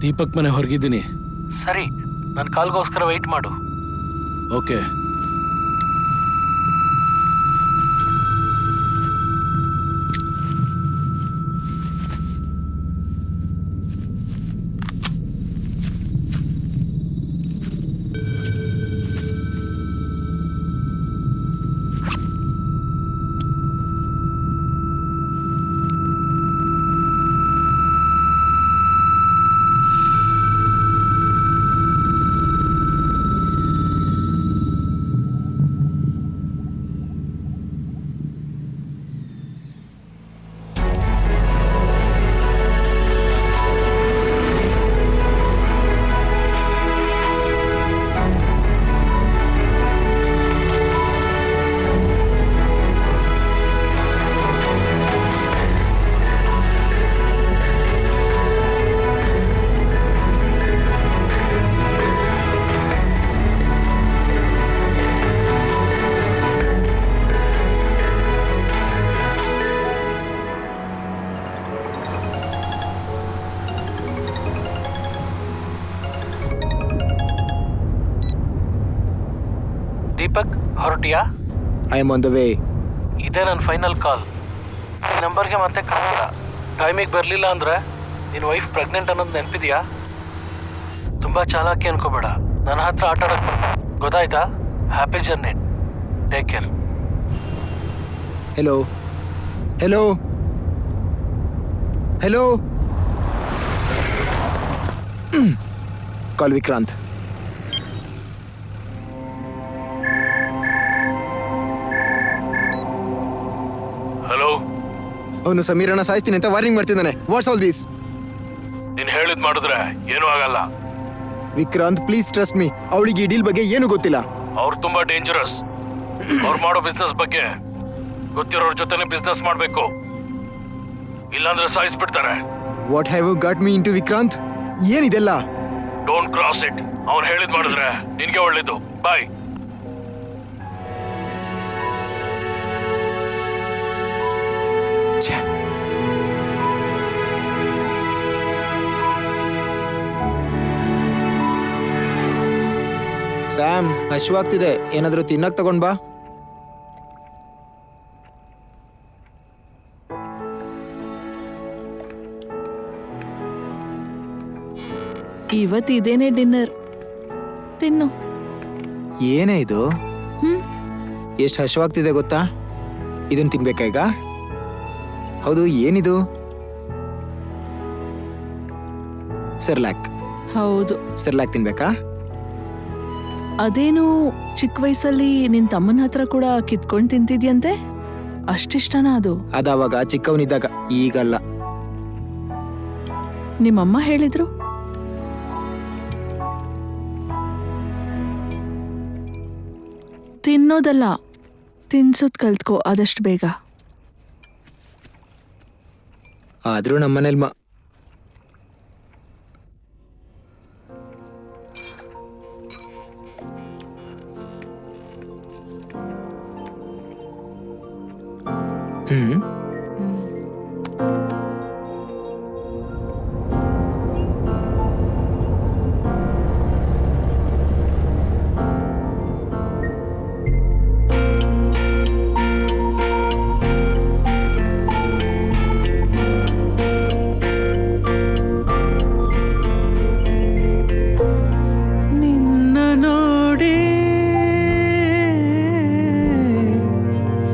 ದೀಪಕ್ ಮನೆ ಹೊರಗಿದ್ದೀನಿ. ಸರಿ, ನನ್ನ ಕಾಲ್ಗೋಸ್ಕರ ವೆಯ್ಟ್ ಮಾಡು. ಓಕೆ. ದೀಪಕ್, ಹೊರಟಿಯಾ? I am on the way. ಇದೇ ನನ್ನ ಫೈನಲ್ ಕಾಲ್. ಈ ನಂಬರ್ಗೆ ಮತ್ತೆ ಕಾಣಲ್ಲ. ಟೈಮಿಗೆ ಬರಲಿಲ್ಲ ಅಂದ್ರೆ ನಿನ್ನ ವೈಫ್ ಪ್ರೆಗ್ನೆಂಟ್ ಅನ್ನೋದು ನೆನಪಿದೆಯಾ? ತುಂಬ ಚಾಲಾಕಿ ಅನ್ಕೋಬೇಡ. ನನ್ನ ಹತ್ರ ಆಟ ಆಡಕ್ಕೆ ಗೊತ್ತಾಯ್ತಾ? Happy journey. Take care. Hello hello hello. Call Vikrant. Hello. ಅವನು ಸಮೀರನ ಸಾಯಿಸ್ತೀನಿ ಅಂತ ವಾರ್ನಿಂಗ್ ಮಾಡ್ತಿದ್ದಾನೆ. What's all this? ನೀನು ಹೇಳಿದ್ ಮಾಡಿದ್ರೆ ಏನೂ ಆಗಲ್ಲ. Vikrant, please trust me. ಅವಳಿಗೆ ಈ ಡೀಲ್ ಬಗ್ಗೆ ಏನು ಗೊತ್ತಿಲ್ಲ. ಅವ್ರು ತುಂಬಾ ಡೇಂಜರಸ್. ಅವ್ರು ಮಾಡೋ ಬಿಸ್ನೆಸ್ ಬಗ್ಗೆ ಗೊತ್ತಿರೋರ್ ಜೊತೆನೆ ಬಿಸ್ನೆಸ್ ಮಾಡಬೇಕು, ಇಲ್ಲಾಂದ್ರೆ ಸಾಯಿಸ್ಬಿಡ್ತಾರೆ. What have you got me into Vikrant? ಏನಿದೆಲ್ಲ? Don't cross it. ಅವ್ನು ಹೇಳಿದ್ ಮಾಡಿದ್ರೆ ನಿನ್ಗೆ ಒಳ್ಳೇದು. ಬಾಯ್. ಸ್ಯಾಮ್, ಹಶ್ವಾಗ್ತಿದೆ. ಏನಾದ್ರೂ ತಿನ್ನಕ್ ತಗೊಂಡ್ ಬಾ. ಇವತ್ತು ಇದೇನೆ ಡಿನ್ನರ್. ತಿನ್ನು. ಏನೇ ಇದು? ಎಷ್ಟು ಹಶ್ವಾಗ್ತಿದೆ ಗೊತ್ತಾ? ಇದನ್ನ ತಿನ್ಬೇಕಾ ಈಗ? ಹೌದು, ಏನಿದು? ಸೆರ್ಲಾಕ್. ಹೌದು, ಸೆರ್ಲಾಕ್ ತಿನ್ಬೇಕಾ? ಅದೇನು ಚಿಕ್ಕ ವಯಸ್ಸಲ್ಲಿ ನಿನ್ ತಮ್ಮನ ಹತ್ರ ಕೂಡ ಕಿತ್ಕೊಂಡ್ ತಿಂತಿದ್ಯಂತೆ. ಅಷ್ಟಿಷ್ಟನಾ ಅದು? ಅದಾವಾಗ ಚಿಕ್ಕವನಿದ್ದಾಗ, ಈಗಲ್ಲ. ನಿಮ್ಮಮ್ಮ ಹೇಳಿದ್ರು. ತಿನ್ನೋದಲ್ಲ, ತಿನ್ಸೋದ್ ಕಲ್ತ್ಕೋ ಆದಷ್ಟು ಬೇಗ. ಆದ್ರೂ ನಮ್ಮನೇಲಿ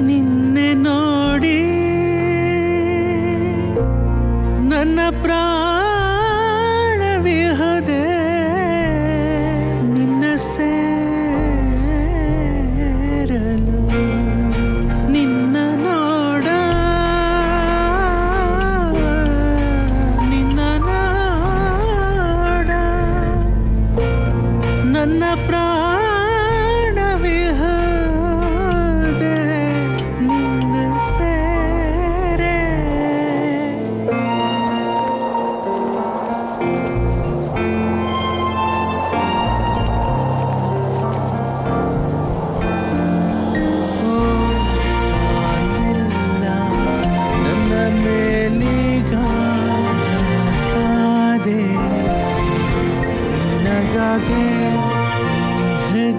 ನಿನ್ನೆ ನೋಡಿ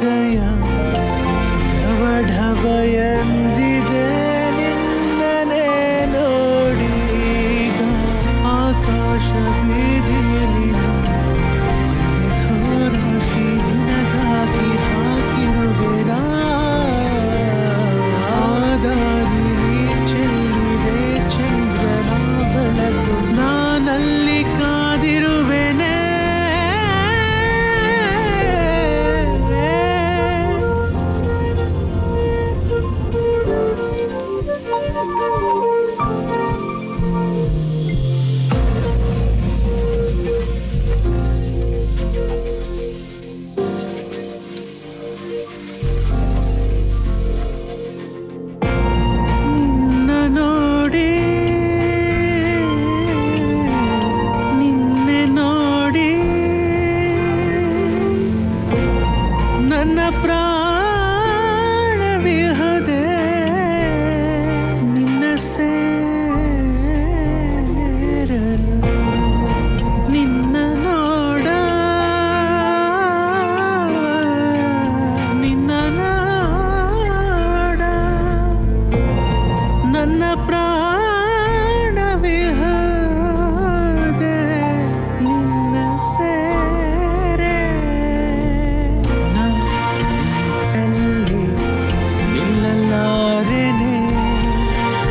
ಹೃದಯ ಢವ ಢವ ಎಂದಿದೆ ನಿನ್ನನೆ ನೋಡಿ ಈಗ ಆಕಾಶ ಬೀದಿಲಿನ ರಾಶಿ ನಿನಗಾಗಿ ಹಾಕಿರುವೆನ ದಾರಿಲಿ ಚೆಲ್ಲಿದೆ ಚಂದ್ರನ ಬೆಳಕು ನಾನಲ್ಲಿ ಕಾದಿರುವೆನೆ ನಿನ್ನ ನೋಡಿ ನಿನ್ನೆ ನೋಡಿ ನನ್ನ ಪ್ರಾಣವಿಹದೆ ನಿನ್ನ ಸೇರಲು ನಿನ್ನ ನೋಡ ನಿನ್ನ ನೋಡ ನನ್ನ ಪ್ರಾಣವಿಹದೆ ನಿನ್ನ ಸೇರೆ ನಿಂತಲ್ಲಿ ನಿಲ್ಲಲಾರೆನೆ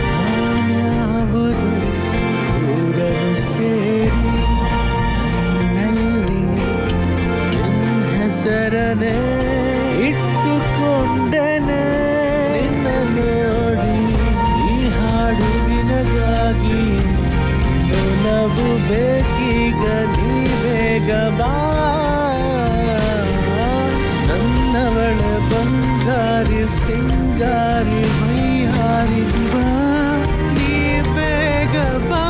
ನಾನ್ಯಾವುದು ಊರನು ಸೇರಿ ನನ್ನಲ್ಲಿ ನಿನ್ನ ಹೆಸರನೆ ಇಟ್ಟುಕೊಂಡೆನೆ ನಿನ್ನ ನೋಡಿ ಈ ಹಾಡು ನಿನಗಾಗಿ ನಿನ್ನವು ಬೇಕೀಗ ನೀ ಬೇಗ ಬಾ ನನ್ನವಳ ಬಂಗಾರಿ ಸಿಂಗಾರಿ ಮೈಹಾರಿ ಬಾ ನೀ ಬೇಗ ಬಾ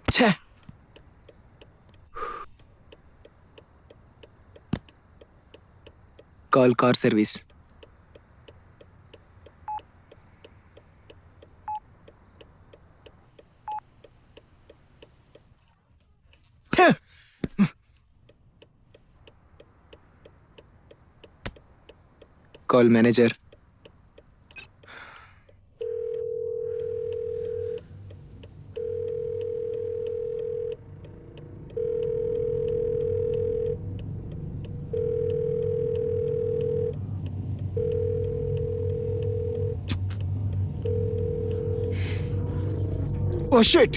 ಛೇ, ಕಾಲ್ ಕಾರ್ ಸರ್ವಿಸ್. ಕಾಲ್ ಮ್ಯಾನೇಜರ್. Oh shit!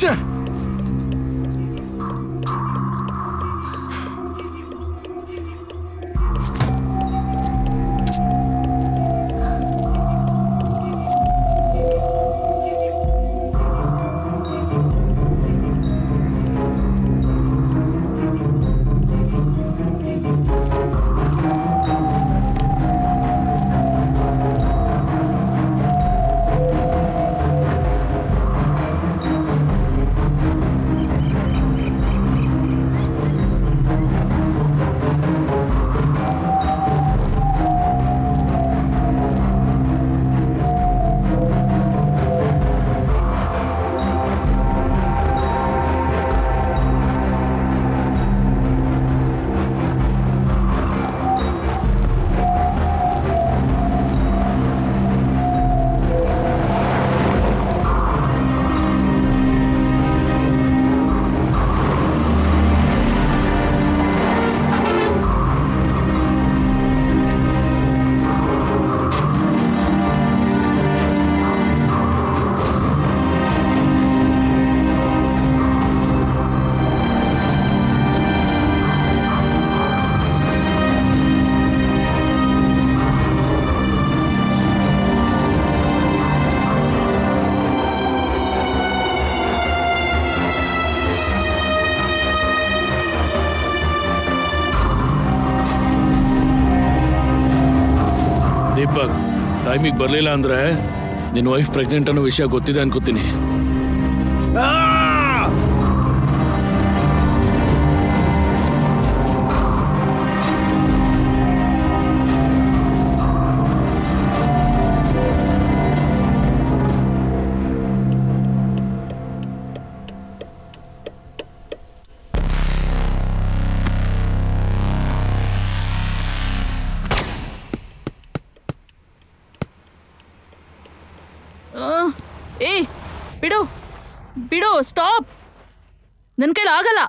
ಛೆ! ದೀಪಕ್, ಟೈಮಿಗೆ ಬರಲಿಲ್ಲ ಅಂದ್ರೆ ನಿನ್ನ ವೈಫ್ ಪ್ರೆಗ್ನೆಂಟ್ ಅನ್ನೋ ವಿಷಯ ಗೊತ್ತಿದೆ ಅನ್ಕೋತೀನಿ. ಏ ಬಿಡು ಬಿಡು, ಸ್ಟಾಪ್. ನನ್ನ ಕೈಲಿ ಆಗಲ್ಲ.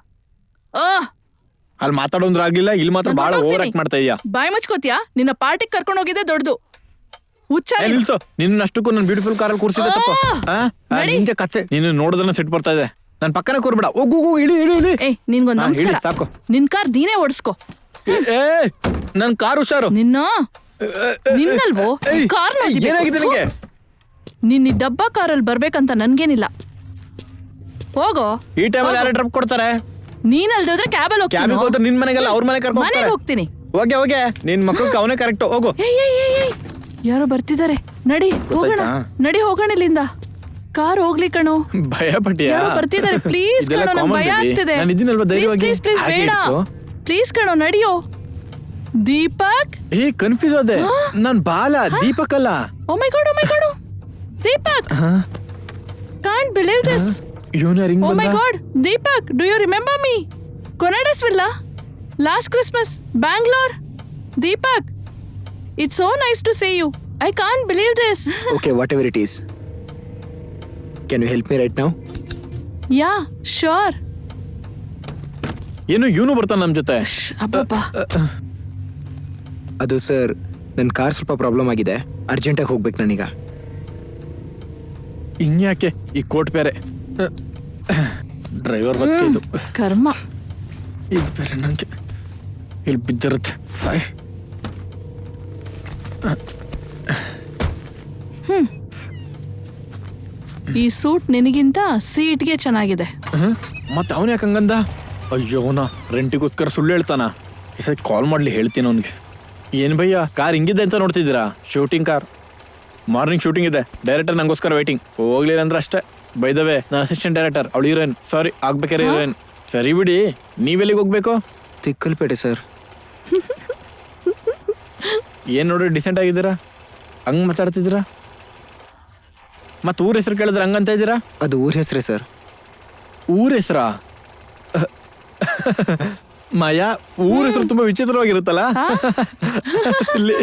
ಅಲ್ಲಿ ಮಾತಾಡೋಂದ್ರ ಆಗ್ಲಿಲ್ಲ, ಇಲ್ಲಿ ಮಾತ್ರ ನಾನ್ ಬಹಳ ಹೊರ್ಟೋಗ್ತೀನಿ. ಓವರ್ ಆಕ್ಟ್ ಮಾಡ್ತಾ ಇದೀಯಾ. ಬಾಯ್ ಮುಚ್ಕೋತಿಯಾ? ನಿನ್ನ ಪಾರ್ಟಿಗೆ ಕರ್ಕೊಂಡು ಹೋಗಿದ್ದೆ ದೊಡ್ಡದು. ಹುಚ್ಚ ಏ, ನೀನು. ನಿಲ್ಸು. ನಿನ್ನಷ್ಟಕ್ಕೂ ನನ್ನ ಬ್ಯೂಟಿಫುಲ್ ಕಾರಲ್ಲಿ ಕೂರ್ಸಿದೆ ತಪ್ಪು. ನಡಿ. ನಿಂತೆ ಕತ್ತೆ. ನೀನು ನೋಡೋದನ್ನ ಸೆಟ್ ಬರ್ತಾ ಇದೆ. ನನ್ನ ಪಕ್ಕನೇ ಕೂರ್ಬೇಡ. ಹೋಗು ಇಳಿ ಇಳಿ ಇಳಿ. ಏ ನಿನ್ಗೊಂದು ಹಾ, ನಮಸ್ಕಾರ. ಇಳಿ, ಸಾಕು. ನಿನ್ ಕಾರ್ ನೀನೇ ಓಡಿಸ್ಕೋ. ಏ ನನ್ನ ಕಾರ್ ಹುಷಾರು. ನಿನ್ನಲ್ವೋ ಏಯ್, ಕಾರ್ ಏನಾಗಿದೆ ನಿನಗೆ? ನಿನ್ನ ಈ ಡಬ್ಬಾ ಕಾರಲ್ಲಿ ಬರ್ಬೇಕಂತ ನನ್ಗೇನಿಲ್ಲ. ಹೋಗೋ. ಈ ಟೈಮಲ್ಲಿ ಯಾರು ಡ್ರಾಪ್ ಕೊಡ್ತಾರೆ? ನೀನಲ್ದೆ ಹೋದ್ರೆ ಕ್ಯಾಬಲ್ಲಿ ಕ್ಯಾಬಿಗೆ ಹೋದ್ರೆ ನಿನ್ ಮನೆಗೆಲ್ಲ ಅವ್ರ ಮನೆ ಕರ್ಕೊಂಡು ಮನೆಗೆ ಹೋಗ್ತಾರೆ. ಹೋಗ್ತೀನಿ. ಹೋಗೆ ನಿನ್ ಮಕ್ಕಳಿಗೆ ಅವನೇ ಕರೆಕ್ಟ್. ಹೋಗು. ಏಯ್ ಏಯ್ ಏಯ್ ಏಯ್. ಯಾರೋ ಬರ್ತಿದ್ದಾರೆ. ನಡಿ ಹೋಗೋಣ. ನಡಿ ಹೋಗೋಣ ಇಲ್ಲಿಂದ. ಕಾರ್ ಹೋಗ್ಲಿ ಕಣೋ. ಭಯ ಪಟ್ಟಿಯಾ? ಯಾರೋ ಬರ್ತಿದ್ದಾರೆ. ಪ್ಲೀಸ್ ಇದೆಲ್ಲ ಕಣೋ, ನಂಗೆ common ಭಯ baby. ಆಗ್ತಿದೆ. ನಾನು ಇದೀನಲ್ವಾ ಧೈರ್ಯವಾಗಿ. ಪ್ಲೀಸ್ ಪ್ಲೀಸ್ ಹಾಗೆ ಬೇಡ. ಇಟ್ಕೋ. ಪ್ಲೀಸ್ ಕಣೋ, ನಡಿಯೋ. ದೀಪಕ್. ಏ ಕನ್ಫ್ಯೂಸ್ ಆದೆ. ನಾನ್ ಬಾಲ ದೀಪಕ್ ಅಲ್ಲ. Oh my god, oh my god. Deepak. Can't believe this. ಇವನ ರಿಂಗ್ Oh my ಬಂದ. god, Deepak, do you remember me? Conadas Villa, last Christmas, Bangalore. Deepak, it's so nice to see you. I can't believe this. Okay, whatever it is. Can you help me right now? Yeah, sure. ಏನು ಇವನು ಬರ್ತಾನ ನಮ್ ಜೊತೆ? ಅಬ್ಬಬ್ಬಾ. ಅದು sir, ನನ್ನ car ಸ್ವಲ್ಪ problem ಆಗಿದೆ. ಅರ್ಜೆಂಟಾಗಿ ಹೋಗ್ಬೇಕು ನಾನೀಗ. ಇನ್ಯಾಕೆ ಈ ಕೋಟ್ ಬೇರೆ. ಡ್ರೈವರ್ ಬರ್ತಿದ್ದು ಕರ್ಮ. ಇದು ಬೇರೆ ನನಗೆ ಇಲ್ಲಿ ಬಿದ್ದಿರುತ್ತೆ. ಸಾಯ್. ಈ ಸೂಟ್ ನಿನಗಿಂತ ಸೀಟ್ಗೆ ಚೆನ್ನಾಗಿದೆ. ಮತ್ತೆ ಅವನ ಯಾಕೆ ಹಂಗಂದ? ಅಯ್ಯೋ ಅವನ ರೆಂಟಿಗೋಸ್ಕರ ಸುಳ್ಳು ಹೇಳ್ತಾನ. ಈ ಸರಿ ಕಾಲ್ ಮಾಡ್ಲಿ, ಹೇಳ್ತೀನಿ ಅವನಿಗೆ. ಏನು ಭಯ್ಯ, ಕಾರ್ ಹಿಂಗಿದೆ ಅಂತ ನೋಡ್ತಿದ್ದೀರಾ? Shooting car. ಮಾರ್ನಿಂಗ್ ಶೂಟಿಂಗ್ ಇದೆ. ಡೈರೆಕ್ಟರ್ ನಂಗೋಸ್ಕರ ವೇಟಿಂಗ್. ಹೋಗ್ಲಿಲ್ಲ ಅಂದ್ರೆ ಅಷ್ಟೇ. ಬೈದವೆ ನಾನು ಅಸಿಸ್ಟೆಂಟ್ ಡೈರೆಕ್ಟರ್, ಅವಳು ಹೀರೋಯಿನ್. ಸಾರಿ, ಆಗ್ಬೇಕಾರೆ ಹೀರೋಯಿನ್. ಸರಿ ಬಿಡಿ, ನೀವೆಲ್ಲಿಗೆ ಹೋಗ್ಬೇಕು? ತಿಕ್ಕಲ್ಪೇಟೆ ಸರ್. ಏನು ನೋಡಿ ಡಿಸೆಂಟ್ ಆಗಿದ್ದೀರಾ, ಹಂಗೆ ಮಾತಾಡ್ತಿದ್ದೀರಾ? ಮತ್ತು ಊರ ಹೆಸರು ಕೇಳಿದ್ರೆ ಹಂಗಂತ ಇದ್ದೀರಾ? ಅದು ಊರ ಹೆಸರೇ ಸರ್. ಊರ ಹೆಸರಾ? ಮಾಯಾ, ಊರ ಹೆಸರು ತುಂಬಾ ವಿಚಿತ್ರವಾಗಿರುತ್ತಲ್ಲ. ಇಲ್ಲಿ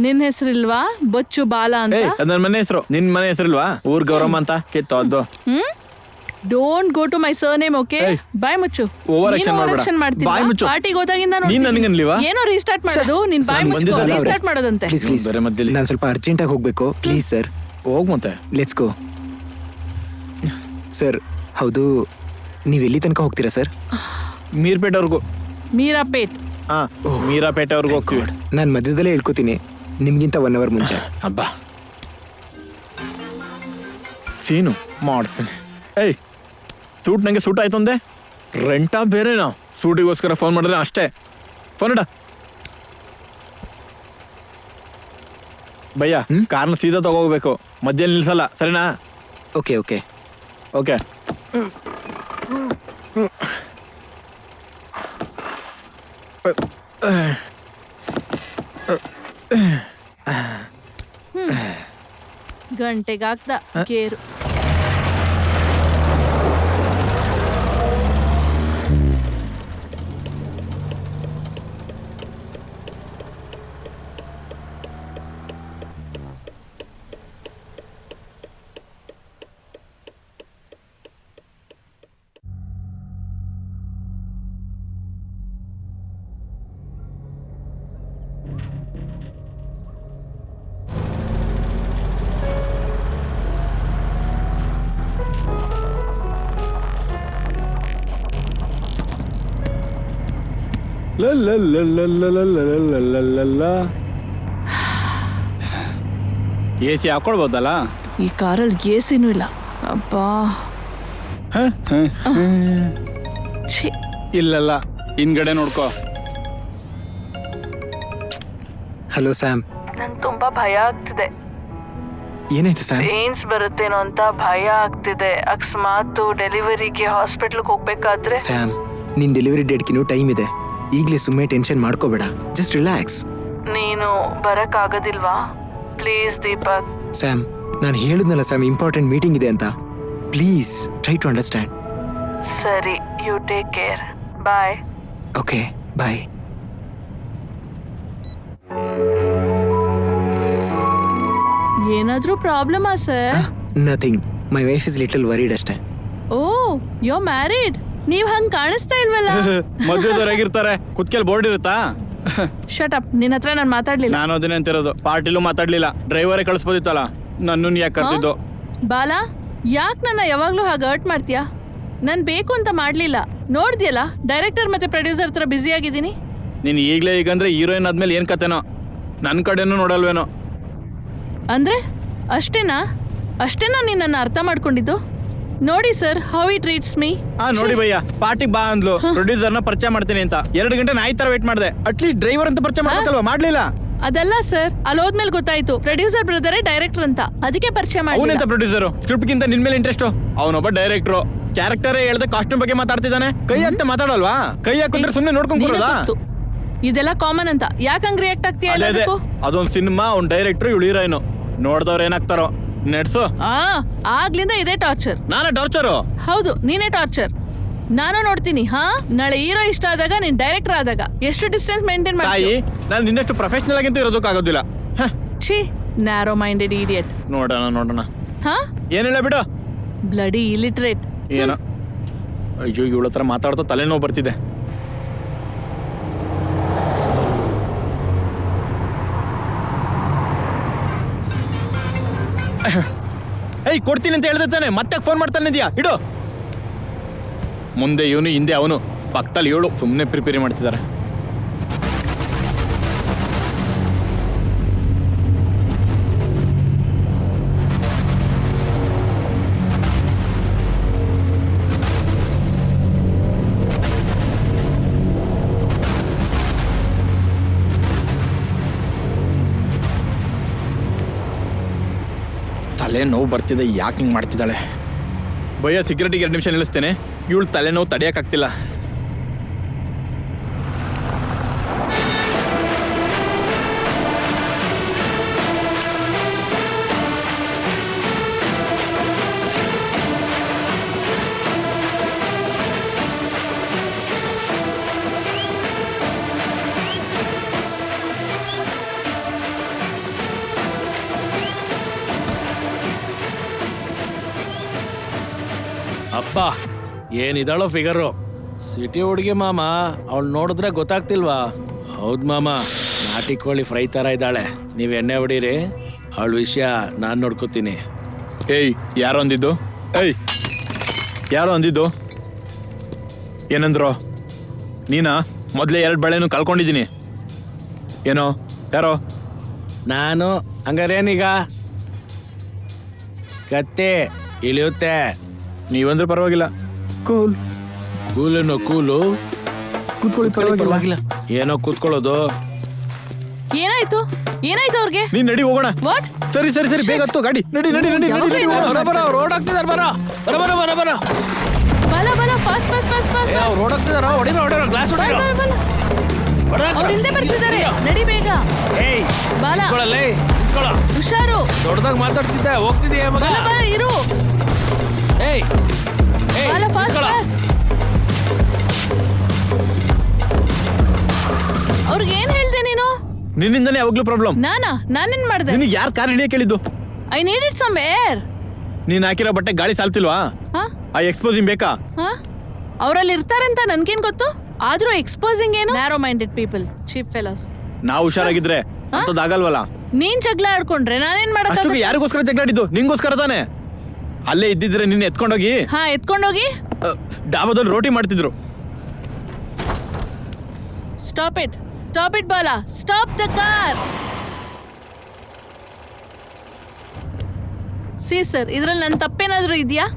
ನಿನ್ ಹೆಸರಿಲ್ವಾ ಬೊಚ್ಚು ಬಾಲ ಅಂತ? ಅದ್ ನನ್ನ ಮನೆ ಹೆಸರು. ನಿನ್ ಮನೆ ಹೆಸರಿಲ್ವಾ? ಊರ್ ಗೌರಮ್ಮ ಅಂತ ಕಿತ್ತೋದ್ದು. Don't go to my surname, okay? ಬಾಯ್ ಮುಚ್ಚು. Over action ಮಾಡ್ಬೇಡ. ಬಾಯ್ ಮುಚ್ಚು. ಪಾರ್ಟಿಗೆ ಹೋದಾಗಿಂದ ನೀನ್ ನನಗನ್ಲಿವಾ? ಏನೋ ರೀಸ್ಟಾರ್ಟ್ ಮಾಡೋದು, ನಿನ್ ಬಾಯ್ ಮುಚ್ಚು. ಬಂದಿದ್ದಲ್ಲ ಅವ್ರೆ. ರೀಸ್ಟಾರ್ಟ್ ಮಾಡೋದಂತೆ. ಪ್ಲೀಸ್ ಪ್ಲೀಸ್, ಬೇರೆ ಮಧ್ಯದಲ್ಲಿ ನಾನು ಸ್ವಲ್ಪ ಅರ್ಜೆಂಟಾಗಿ ಹೋಗ್ಬೇಕು. ಪ್ಲೀಸ್ ಸರ್, ಹೋಗ್ ಮತ್ತೆ. Let's go. ಸರ್ ಹೌದು, ನೀವು ಎಲ್ಲಿ ತನಕ ಹೋಗ್ತೀರಾ ಸರ್? ಮೀರ್ಪೇಟೆವರೆಗೂ. ಮೀರಾಪೇಟ್. ಹಾ, ಮೀರಾಪೇಟೆವರೆಗೂ ಹೋಗ್ತೀವಿ. ನಾನು ಮಧ್ಯದಲ್ಲೇ ಹೇಳ್ಕೊತೀನಿ, ನಿಮ್ಗಿಂತ 1 hour ಮುಂಚೆ. ಹಬ್ಬ ಸೀನು ಮಾಡ್ತೀನಿ. ಏಯ್, ಸೂಟ್ ನಂಗೆ ಸೂಟ್ ಆಯ್ತು ಅಂದೆ, ರೆಂಟಾ ಬೇರೆನಾ? ಸೂಟಿಗೋಸ್ಕರ ಫೋನ್ ಮಾಡಿದ್ರೆ ಅಷ್ಟೇ. ಫೋನ್ ಇಡ ಭಯ್ಯ. ಕಾರ್ನ ಸೀದಾ ತಗೋಗ್ಬೇಕು, ಮಧ್ಯದಲ್ಲಿ ನಿಲ್ಸಲ್ಲ, ಸರಿನಾ? Okay okay okay. ಗಂಟೆಗಾಗ್ದ ಗೇರು. ಎ ಸಿ ಹಾಕೊಳ್ಬೋದಲ್ಲ? ಈ ಕಾರಲ್ಲಿ ಏಸಿನೂ ಇಲ್ಲ. ಅಬ್ಬಾ, ಛೀ. ಇಲ್ಲಲ್ಲ, ಹಿಂದ್ಗಡೆ ನೋಡ್ಕೋ. Hello Sam. ನಂಗೆ ತುಂಬಾ ಭಯ ಆಗ್ತಿದೆ. ಏನಾಯ್ತು ಸ್ಯಾಮ್? ಪೇನ್ಸ್ ಬರುತ್ತೇನೋ ಅಂತ ಭಯ ಆಗ್ತಿದೆ. ಅಕಸ್ಮಾತ್ ಡೆಲಿವರಿಗೆ ಹಾಸ್ಪಿಟ್ಲ್ಗೆ ಹೋಗ್ಬೇಕಾದ್ರೆ. ಸ್ಯಾಮ್, ನಿನ್ ಡೆಲಿವರಿ ಡೇಟ್ಗಿನ್ನೂ ಟೈಮ್ ಇದೆ. ಈಗಲೇ ಸುಮ್ಮನೆ ಟೆನ್ಷನ್ ಮಾಡ್ಕೋಬೇಡ, ಜಸ್ಟ್ ರಿಲ್ಯಾಕ್ಸ್. ನೀನು ಬರಕ್ಕಾಗೋದಿಲ್ವಾ? ಪ್ಲೀಸ್ ದೀಪಕ್. ಸ್ಯಾಮ್, ನಾನು ಹೇಳಿದ್ನಲ್ಲ ಸ್ಯಾಮ್, ಇಂಪಾರ್ಟೆಂಟ್ ಮೀಟಿಂಗ್ ಇದೆ ಅಂತ. Please try to understand. ಸರಿ, you take care. Bye. Okay bye. ಏನಾದ್ರೂ ಪ್ರಾಬ್ಲಮಾ sir? Nothing, my wife is little worried ಅಷ್ಟೇ. Oh, you married? ನೀವ್ ಹಂಗ್ ಕಾಣಿಸ್ತಾ ಇಲ್ವಲ್ಲ. ಮದುವೆದವರಾಗಿರ್ತಾರೆ, ಕುತ್ಕೆಲ್ ಬೋರ್ಡ್ ಇರುತ್ತಾ? ಶಟ್ ಅಪ್, ನಿನ್ನ ಹತ್ರ ನಾನು ಮಾತಾಡ್ಲಿಲ್ಲ. ನಾನು ಅದನ್ನೇ ಅಂತಿರೋದು. ಪಾರ್ಟಿಲೂ ಮಾತಾಡ್ಲಿಲ್ಲ, ಡ್ರೈವರೇ ಕಳಿಸ್ಬೋದಿತ್ತಲ್ಲ. ನನ್ನನ್ನು ಯಾಕೆ ಕರ್ತಿದ್ದು? ಬಾಲಾ, ಯಾಕೆ ನನ್ನ ಯಾವಾಗ್ಲೂ ಹಾಗೆ ಹರ್ಟ್ ಮಾಡ್ತೀಯಾ? ನಾನು ಬೇಕು ಅಂತ ಮಾಡ್ಲಿಲ್ಲ. ನೋಡ್ದಿಯಲ್ಲ, ಡೈರೆಕ್ಟರ್ ಮತ್ತೆ ಪ್ರೊಡ್ಯೂಸರ್ ಹತ್ರ ಬ್ಯುಸಿ ಆಗಿದ್ದೀನಿ. ನೀನು ಈಗಲೇ ಈಗಂದ್ರೆ ಹೀರೋಯಿನ್ ಆದ್ಮೇಲೆ ಏನ್ ಕತೆನೋ? ನನ್ನ ಕಡೆನೂ ನೋಡಲ್ವೇನೋ? ಅಂದ್ರೆ ಅಷ್ಟೇನಾ ನಿನ್ನನ್ನು ಅರ್ಥ ಮಾಡ್ಕೊಂಡಿದ್ದು? ನೋಡಿ sir, how he treats me. ನೋಡಿ ಭಯ್ಯ, ಪಾರ್ಟಿಗೆ ಬಾ ಅಂದ್ಲು, ಪ್ರೊಡ್ಯೂಸರ್ನ ಪರಿಚಯ ಮಾಡ್ತೀನಿ ಅಂತ. 2 ಗಂಟೆ ನಾಯಿ ತರ ವೇಟ್ ಮಾಡಿದೆ. ಅಟ್ಲೀಸ್ಟ್ ಡ್ರೈವರ್ ಅಂತ ಪರಿಚಯ ಮಾಡ್ಬೇಕಲ್ವಾ? ಮಾಡ್ಲಿಲ್ಲ. ಅದಲ್ಲ ಸರ್, ಅಲ್ಲಿ ಹೋದ್ಮೇಲೆ ಗೊತ್ತಾಯ್ತು ಪ್ರೊಡ್ಯೂಸರ್ ಬ್ರದರೇ ಡೈರೆಕ್ಟರ್ ಅಂತ. ಅದಕ್ಕೆ ಪರಿಚಯ ಮಾಡಿ. ಅವನೆಂತ ಪ್ರೊಡ್ಯೂಸರ್? ಸ್ಕ್ರಿಪ್ಟ್ ಗಿಂತ ನಿನ್ ಮೇಲೆ ಇಂಟ್ರೆಸ್ಟ್. ಅವನೊಬ್ಬ ಡೈರೆಕ್ಟ್ರು. ಕ್ಯಾರೆಕ್ಟರೇ ಹೇಳ್ದೆ ಕಾಸ್ಟ್ಯೂಮ್ ಬಗ್ಗೆ ಮಾತಾಡ್ತಿದ್ದಾನೆ. ಕೈ ಹಾಕ್ತೆ ಮಾತಾಡಲ್ವಾ? ಕೈ ಹಾಕಿದ್ರೆ ಸುಮ್ಮನೆ ನೋಡ್ಕೊಂಡ್ ಕೂರೋದಾ? ಇದೆಲ್ಲ ಕಾಮನ್ ಅಂತ ಯಾಕೆ ಹಂಗ್ ರಿಯಾಕ್ಟ್ ಆಗ್ತೀಯಾ? ಅದೊಂದು ಸಿನಿಮಾ, ಅವ್ನ್ ಡೈರೆಕ್ಟರ್, ಇವಳು ಹೀರೋಯಿನ್. ನೋಡ್ದವ್ರು ಏನಾಗ್ತಾರೋ ನೆಡ್ಸು. ಆಗ್ಲಿಂದ ಇದೇ ಟಾರ್ಚರ್. ನಾನೇ ಟಾರ್ಚರು? ಹೌದು, ನೀನೇ ಟಾರ್ಚರ್. ನಾನು ನೋಡ್ತೀನಿ. ನಾಳೆ ಹೀರೋ ಇಷ್ಟ ಆದಾಗ, ನೀನ್ ಡೈರೆಕ್ಟರ್ ಆದಾಗ ಎಷ್ಟು ಡಿಸ್ಟೆನ್ಸ್ ಮೇಂಟೈನ್ ತಾಯಿ, ನಾನು ನಿನ್ನಷ್ಟು ಪ್ರೊಫೆಷನಲ್ ಆಗಿಂತೂ ಇರೋದಕ್ಕಾಗೋದಿಲ್ಲ. ಛೀ, ನ್ಯಾರೋ ಮೈಂಡೆಡ್ ಇಡಿಯಟ್. ನೋಡೋಣ. ಏನಿಲ್ಲ ಬಿಡು. Bloody illiterate. ಏನೋ, ಅಯ್ಯೋ, ಇವಳ ಹತ್ರ ಮಾತಾಡ್ತಾ ತಲೆನೋವು ಬರ್ತಿದೆ. ಏಯ್, ಕೊಡ್ತೀನಿ ಅಂತ ಹೇಳ್ದೆ ತಾನೆ, ಮತ್ತೆ ಫೋನ್ ಮಾಡ್ತಾನೆ ಇದೆಯಾ? ಇಡು. ಮುಂದೆ ಇವನು, ಹಿಂದೆ ಅವನು, ಪಕ್ಕದಲ್ಲಿ ಇವಳು. ಸುಮ್ಮನೆ ಪ್ರಿಪೇರ್ ಮಾಡ್ತಿದ್ದಾರೆ. ತಲೆ ನೋವು ಬರ್ತಿದೆ, ಯಾಕೆ ಹಿಂಗೆ ಮಾಡ್ತಿದ್ದಾಳೆ? ಭಯ್ಯ ಸೆಕ್ಯೂರಿಟಿಗೆ 2 ನಿಮಿಷ ನಿಲ್ಲಿಸ್ತೇನೆ, ಇವಳು ತಲೆನೋವು ತಡೆಯೋಕ್ಕಾಗ್ತಿಲ್ಲ. ಅಪ್ಪ ಏನಿದಾಳೋ ಫಿಗರು, ಸಿಟಿ ಹುಡುಗಿ ಮಾಮ. ಅವಳು ನೋಡಿದ್ರೆ ಗೊತ್ತಾಗ್ತಿಲ್ವಾ? ಹೌದ್ ಮಾಮ, ನಾಟಿ ಕೋಳಿ ಫ್ರೈ ತರ ಇದ್ದಾಳೆ. ನೀವ್ ಎಣ್ಣೆ ಹೊಡೀರಿ, ಅವಳ ವಿಷಯ ನಾನ್ ನೋಡ್ಕೋತೀನಿ. ಏಯ್, ಯಾರೋ ಅಂದಿದ್ದು? ಏಯ್, ಯಾರೋ ಅಂದಿದ್ದು? ಏನಂದ್ರು? ನೀನಾ? ಮೊದಲೇ 2 ಬಳೆನೂ ಕಳ್ಕೊಂಡಿದ್ದೀನಿ. ಏನೋ? ಯಾರೋ? ನಾನು ಹಂಗಾರೇನೀಗ? ಕತ್ತೆ ಇಳಿಯುತ್ತೆ. ನೀವಂದ್ರೆ ಪರವಾಗಿಲ್ಲ. ಕೂಲ್ ಕೂಲೇನೋ ಕೂಲು, ಕೂತ್ಕೊಳ್ಳಿ, ಪರವಾಗಿಲ್ಲ. ಏನೋ ಕೂತ್ಕೊಳ್ಳೋದು. ಏನಾಯ್ತು ಏನಾಯ್ತು ಅವ್ರಿಗೆ? ನೀನ್ ನಡಿ ಹೋಗೋಣ. ವಾಟ್? ಸರಿ ಸರಿ ಸರಿ, ಬೇಗ ಹತ್ತು ಗಾಡಿ. ನಡಿ ನಡಿ ನಡಿ ನಡಿ ನಡಿ ಹೋಗೋಣ. ಬರ ರೋಡ್ ಆಗ್ತಿದಾರ, ಬರ ಬರ ಬರ ಬರ ಬರ ಬಲ ಬಲ, fast fast fast fast. Road ಆಗ್ತಿದಾರ, ಹೊಡಿರೋ ಗ್ಲಾಸ್ ಹೊಡಿರೋ. ಅವ್ರು ಹಿಂದೆ ಬರ್ತಿದ್ದಾರೆ, ನಡಿ ಬೇಗ. ಏಯ್ ಬಾಲ. ನಿಂತ್ಕೊಳ್ಳಲೇ, ನಿಂತ್ಕೊಳ್ಳೋ. ಹುಷಾರು. ದೊಡ್ಡದಾಗ ಮಾತಾಡ್ತಿದ್ದೆ, ಹೋಗ್ತಿದೀಯ ಮಗ. ಬಲ ಬಲ ಇರು. ಏಯ್ ಏಯ್, ಬಾಲ, ಫಾಸ್ಟ್ ನಿಂತ್ಕೊಳ್ಳೋ. ಫಾಸ್ಟ್. ಅವ್ರಿಗೆ ಏನ್ ಹೇಳ್ದೆ ನೀನು? ನಿನ್ನಿಂದನೇ ಯಾವಾಗ್ಲೂ ಪ್ರಾಬ್ಲಮ್. ನಾನೇನ್ ಮಾಡ್ದೆ? ನಿನಗೆ ಯಾರು ಕಾರ್ ಹಿಡಿಯಕ್ಕೆ ಹೇಳಿದ್ದು? I needed some air. ನೀನ್ ಹಾಕಿರೋ ಬಟ್ಟೆ ಗಾಳಿ ಸಾಲ್ತಿಲ್ವಾ? ಹಾ ಆ ಎಕ್ಸ್ಪೋಸಿಂಗ್ ಬೇಕಾ? ಹಾ, ಅವರಲ್ಲಿ ಇರ್ತಾರೆ ಅಂತ ನನ್ಗೇನ್ ಗೊತ್ತು? ಆದ್ರೂ ಎಕ್ಸ್ಪೋಸಿಂಗ್ ಏನು? Narrow minded people, cheap fellows. ನಾವು ಹುಷಾರಾಗಿದ್ರೆ ಅಂತದಾಗಲ್ವಲ್ಲ. ನೀನ್ ಜಗಳ ಆಡ್ಕೊಂಡ್ರೆ ನಾನೇನ್ ಮಾಡಕ್? ಅಷ್ಟೊಂದು ಯಾರಿಗೋಸ್ಕರ ಜಗಳಾಡಿದ್ದು? ನಿಂಗೋಸ್ಕರ ತಾನೆ. ಅಲ್ಲೇ ಇದ್ದಿದ್ರೆ ನಿನ್ನ ಎತ್ಕೊಂಡೋಗಿ ಹಾ, ಎತ್ಕೊಂಡೋಗಿ ಡಾಬಾದಲ್ಲಿ ರೋಟಿ ಮಾಡ್ತಿದ್ರು. ಸ್ಟಾಪ್ ಇಟ್ ಬಾಲ, stop the car. C sir, ಇದ್ರಲ್ಲಿ ನನ್ನ ತಪ್ಪೇನಾದ್ರೂ ಇದೆಯಾ?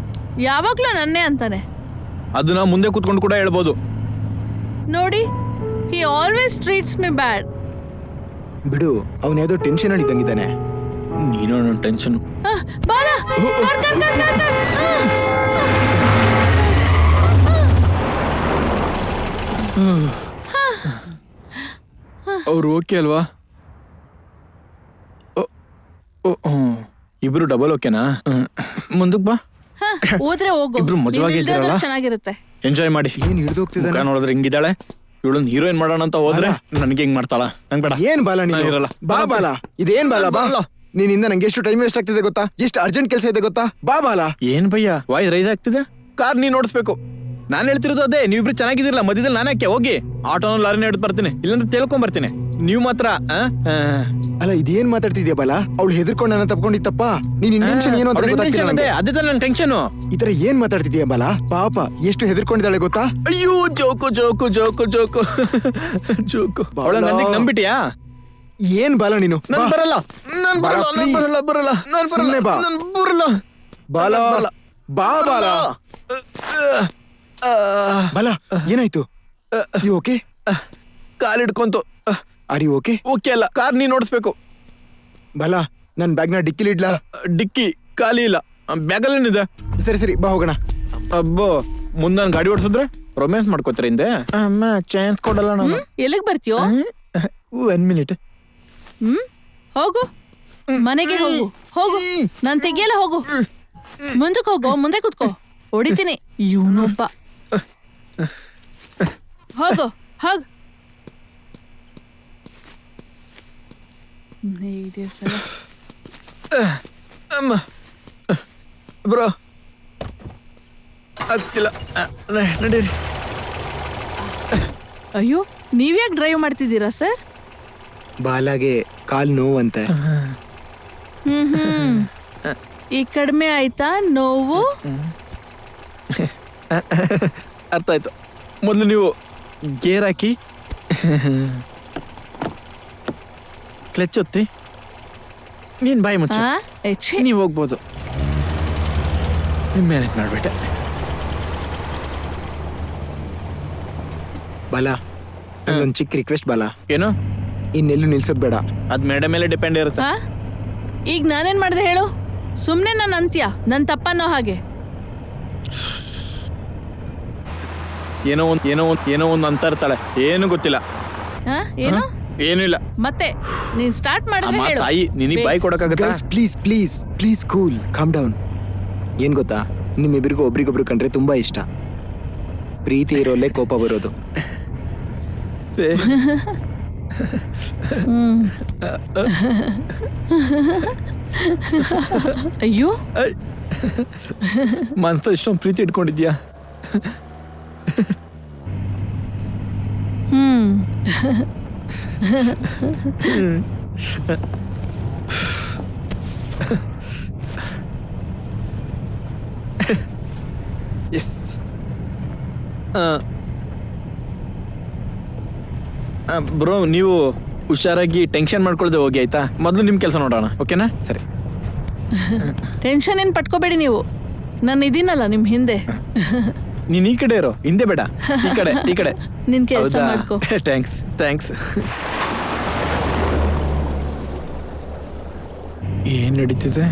ಯಾವಾಗ್ಲೂ ನನ್ನೇ ಅಂತಾನೆ. ಅದನ್ನ ಮುಂದೆ ಕೂತ್ಕೊಂಡು ಕೂಡ ಹೇಳ್ಬೋದು. ನೋಡಿ, ಹಿ ಆಲ್ವೇಸ್ ಟ್ರೀಟ್ಸ್ ಮಿ ಬ್ಯಾಡ್. ಬಿಡು, ಅವನ ಯಾವುದೋ ಟೆನ್ಷನ್ ಅಲ್ಲಿ ಇದ್ದಂಗಿದ್ದಾನೆ. ನೀನು ನನ್ನ ಟೆನ್ಷನ್. ಬಾಲ, car, car, car, car, car. ಅವ್ರು ಓಕೆ ಅಲ್ವಾ? ಇಬ್ರು ಡಬಲ್ ಓಕೆನಾ? ಮುಂದಕ್ಕೆ ಬಾ. ಹೋದ್ರೆ ಹೋಗು, ಇಬ್ರು ಮಜವಾಗಿ ನೀನ್ ಇಲ್ದೇ ಇದ್ದೀರಲ್ಲ? ಇದ್ರೆ ಚೆನ್ನಾಗಿರುತ್ತೆ. ಎಂಜಾಯ್ ಮಾಡಿ. ಏನ್ ಹಿಡ್ದೋಗ್ತಿದ್ದಾನೆ? ಮುಖ ನೋಡಿದ್ರೆ ಹಿಂಗಿದ್ದಾಳೆ. ಇವಳನ್ನ ಹೀರೋಯಿನ್ ಮಾಡೋಣ ಅಂತ ಹೋದ್ರೆ ನನಗೆ ಹಿಂಗ್ ಮಾಡ್ತಾಳ. ನಂಗೆ ಬೇಡ. ಏನ್ ಬಾಲ ನೀನು? ನಾನ್ ಇರಲ್ಲ. ಬಾ ಬಾಲ, ಇದೇನ್ ಬಾಲ? ಬಾ. ಬರಲ್ಲ. ನಿನ್ನಿಂದ ನಂಗೆ ಎಷ್ಟು ಟೈಮ್ ವೇಸ್ಟ್ ಆಗ್ತಿದೆ ಗೊತ್ತಾ? ಎಷ್ಟು ಅರ್ಜೆಂಟ್ ಕೆಲಸ ಇದೆ ಗೊತ್ತಾ? ಬಾ ಬಾಲ. ಏನ್ ಭಯ್ಯ ವಾಯ್ಸ್ ರೈಸ್ ಆಗ್ತಿದೆ? ಕಾರ್ ನೀನ್ ನೋಡಿಸ್ಬೇಕು. ನಾನು ಹೇಳ್ತಿರೋದು ಅದೇ, ನೀವಿಬ್ರು ಚೆನ್ನಾಗಿದಿರಲ್ಲ. ಮಧ್ಯದಲ್ಲಿ ನಾನಕ್ಕೆ ಹೋಗಿ ಆಟೋನ ಲಾರಿನ ಹಿಡಿದು ಬರ್ತೀನಿ, ಇಲ್ಲಾಂದ್ರೆ ತೇಳ್ಕೊಂಡ್ ಬರ್ತೀನಿ. ನೀವು ಮಾತ್ರ ಅಲ್ಲ, ಇದೇನ್ ಮಾತಾಡ್ತಿದ್ಯಾ ಬಾಲ? ಅವಳು ಹೆದರ್ಕೊಂಡು ನನ್ನ ತಪ್ಕೊಂಡಿತ್ತಪ್ಪ. ನೀನ್ ಇಂಟೆನ್ಷನ್ ಏನು ಅಂತ ಗೊತ್ತಾಗ್ತಿಲ್ಲ ನಂಗೆ. ಅದೇ ತಾನೆ ನನ್ನ ಟೆನ್ಷನ್. ಈ ತರ ಏನ್ ಮಾತಾಡ್ತಿದ್ಯಾ ಬಾಲ? ಪಾಪ ಎಷ್ಟು ಹೆದರ್ಕೊಂಡಿದ್ದಾಳೆ ಗೊತ್ತಾ? ಅಯ್ಯೋ, joke joke joke joke joke. ಅವಳ ನನಗೆ ನಂಬಿಟ್ಯಾ? ಏನ್ ಬಾಲ ನೀನು? ನಾನ್ ಬರಲ್ಲ, ನಾನ್ ಬಾಲ, ಬರಲ್ಲ, ನಾನ್ please. ಬರಲ್ಲ, ಬರಲ್ಲ, ನಾನ್ ಸುಮ್ನೆ ಬಾ. ಬರಲ್ಲ, ನಾನ್ ಬರಲ್ಲ. ಬಾಲ, ಬಾ ಬಾಲ. ಬಾಲ, ಏನಾಯ್ತು? You okay? ಕಾಲ್ ಹಿಡ್ಕೊಂತು. Are you okay? ಓಕೆ ಅಲ್ಲ, ಕಾರ್ ನೀನ್ ನೋಡಿಸ್ಬೇಕು. ಬಾಲ, ನನ್ ಬ್ಯಾಗ್ನ ಡಿಕ್ಕಿಲಿ ಇಡ್ಲಾ? ಡಿಕ್ಕಿ ಖಾಲಿ ಇಲ್ಲ, ಬ್ಯಾಗಲ್ಲೇನಿದೆ. ಸರಿ ಸರಿ, ಬಾ ಹೋಗೋಣ. ಅಬ್ಬೋ, ಮುಂದೆ ನಾನು ಗಾಡಿ ಓಡಿಸಿದ್ರೆ ರೊಮ್ಯಾನ್ಸ್ ಮಾಡ್ಕೋತಾರೆ ಹಿಂದೆ. ಅಮ್ಮ ಚಾನ್ಸ್ ಕೊಡಲ್ಲ ನಾನು. ಎಲ್ಲಿಗ್ ಬರ್ತೀಯೋ? 1 ಮಿನಿಟ್. ಹೋಗು, ಮನೆಗೆ ಹೋಗು. ಹೋಗು, ನಾನ್ ತೆಗಿಯಲ್ಲ. ಹೋಗು, ಮುಂದಕ್ಕೆ ಹೋಗು, ಮುಂದೆ ಕೂತ್ಕೋ, ಹೊಡಿತೀನಿ. ಇವನೊಬ್ಬ. ಹೋಗು, ಹೋಗು. ಅಮ್ಮ ಬ್ರೋ, ಆಗ್ತಿಲ್ಲ, ನಡೀರಿ. ಅಯ್ಯೋ, ನೀವ್ಯಾಕೆ ಡ್ರೈವ್ ಮಾಡ್ತಿದ್ದೀರಾ ಸರ್? ಬಾಲಾಗೆ ಕಾಲ್ ನೋವಂತೆ. ಈ ಕಡಿಮೆ ಆಯ್ತಾ ನೋವು? ಅರ್ಥ ಆಯ್ತು. ಮೊದಲು ನೀವು ಗೇರ್ ಹಾಕಿ ಕ್ಲಚ್ ಒತ್ತಿ, ನೀನ್ ಬಾಯಿ ಮುಚ್ಚಿ, ನೀವು ಹೋಗ್ಬೋದು. ಮ್ಯಾನೇಜ್ ಮಾಡ್ಬಿಟ್ಟೆ. ಬಾಲ, ನಂದೊಂದು ಚಿಕ್ಕ ರಿಕ್ವೆಸ್ಟ್ ಬಾಲ. ಏನು? ಇನ್ನೆಲ್ಲೂ ನಿಲ್ಸೋದ್ ಬೇಡ. ಅದ್ ಮೇಡ ಮೇಲೆ ಡಿಪೆಂಡ್ ಇರುತ್ತೆ. ಈಗ ನಾನೇನ್ ಮಾಡಿದೆ ಹೇಳು? ಸುಮ್ಮನೆ ನನ್ನ ಅಂತ್ಯ ನನ್ನ ತಪ್ಪನ್ನೋ ಹಾಗೆ. ಏನೋ ಒಂದು ಅಂತ ಇರ್ತಾಳೆ, ಏನು ಗೊತ್ತಿಲ್ಲ. ಆ? ಏನು ಏನೂ ಇಲ್ಲ. ಮತ್ತೆ ನೀನ್ ಸ್ಟಾರ್ಟ್ ಮಾಡಿದ್ರೆ ಅಮ್ಮ ಹೇಳು. ತಾಯಿ ನಿನಗೆ ಬಾಯಿ ಕೊಡಕ್ಕಾಗತ್ತಾ? Guys please please please cool calm down. ಏನ್ ಗೊತ್ತಾ, ನಿಮ್ಮಿಬ್ಬರಿಗೂ ಒಬ್ರಿಗೊಬ್ರು ಕಂಡ್ರೆ ತುಂಬಾ ಇಷ್ಟ. ಪ್ರೀತಿ ಇರೋಲ್ಲೇ ಕೋಪ ಬರೋದು. ಅಯ್ಯೋ ಮನ್ಸ ಇಷ್ಟೊಂದು ಪ್ರೀತಿ ಇಟ್ಕೊಂಡಿದ್ಯಾ? ಎಸ್. ಬ್ರೋ, ನೀವು ಹುಷಾರಾಗಿ ಟೆನ್ಷನ್ ಮಾಡ್ಕೊಳ್ದೆ ಹೋಗಿ ಆಯ್ತಾ? ಮೊದಲು ನಿಮ್ಮ ಕೆಲಸ ನೋಡೋಣ, ಓಕೆನಾ? ಸರಿ. ಟೆನ್ಷನ್ ಏನ್ ಪಟ್ಕೋಬೇಡಿ ನೀವು, ನಾನು ಇದೀನಲ್ಲ ನಿಮ್ ಹಿಂದೆ. ನೀನ್ ಈ ಕಡೆ ಇರೋ, ಹಿಂದೆ ಬೇಡ, ಈ ಕಡೆ. ನಿನ್ ಕೆಲ್ಸ ಮಾಡ್ಕೋ. ಥ್ಯಾಂಕ್ಸ್. ಏನ್ ನಡೀತಿದೆ?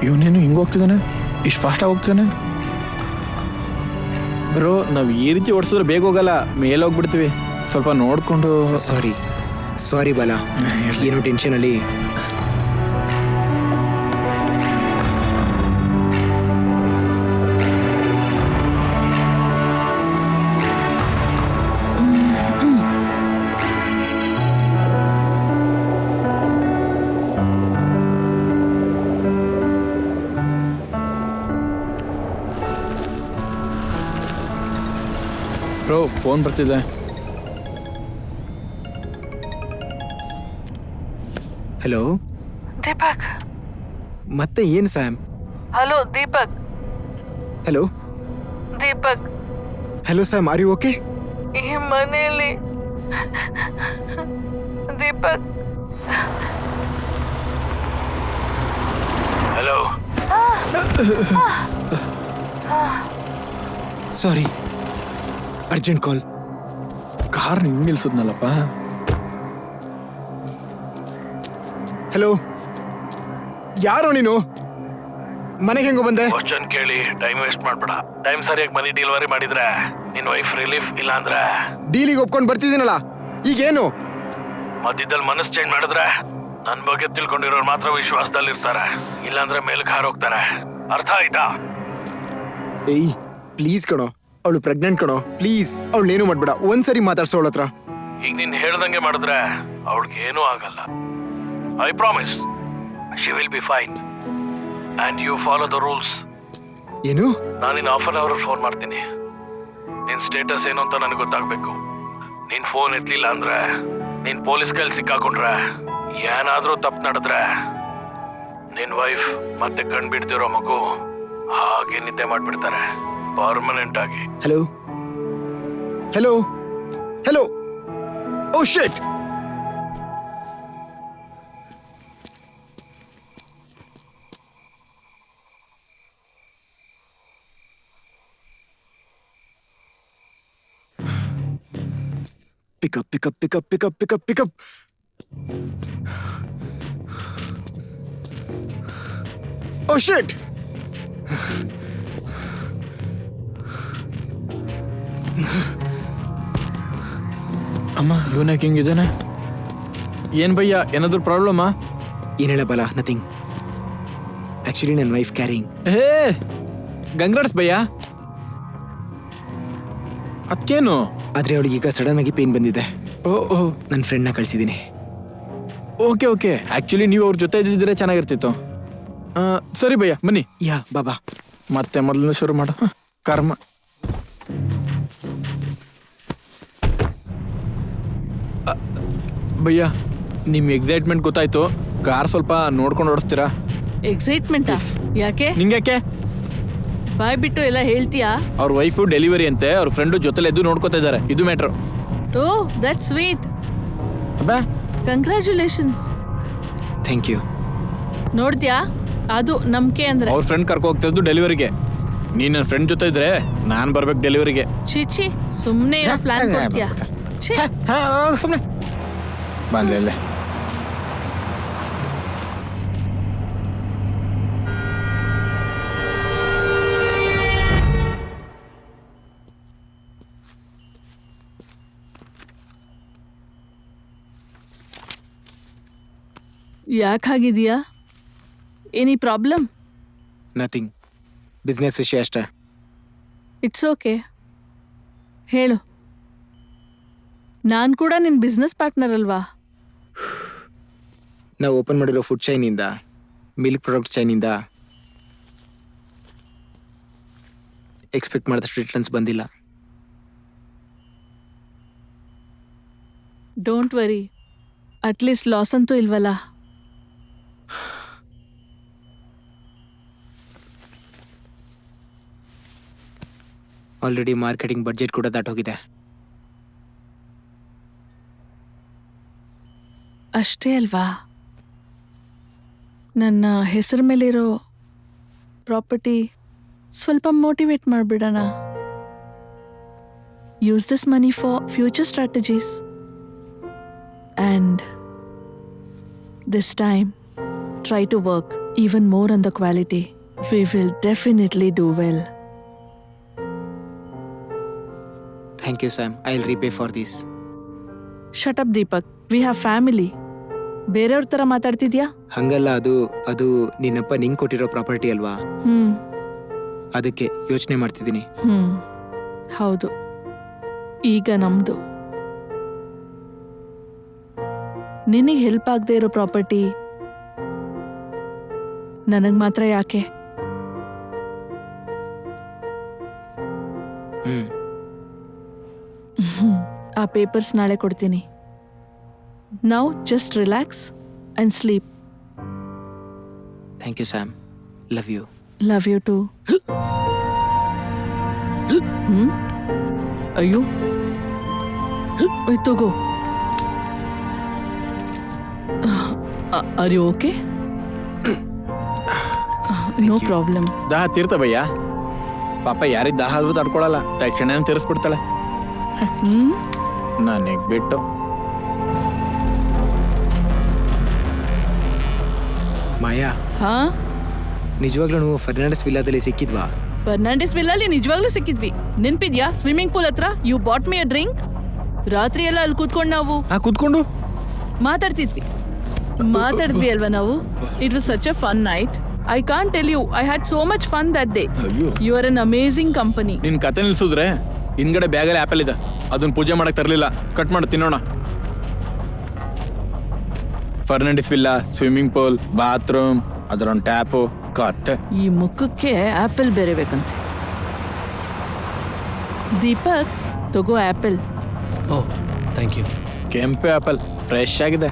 ಇವನೇನು ಹಿಂಗೆ ಹೋಗ್ತಿದ್ದಾನೆ, ಇಷ್ಟು ಫಾಸ್ಟಾಗಿ ಹೋಗ್ತಾನೆ? ಬ್ರೋ, ನಾವು ಈ ರೀತಿ ಓಡಿಸಿದ್ರೆ ಬೇಗ ಹೋಗಲ್ಲ, ಮೇಲೆ ಹೋಗ್ಬಿಡ್ತೀವಿ. ಸ್ವಲ್ಪ ನೋಡ್ಕೊಂಡು. ಸಾರಿ ಬಾಲ, ಏನೋ ಟೆನ್ಷನಲ್ಲಿ. ಬ್ರೋ, ಫೋನ್ ಬರ್ತಿದೆ. ಹಲೋ ದೀಪಕ್. ಮತ್ತೆ ಏನ್ Sam? Hello Deepak. Hello Deepak, hello Sam, are you okay? ಈ ಮನೆಯಲ್ಲಿ Deepak. Hello. Sorry, urgent call. Car ಹಿಂಗೆ ನಿಲ್ಸೋದ್ನಲ್ಲಪ್ಪ. ಹಲೋ, ಯಾರೋ ನೀನು? ಮನೆಗೆ ಹೆಂಗೋ ಬಂದೆ? ಕ್ವಶನ್ ಕೇಳಿ ಟೈಮ್ ವೇಸ್ಟ್ ಮಾಡ್ಬೇಡ. ಟೈಮ್ ಸರಿಯಾಗಿ ಮನಿ ಡೆಲಿವರಿ ಮಾಡಿದ್ರೆ ನಿನ್ ವೈಫ್ ರಿಲೀಫ್, ಇಲ್ಲ ಅಂದ್ರೆ ಡೀಲಿಗೆ ಒಪ್ಕೊಂಡು ಬರ್ತಿದ್ದೀನಲ್ಲ, ಈಗೇನು? ಮಧ್ಯದಲ್ಲಿ ಮನಸ್ಸು ಚೇಂಜ್ ಮಾಡಿದ್ರೆ ನನ್ ಬಗ್ಗೆ ತಿಳ್ಕೊಂಡಿರೋರು ಮಾತ್ರ ವಿಶ್ವಾಸದಲ್ಲಿ ಇರ್ತಾರೆ, ಇಲ್ಲಾಂದ್ರೆ ಮೇಲ್ಗೆ ಹಾರೋಗ್ತಾರೆ. ಅರ್ಥ ಆಯ್ತಾ? ಏಯ್ ಪ್ಲೀಸ್ ಕಣೋ, ಅವಳು ಪ್ರೆಗ್ನೆಂಟ್ ಕಣೋ, ಪ್ಲೀಸ್ ಅವಳೇನು ಮಾಡ್ಬೇಡ. ಒಂದ್ಸರಿ ಮಾತಾಡ್ಸೋ ಅವಳ ಹತ್ರ. ಈಗ ನೀನ್ ಹೇಳ್ದಂಗೆ ಮಾಡಿದ್ರೆ ಅವಳಿಗೆ ಏನೂ ಆಗಲ್ಲ. I promise, she will be fine and you follow the rules. ಏನು? ನಾನಿನ್ ಹಾಫ್ ಅನ್ ಅವರ್ ಫೋನ್ ಮಾಡ್ತೀನಿ. ನಿನ್ ಸ್ಟೇಟಸ್ ಏನು ಅಂತ ನನಗೆ ಗೊತ್ತಾಗ್ಬೇಕು. ನೀನ್ ಫೋನ್ ಎತ್ತಲಿಲ್ಲ ಅಂದ್ರೆ, ನೀನ್ ಪೊಲೀಸ್ ಕೈಲಿ ಸಿಕ್ಕಾಕೊಂಡ್ರೆ, ಏನಾದ್ರೂ ತಪ್ಪು ನಡೆದ್ರೆ ನಿನ್ ವೈಫ್ ಮತ್ತೆ ಕಣ್ಬಿಡ್ದಿರೋ ಮಗು ಹಾಗೆ ನಿದ್ದೆ ಮಾಡ್ಬಿಡ್ತಾರೆ ಪರ್ಮನೆಂಟ್ ಆಗಿ. ಹಲೋ ಹಲೋ ಹಲೋ, ಓ ಶಿಟ್. pick up. Oh shit! ಅಮ್ಮ, ಇವನಾಕೆ ಹಿಂಗಿದ್ದಾನೆ? ಏನ್ ಭಯ್ಯ, ಏನಾದ್ರು ಪ್ರಾಬ್ಲಮಾ? ಏನಿಲ್ಲ ಬಲ, ನಥಿಂಗ್. ಆಕ್ಚುಲಿ ನನ್ನ ವೈಫ್ ಕ್ಯಾರಿಂಗ್. ಹೇ ಗಂಗ್ರಾಟ್ಸ್ ಭಯ್ಯ. ಅದಕ್ಕೇನು? ಆದ್ರೆ ಅವಳಿಗೆ ಈಗ ಸಡನ್ ಆಗಿ ಪೇನ್ ಬಂದಿದೆ. ಓ, ನನ್ನ ಫ್ರೆಂಡ್ನ ಕಳಿಸಿದ್ದೀನಿ. ಓಕೆ. ಆಕ್ಚುಲಿ ನೀವು ಅವ್ರ ಜೊತೆ ಇದ್ದಿದ್ರೆ ಚೆನ್ನಾಗಿರ್ತಿತ್ತು. ಸರಿ ಭಯ್ಯ, ಬನ್ನಿ. ಯಾ ಬಾಬಾ. ಮತ್ತೆ ಮೊದಲನೇ ಶುರು ಮಾಡ. ಕರ್ಮ. ಭಯ್ಯ, ನಿಮ್ಮ ಎಕ್ಸೈಟ್ಮೆಂಟ್ ಗೊತ್ತಾಯ್ತು. ಕಾರ್ ಸ್ವಲ್ಪ ನೋಡ್ಕೊಂಡು ಓಡಿಸ್ತೀರಾ? ಎಕ್ಸೈಟ್ಮೆಂಟಾ? ಯಾಕೆ ನಿಂಗ್ಯಾಕೆ? ಬಾಯ್ ಬಿಟ್ಟು ಎಲ್ಲ ಹೇಳ್ತೀಯಾ? ಅವ್ರ ವೈಫು ಡೆಲಿವರಿ ಅಂತೆ, ಅವ್ರ ಫ್ರೆಂಡು ಜೊತೆಲಿ ಎದ್ದು ನೋಡ್ಕೋತಾ ಇದ್ದಾರೆ. ಇದು ಮ್ಯಾಟ್ರು. Oh that sweet. ಅಬ್ಬಾ ಕಂಗ್ರ್ಯಾಚುಲೇಷನ್ಸ್. Thank you. ನೋಡ್ದ್ಯಾ, ಅದು ನಂಬಿಕೆ ಅಂದ್ರೆ. ಅವ್ರ ಫ್ರೆಂಡ್ ಕರ್ಕೊ ಹೋಗ್ತಿದ್ದು ಡೆಲಿವರಿಗೆ. ನೀನ್ ನನ್ನ ಫ್ರೆಂಡ್ ಜೊತೆ ಇದ್ರೆ ನಾನ್ ಬರ್ಬೇಕು ಡೆಲಿವರಿಗೆ. ಚೀಚಿ, ಸುಮ್ಮನೆ ಇರೋ ಪ್ಲಾನ್ ಕೊಡ್ತೀಯಾ? ಛೀ. ಸುಮ್ಮನೆ ಬಂದ್ಲೆ. ಯಾಕಾಗಿದೆಯಾ? Any problem? ನಥಿಂಗ್, ಬಿಸ್ನೆಸ್ ವಿಷಯ ಅಷ್ಟೇ. ಇಟ್ಸ್ ಓಕೆ, ಹೇಳು. ನಾನು ಕೂಡ ನಿನ್ನ ಬಿಸ್ನೆಸ್ ಪಾರ್ಟ್ನರ್ ಅಲ್ವಾ? ನಾವು ಓಪನ್ ಮಾಡಿರೋ ಫುಡ್ ಚೈನಿಂದ, ಮಿಲ್ಕ್ ಪ್ರಾಡಕ್ಟ್ ಚೈನಿಂದ ಎಕ್ಸ್ಪೆಕ್ಟ್ ಮಾಡಿದಷ್ಟು ರಿಟರ್ನ್ಸ್ ಬಂದಿಲ್ಲ. ಡೋಂಟ್ ವರಿ, ಅಟ್ಲೀಸ್ಟ್ ಲಾಸ್ ಅಂತೂ ಇಲ್ವಲ್ಲ. ಆಲ್ರೆಡಿ ಮಾರ್ಕೆಟಿಂಗ್ ಬಡ್ಜೆಟ್ ಕೂಡ ದಾಟೋಗಿದೆ. ಅಷ್ಟೇ ಅಲ್ವಾ, ನನ್ನ ಹೆಸರು ಮೇಲಿರೋ ಪ್ರಾಪರ್ಟಿ ಸ್ವಲ್ಪ ಮೋಟಿವೇಟ್ ಮಾಡಿಬಿಡೋಣ. Use this money for future strategies and this time try to work even more on the quality. We will definitely do well. Thank you Sam, I will repay for this. Shut up Deepak, we have family. ಬೇರೆಯವ್ರ ಥರ ಮಾತಾಡ್ತಿದ್ಯಾ? ಹಂಗಲ್ಲ, ಅದು ನಿನ್ನಪ್ಪ ನಿಂಗೆ ಕೊಟ್ಟಿರೋ property ಅಲ್ವಾ, ಅದಕ್ಕೆ ಯೋಚನೆ ಮಾಡ್ತಿದ್ದೀನಿ. ಹೌದು, ಈಗ ನಮ್ದು. ನಿನಗೆ ಹೆಲ್ಪ್ ಆಗದೆ ಇರೋ ಪ್ರಾಪರ್ಟಿ ನನಗೆ ಮಾತ್ರ ಯಾಕೆ? ಆ ಪೇಪರ್ಸ್ ನಾಳೆ ಕೊಡ್ತೀನಿ. Now just relax and sleep. Thank you Sam, love you. Love you too. ಅಯ್ಯೋ, ತಗೋ. Are you okay? No problem. ದಾಹ ತೀರ್ತ ಭಯ್ಯ. ಪಾಪ ಯಾರಿಗ್ ದಾಹ ಆದ್ರೂ ತಡ್ಕೊಳಲ್ಲ, ತಕ್ಷಣ ತೀರಿಸ್ಬಿಡ್ತಾಳೆ. ನನಗ್ ಬಿಟ್ಟು. ಮಾಯಾ, ಹಾ, ನಿಜವಾಗ್ಲೂ ನಾವು ಫರ್ನಾಂಡಿಸ್ ವಿಲ್ಲಾದಲ್ಲಿ ಸಿಕ್ಕಿದ್ವಾ? ಫರ್ನಾಂಡಿಸ್ ವಿಲ್ಲಲ್ಲಿ ನಿಜವಾಗ್ಲೂ ಸಿಕ್ಕಿದ್ವಿ. ನೆನ್ಪಿದ್ಯಾ? ಸ್ವಿಮ್ಮಿಂಗ್ ಪೂಲ್ ಹತ್ರ you bought me a drink. ರಾತ್ರಿ ಎಲ್ಲ ಅಲ್ಲಿ ಕೂತ್ಕೊಂಡು ನಾವು ಕೂತ್ಕೊಂಡು ಮಾತಾಡಿದ್ವಿ ಅಲ್ವಾ ನಾವು? It was such a fun night. I can't tell you, I had so much fun that day. You are an amazing company. ನಿನ್ ಕತೆ ನಿಲ್ಸಿದ್ರೆ ಹಿಂದ್ಗಡೆ ಬ್ಯಾಗಲ್ಲಿ ಆಪಲ್ ಇದೆ, ಅದನ್ನ ಪೂಜೆ ಮಾಡಕ್ ತರ್ಲಿಲ್ಲ. ಕಟ್ ಮಾಡಿ ತಿನ್ನೋಣ. Fernandes villa, swimming pool, bathroom, ಅದರೊಂದು ಟ್ಯಾಪು, ಕತ್ತೆ. ಈ ಮುಖಕ್ಕೆ ಆಪಲ್ ಬೇರೆ ಬೇಕಂತೆ. ದೀಪಕ್, ತಗೋ ಆಪಲ್. Oh thank you. ಕೆಂಪೆ ಆಪಲ್, ಫ್ರೆಶ್ ಆಗಿದೆ.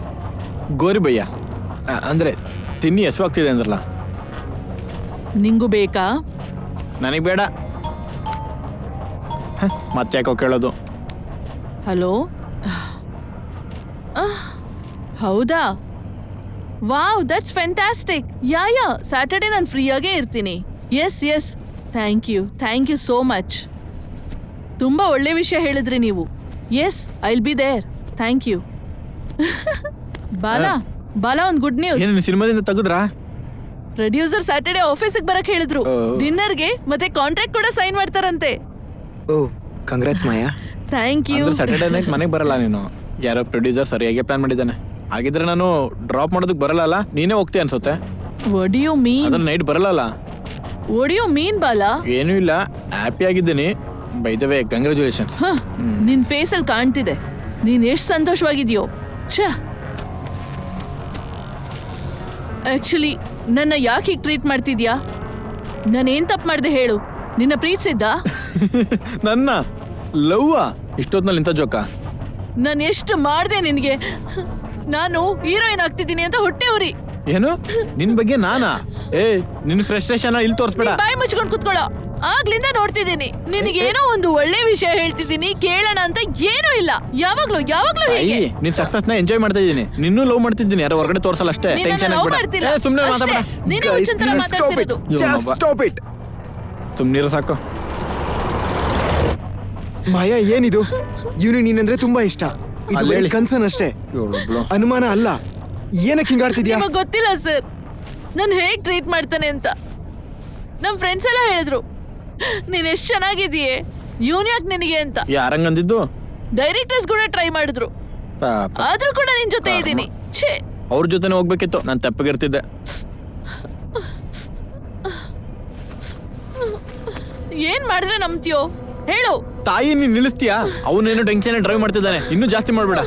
ಗೋರಿ ಭಯ್ಯ, ಅಂದ್ರೆ ತಿನ್ನಿ ಹೆಸವಾಗ್ತಿದೆ ಅಂದ್ರಲ್ಲ. ನಿಂಗೂ ಬೇಕಾ? ನನಗೆ ಬೇಡ. ಮತ್ತೆ ಯಾಕೋ ಕೇಳೋದು? ಹಲೋ, ಹೌದಾ? Wow, that's fantastic. Yeah Saturday ನಾನು ಫ್ರೀಯಾಗೇ ಇರ್ತೀನಿ. Yes, thank you so much. ತುಂಬ ಒಳ್ಳೆ ವಿಷಯ ಹೇಳಿದ್ರಿ ನೀವು. Yes, I will be there. Thank you. Bala, ಒಂದು ಗುಡ್ ನ್ಯೂಸ್. ಏನು ಸಿನಿಮಾದಿಂದ ತೆಗೆದ್ರಾ? ಪ್ರೊಡ್ಯೂಸರ್ ಸ್ಯಾಟರ್ಡೆ ಆಫೀಸಿಗೆ ಬರಕ್ ಹೇಳಿದ್ರು. ಡಿನ್ನರ್ಗೆ ಮತ್ತೆ ಕಾಂಟ್ರಾಕ್ಟ್ ಕೂಡ ಸೈನ್ ಮಾಡ್ತಾರಂತೆ. Oh, congrats Maya. Thank you. Saturday night ಮನೆಗೆ ಬರಲ್ಲ ನೀನು. ಯಾರೋ ಪ್ರೊಡ್ಯೂಸರ್ ಸರಿಯಾಗಿ ಪ್ಲಾನ್ ಮಾಡಿದ್ದಾನೆ. ಹಾಗಿದ್ರೆ ನಾನು ಡ್ರಾಪ್ ಮಾಡೋದಕ್ಕೆ ಬರಲ್ಲ, ನೀನೇ ಹೋಗ್ತೀಯ ಅನ್ಸುತ್ತೆ. What do you mean? ಅದ್ರ ನೈಟ್ ಬರಲ್ಲ. What do you mean Bala? ಏನೂ ಇಲ್ಲ, ಹ್ಯಾಪಿ ಆಗಿದ್ದೀನಿ. By the way, congratulations. ನಿನ್ ಫೇಸಲ್ಲಿ ಕಾಣ್ತಿದೆ ನೀನ್ ಎಷ್ಟು ಸಂತೋಷವಾಗಿದ್ಯೋ. ಆಕ್ಚುಲಿ ನನ್ನ ಯಾಕೆ ಹೀಗೆ ಟ್ರೀಟ್ ಮಾಡ್ತಿದ್ಯಾ? ನಾನೇನ್ ತಪ್ಪು ಮಾಡಿದೆ ಹೇಳು? ನಿನ್ನ ಪ್ರೀತಿಸಿದ್ದ? ನನ್ನ ಲವ್ವಾ? ಇಷ್ಟೊತ್ನಲ್ಲಿ ಇಂಥ ಜೋಕ? ನಾನು ಎಷ್ಟು ಮಾಡಿದೆ ನಿನಗೆ? ನಾನು ಹೀರೋಯಿನ್ ಆಗ್ತಿದ್ದೀನಿ ಅಂತ ಹೊಟ್ಟೆ ಉರಿ. ಏನು ನಿನ್ ಬಗ್ಗೆ ನಾನಾ? ನಿನ್ ಫ್ರಸ್ಟ್ರೇಷನ್ ಇಲ್ಲಿ ತೋರಿಸ್ಬೇಡ. ಬಾಯಿ ಮುಚ್ಕೊಂಡು ಕುತ್ಕೊಳ್ಳೋ. ಆಗ್ಲಿಂದ ನೋಡ್ತಿದ್ದೀನಿ ನಿನಗೇನೋ ಒಂದು ಒಳ್ಳೆ ವಿಷಯ ಹೇಳ್ತಿದ್ದೀನಿ ಕೇಳೋಣ ಅಂತ ಏನೂ ಇಲ್ಲ. ಯಾವಾಗ್ಲೂ ಹೀಗೆ. ನಿನ್ ಸಕ್ಸಸ್ ನ ಎಂಜಾಯ್ ಮಾಡ್ತಾ ಇದೀನಿ. ನಿನ್ನೂ ಲವ್ ಮಾಡ್ತಿದ್ದೀನಿ, ಯಾರೋ ಹೊರಗಡೆ ತೋರ್ಸಲ್ಲ ಅಷ್ಟೇ. ಟೆನ್ಷನ್ ಆಗ್ಬೇಡ. ಸುಮ್ನೆ ಮಾತಾಡ. ಮಾತಾಡ್ತಿರೋದು. Stop it. ಸುಮ್ನಿರ ಸಾಕು. ಮಾಯಾ ಏನಿದು? ಇವನು ನೀನಂದ್ರೆ ತುಂಬಾ ಇಷ್ಟ. ಇದು ಅಲ್ಲಿ ಬರೀ ಹೇಳಿ. ಕನ್ಸನ್ ಅಷ್ಟೇ, ಇವಳೊಬ್ಳು. ಅನುಮಾನ ಅಲ್ಲ. ಏನಕ್ಕೆ ಹಿಂಗಾಡ್ತಿದ್ಯಾ? ನಿಮಗ್ ಗೊತ್ತಿಲ್ಲ ಸರ್ ನಾನು ಹೇಗ್ ಟ್ರೀಟ್ ಮಾಡ್ತಾನೆ ಅಂತ. ನಮ್ ಫ್ರೆಂಡ್ಸ್ ಎಲ್ಲ ಹೇಳಿದ್ರು ನೀನ್ ಎಷ್ಟ್ ಚೆನ್ನಾಗಿದೀಯೆ, ಇವನ್ ಯಾಕೆ ನಿನಗೆ ಅಂತ. ಯಾರಂಗಂದಿದ್ದು? ಡೈರೆಕ್ಟರ್ಸ್ ಕೂಡ ಟ್ರೈ ಮಾಡಿದ್ರು, ಪಾಪ. ಆದ್ರೂ ಕೂಡ ನಿನ್ ಜೊತೆ ಇದ್ದೀನಿ. ಛೇ, ಅವ್ರ ಜೊತೆನೆ ಹೋಗ್ಬೇಕಿತ್ತು, ನಾನ್ ತಪ್ಪಗಿರ್ತಿದ್ದೆ. ಏನ್ ಮಾಡಿದ್ರೆ ನಂಬ್ತೀಯೋ ಹೇಳು. ತಾಯಿ ನೀನ್ ನಿಲ್ಲಿಸ್ತೀಯಾ? ಅವನೇನು ಟೆನ್ಷನ್ ಡ್ರೈವ್ ಮಾಡ್ತಿದ್ದಾನೆ, ಇನ್ನೂ ಜಾಸ್ತಿ ಮಾಡ್ಬೇಡ.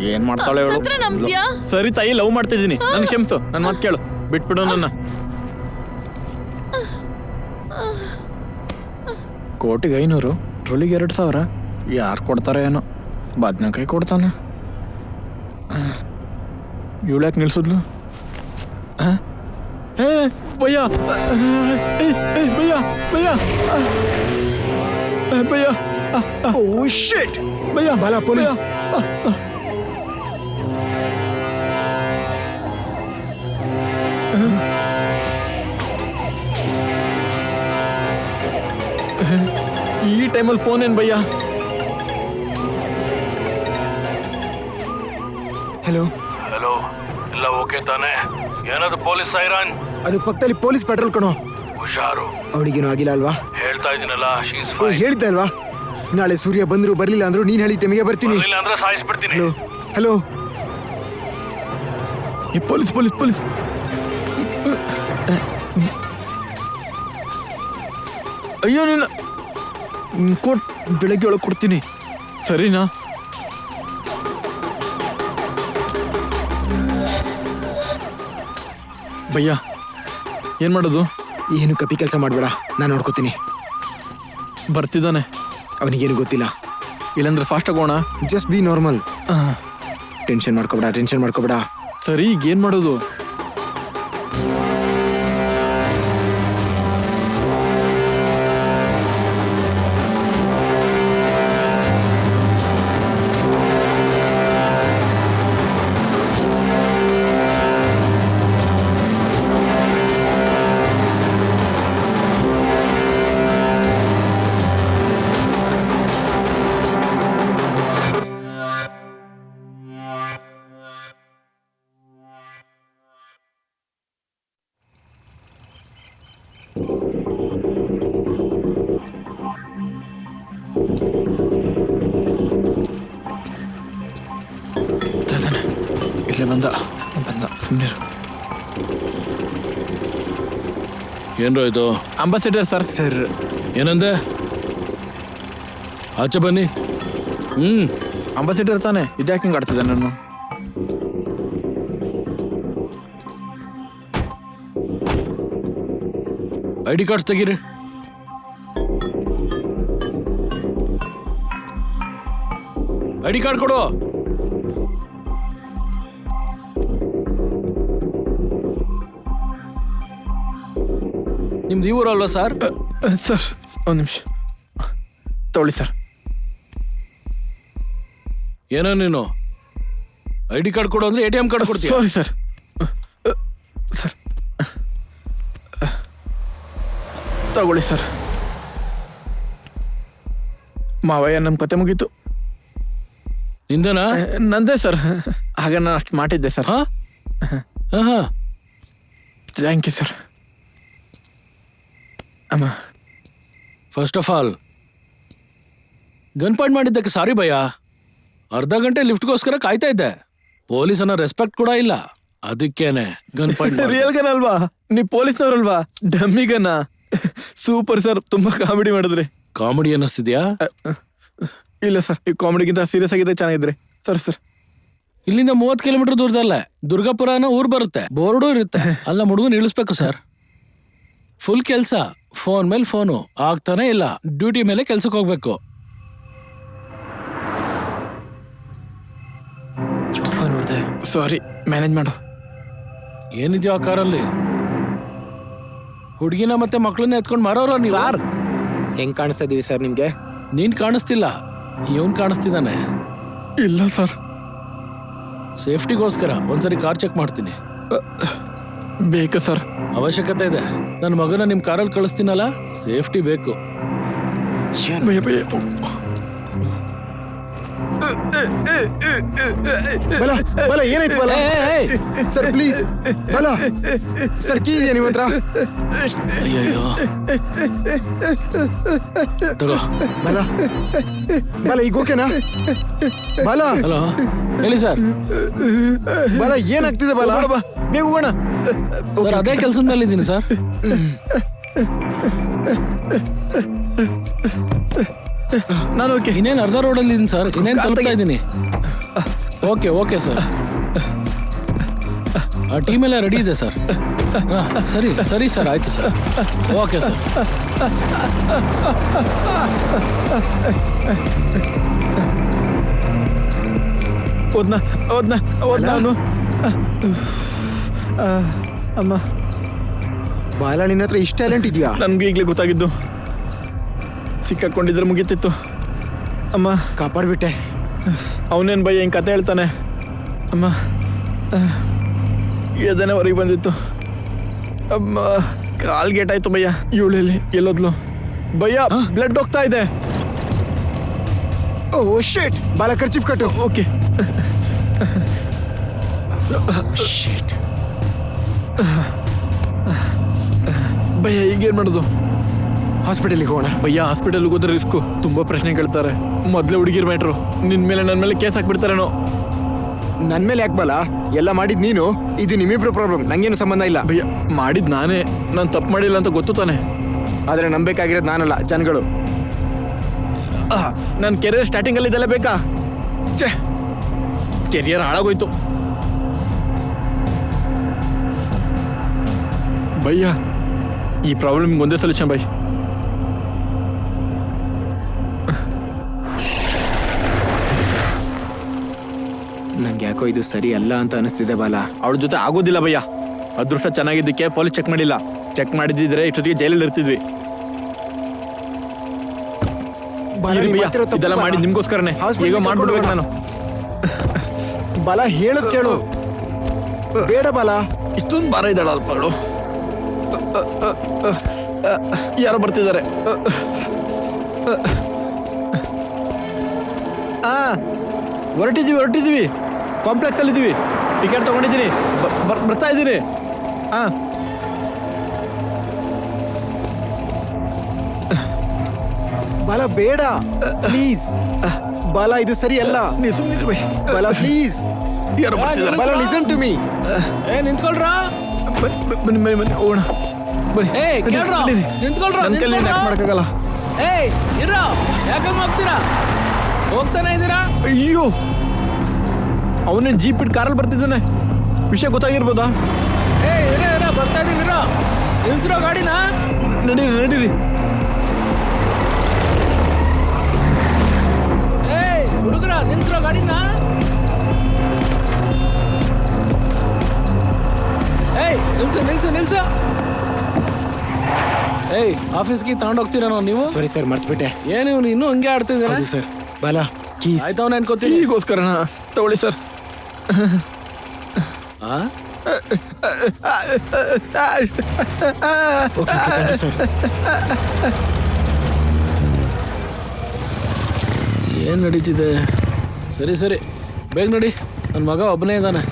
ಏನ್ ಮಾಡ್ತಾಳೆ ಅವಳು? ಸತ್ರ ನಂಬ್ತೀಯಾ? ಸರಿ ತಾಯಿ, ಲವ್ ಮಾಡ್ತಿದ್ದೀನಿ, ನನ್ ಕ್ಷಮಿಸು, ನನ್ ಮಾತು ಕೇಳು, ಬಿಟ್ಬಿಡು ನನ್ನ. ಕೋಟಿಗೆ 500, ಟ್ರೋಲಿಗೆ 2000. ಯಾರು ಕೊಡ್ತಾರ ಏನೋ? ಬದ್ನೆಕಾಯಿ ಕೊಡ್ತಾನೆ. ಇವಳ್ಯಾಕೆ ನಿಲ್ಸಿದ್ಲು? ಭಯ್ಯ, ಭಯ್ಯ, ಭಯ್ಯ, ಭಯ್ಯ, ಓ ಶಿಟ್! ಭಯ್ಯ, ಬಾಲ ಪೊಲೀಸ್. ಈ ಟೈಮಲ್ಲಿ ಫೋನ್ ಏನ್ ಭಯ್ಯ? ಹಲೋ, ಹಲೋ, ಎಲ್ಲ ಓಕೆ ತಾನೆ? ಏನಾದ್ರು ಪೊಲೀಸ್ ಸೈರನ್? ಅದು ಪಕ್ಕದಲ್ಲಿ ಪೊಲೀಸ್ ಪೆಟ್ರೋಲ್ ಕಣೋ. ಹುಷಾರು. ಅವಳಿಗೇನು ಆಗಿಲ್ಲ ಅಲ್ವಾ? ಹೇಳ್ತಾ ಇದೀನಲ್ಲ, ಶೀಸ್ ಹೇಳಿದ್ದೆ ಅಲ್ವಾ? ನಾಳೆ ಸೂರ್ಯ ಬಂದ್ರು ಬರ್ಲಿಲ್ಲ ಅಂದ್ರು ನೀನ್ ಹೇಳಿ ಟೈಮಿಗೆ ಬರ್ತೀನಿ. ಇಲ್ಲ ಅಂದ್ರೆ ಸಾಯಿಸ್ಬಿಡ್ತೀನಿ. ಹಲೋ ಹಲೋ, ಈ ಪೊಲೀಸ್ ಪೊಲೀಸ್ ಪೊಲೀಸ್. ಅಯ್ಯೋ ನಿನ್ನ ಕೊಟ್ ಬೆಳಗ್ಗೆ ಒಳಗೆ ಕೊಡ್ತೀನಿ, ಸರಿನಾ? ಭಯ್ಯ, ಏನ್ ಮಾಡೋದು? ಏನು ಕಪಿ ಕೆಲಸ ಮಾಡ್ಬೇಡ, ನಾನು ನೋಡ್ಕೋತೀನಿ. ಬರ್ತಿದ್ದಾನೆ, ಅವನಿಗೇನು ಗೊತ್ತಿಲ್ಲ. ಇಲ್ಲಾಂದ್ರೆ ಫಾಸ್ಟ್ ಆಗೋಣ. Just be normal. ಟೆನ್ಷನ್ ಮಾಡ್ಕೋಬೇಡ. ಸರಿ, ಈಗ ಏನ್ ಮಾಡೋದು? ಇಲ್ಲೇ ಬಂದ ಸುಮ್ಮನೆ. ಏನ್ರೋ ಇದು? Ambassador sir. ಸರ್, ಏನಂದೆ? ಆಚೆ ಬನ್ನಿ. ಅಂಬಾಸಿಡರ್ ತಾನೆ, ಇದ್ಯಾಕೆ ಹಿಂಗೆ ಆಡ್ತಿದ್ದೆ ನಾನು? ID ಕಾರ್ಡ್ಸ್ ತೆಗೀರಿ. ID ಕಾರ್ಡ್ ಕೊಡು. ನಿಮ್ದು ಈ ಊರು ಅಲ್ವಾ ಸರ್? ಸರ್ ಒಂದು ನಿಮಿಷ ತಗೊಳ್ಳಿ ಸರ್. ಏನೋ ನೀನು ID ಕಾರ್ಡ್ ಕೊಡು ಅಂದ್ರೆ ATM ಕಾರ್ಡ್ ಕೊಡ್ತೀಯ? Sorry sir. ಸರ್ ತಗೊಳ್ಳಿ ಸರ್. ಮಾವಯ್ಯ, ನಮ್ಮ ಕತೆ ಮುಗೀತು. ನಿಂದನಾ? ನಂದೇ ಸರ್. ಆಗ ನಾನು ಅಷ್ಟು ಮಾಡಿದ್ದೆ ಸರ್. ಹಾ, ಥ್ಯಾಂಕ್ ಯು ಸರ್. ಅಮ್ಮ, first of all gun point ಮಾಡಿದ್ದಕ್ಕೆ ಸಾರಿ ಭಯ್ಯ. ಅರ್ಧ ಗಂಟೆ ಲಿಫ್ಟ್ಗೋಸ್ಕರ ಕಾಯ್ತಾ ಇದ್ದೆ. ಪೊಲೀಸನ್ನ ರೆಸ್ಪೆಕ್ಟ್ ಕೂಡ ಇಲ್ಲ, ಅದಕ್ಕೇನೆ ಗನ್ ಪಾಯಿಂಟ್. ರಿಯಲ್ ಗನ್ ಅಲ್ವಾ? ನೀವು ಪೊಲೀಸ್ನವ್ರಲ್ವಾ? ಡಮ್ಮಿ ಗನ್ನ. ಸೂಪರ್ ಸರ್, ತುಂಬಾ ಕಾಮಿಡಿ ಮಾಡಿದ್ರಿ. ಕಾಮಿಡಿ ಅನ್ನಿಸ್ತಿದ್ಯಾ? ಇಲ್ಲ ಸರ್, ಈ ಕಾಮಿಡಿಗಿಂತ ಸೀರಿಯಸ್ ಆಗಿದೆ ಚೆನ್ನಾಗಿದ್ರಿ ಸರ್. ಸರ್ ಇಲ್ಲಿಂದ 30 ಕಿಲೋಮೀಟರ್ ದೂರದಲ್ಲೇ ದುರ್ಗಾಪುರ ಅನ್ನೋ ಊರ್ ಬರುತ್ತೆ, ಬೋರ್ಡು ಇರುತ್ತೆ. ಅಲ್ಲ ಹುಡುಗನ್ ಇಳಿಸ್ಬೇಕು ಸರ್. ಫುಲ್ ಕೆಲ್ಸ, ಫೋನ್ ಮೇಲೆ ಫೋನು ಆಗ್ತಾನೆ ಇಲ್ಲ. ಡ್ಯೂಟಿ ಮೇಲೆ ಕೆಲ್ಸಕ್ಕೆ ಹೋಗ್ಬೇಕು. ನೋಡ್ದೆ. ಸಾರಿ, ಮ್ಯಾನೇಜ್ ಮಾಡು. ಏನಿದೆಯೋ ಆ ಕಾರಲ್ಲಿ? ಹುಡುಗಿನ ಮತ್ತೆ ಮಕ್ಕಳನ್ನ ಎತ್ಕೊಂಡು ಮಾರೋರ ನೀವು? ಸರ್ ಹೆಂಗ್ ಕಾಣಿಸ್ತಾ ಇದೀವಿ ಸರ್ ನಿಮ್ಗೆ? ನೀನ್ ಕಾಣಿಸ್ತಿಲ್ಲ, ಇವನ್ ಕಾಣಿಸ್ತಿದ್ದಾನೆ. ಇಲ್ಲ ಸರ್. ಸೇಫ್ಟಿಗೋಸ್ಕರ ಒಂದ್ಸರಿ ಕಾರ್ ಚೆಕ್ ಮಾಡ್ತೀನಿ. ಬೇಕಾ ಸರ್? ಅವಶ್ಯಕತೆ ಇದೆ. ನನ್ನ ಮಗನ ನಿಮ್ ಕಾರಲ್ಲಿ ಕಳಿಸ್ತೀನಲ್ಲ, ಸೇಫ್ಟಿ ಬೇಕು. ಭಯ ಭಯ. ಬಲ ಬಲ ಏನಾಯ್ತು ಬಲ? ಸರ್ ಪ್ಲೀಸ್ ಬಲ. ಸರ್ ಕೀ ಇದೆಯಾ ನಿಮ್ಮ ಹತ್ರ? ಅಯ್ಯಯ್ಯೋ, ತಗೋ. ಬಲ ಬಲ ಈಗ ಓಕೆನಾ? ಬಲ ಹಲೋ, ಹೇಳಿ ಸರ್. ಬಲ ಏನಾಗ್ತಿದೆ ಬಲ? ಬೇಗ ಹೋಗೋಣ. ಸರ್ ಅದೇ ಕೆಲ್ಸದ ಮೇಲೆ ಇದ್ದೀನಿ ಸರ್. ನಾನು ಓಕೆ. ಇನ್ನೇನು ಅರ್ಧ ರೋಡಲ್ಲಿ ಇದ್ದೀನಿ ಸರ್, ಇನ್ನೇನು ತಲುಪ್ತಾ ಇದ್ದೀನಿ. ಓಕೆ ಓಕೆ ಸರ್, ಆ ಟೀಮ್ ಎಲ್ಲ ರೆಡಿ ಇದೆ ಸರ್. ಸರಿ ಸರಿ ಸರ್, ಆಯ್ತು ಸರ್. Okay sir. ಓದ್ನಾ ಓದ್ನಾ ಓದ್ನಾ ಅವನು. ಅಮ್ಮ, ಬಾಲ ನಿನ್ನ ಹತ್ರ ಇಷ್ಟ ಟ್ಯಾಲೆಂಟ್ ಇದೆಯಾ? ನನ್ಗೆ ಈಗಲೇ ಗೊತ್ತಾಗಿದ್ದು. ಸಿಕ್ಕಾಕೊಂಡಿದ್ರೆ ಮುಗೀತಿತ್ತು. ಅಮ್ಮ ಕಾಪಾಡ್ಬಿಟ್ಟೆ. ಅವನೇನು ಭಯ ಹಿಂಗೆ ಕತೆ ಹೇಳ್ತಾನೆ. ಅಮ್ಮ ಎದನೇ ಹೊರಗೆ ಬಂದಿತ್ತು. ಅಮ್ಮ ಕಾಲ್ ಗೇಟ್ ಆಯ್ತು ಭಯ್ಯ. ಇವಳಲ್ಲಿ ಎಲ್ಲೋದ್ಲು ಭಯ್ಯ? ಬ್ಲಡ್ ಹೋಗ್ತಾ ಇದೆ. ಓ ಶಿಟ್. ಬಾಲ ಕರ್ಚಿಫ್ ಕಟ್ಟು. ಓಕೆ. ಶಿಟ್. ಭಯ್ಯ ಈಗೇನು ಮಾಡೋದು? ಹಾಸ್ಪಿಟಲ್ಗೆ ಹೋಗೋಣ. ಭಯ್ಯ ಹಾಸ್ಪಿಟಲ್ಗೆ ಹೋದ್ರೆ ರಿಸ್ಕು. ತುಂಬ ಪ್ರಶ್ನೆ ಕೇಳ್ತಾರೆ. ಮೊದಲೇ ಹುಡುಗಿರ್ ಮ್ಯಾಟ್ರು. ನನ್ನ ಮೇಲೆ ಕೇಸ್ ಹಾಕ್ಬಿಡ್ತಾರೇನೋ. ನನ್ ಮೇಲೆ ಯಾಕೆ ಬಲ? ಎಲ್ಲ ಮಾಡಿದ್ ನೀನು. ಇದು ನಿಮ್ಮಿಬ್ರು ಪ್ರಾಬ್ಲಮ್, ನಂಗೇನು ಸಂಬಂಧ ಇಲ್ಲ. ಭಯ್ಯ ಮಾಡಿದ್ ನಾನೇ. ನಾನು ತಪ್ಪು ಮಾಡಿಲ್ಲ ಅಂತ ಗೊತ್ತು ತಾನೆ. ಆದ್ರೆ ನಂಬೇಕಾಗಿರೋದು ನಾನಲ್ಲ, ಜನಗಳು. ನನ್ನ ಕೆರಿಯರ್ ಸ್ಟಾರ್ಟಿಂಗಲ್ಲಿ ಇದೆಲ್ಲ ಬೇಕಾ? ಛೇ, ಕೆರಿಯರ್ ಹಾಳಾಗೋಯ್ತು. ಭಯ್ಯ ಈ ಪ್ರಾಬ್ಲಮ್ಗೆ ಒಂದೇ ಸೊಲ್ಯೂಷನ್ ಬೈ. ನಂಗೆ ಯಾಕೋ ಇದು ಸರಿ ಅಲ್ಲ ಅಂತ ಅನಿಸ್ತಿದೆ ಬಾಲ. ಅವಳ ಜೊತೆ ಆಗೋದಿಲ್ಲ ಭಯ್ಯ. ಅದೃಷ್ಟ ಚೆನ್ನಾಗಿದ್ದಕ್ಕೆ ಪೊಲೀಸ್ ಚೆಕ್ ಮಾಡಿಲ್ಲ. ಚೆಕ್ ಮಾಡಿದ್ರೆ ಇಷ್ಟೊತ್ತಿಗೆ ಜೈಲಲ್ಲಿ ಇರ್ತಿದ್ವಿ. ಬಾಲ, ಇರ್ಲಿ ನೀನ್ ಭಯ್ಯ, ಮಾಡ್ತಿರೋ ತಪ್ಪು ಇದೆಲ್ಲ ಬಾಲ. ಮಾಡಿದ್ದು ನಿಮ್ಗೋಸ್ಕರನೇ. ಹಾಸ್ಪಿಟಲ್ಗೆ ಈಗ ಮಾಡ್ಬಿಡ್ಬೇಕು ನಾನು. ಬಾಲ ಹೇಳದ್ ಕೇಳು. ಬೇಡ ಬಾಲ. ಇಷ್ಟೊಂದು ಭಾರ ಇದ್ದಾಳ ಅಲ್ಪ ಅವಳು. ಯಾರೋ ಬರ್ತಿದ್ದಾರೆ. ಹೊರಟಿದ್ದೀವಿ ಕಾಂಪ್ಲೆಕ್ಸ್ ಅಲ್ಲಿ ಇದ್ದೀವಿ. ಟಿಕೆಟ್ ತಗೊಂಡಿದ್ದೀನಿ, ಬರ್ತಾ ಇದ್ದೀನಿ. ಬಾಲ ಬೇಡ ಪ್ಲೀಸ್. ಬಾಲ ಇದು ಸರಿ ಅಲ್ಲ. ನೀವು ಸುಮ್ಮನೆ ಬೈ. ಬಾಲ ಪ್ಲೀಸ್. ಯಾರೋ ಬರ್ತಿದ್ದಾರೆ. ಬಾಲ ಲಿಸನ್ ಟು ಮೀ. ನಿಂತ್ಕೊಳ್ರಾ. ಬನ್ನಿ ಬನ್ನಿ ಬನ್ನಿ ಹೋಗೋಣ. ಬನ್ನಿ. ಏಯ್, ಕೇಳ್ರಾ? ನಡೀರಿ. ನಿಂತ್ಕೊಳ್ರಾ, ನನ್ನ ಕೈಲಿ ನಿಂತ್ಕೊಳ್ರಾ. ಮಾಡಕ್ಕಾಗಲ್ಲ. ಏಯ್ ಇರೋ, ಯಾಕಮ್ಮ ಹೋಗ್ತೀರಾ? ಹೋಗ್ತಾನೆ ಇದ್ದೀರಾ? ಅಯ್ಯೋ, ಅವನೇ ಜೀಪ್ ಇಟ್ಟು ಕಾರಲ್ಲಿ ಬರ್ತಿದ್ದಾನೆ. ವಿಷಯ ಗೊತ್ತಾಗಿರ್ಬೋದಾ? ಏಯ್ ಇರೋ, ಬರ್ತಾ ಇದೀವಿ. ಇರೋ, ನಿಲ್ಸಿರೋ ಗಾಡಿನ. ನಡೀರಿ. ಏಯ್ ಹುಡುಗರ, ನಿಲ್ಸಿರೋ ಗಾಡಿನ. ಏಯ್ ನಿಲ್ಸು. ಏಯ್ ಆಫೀಸ್ಗೆ ತಗೊಂಡೋಗ್ತೀರಾ ನೀವು? ಸಾರಿ ಸರ್, ಮರ್ತ್ಬಿಟ್ಟೆ. ಏನು ಇವ್ನು ಇನ್ನೂ ಹಂಗೆ ಆಡ್ತಿದ್ದೀರಾ? ಹೌದು ಸರ್. ಬಾಲ ಕೀಸ್. ಆಯ್ತವನ ಅನ್ಕೋತೀನಿ. ಈಗೋಸ್ಕರನ ತಗೊಳ್ಳಿ ಸರ್. ಆ? Okay thank you sir. ಏನು ನಡೀತಿದೆ? ಸರಿ ಬೇಗ ನೋಡಿ, ನನ್ನ ಮಗ ಒಬ್ಬನೇ ಇದ್ದಾನೆ.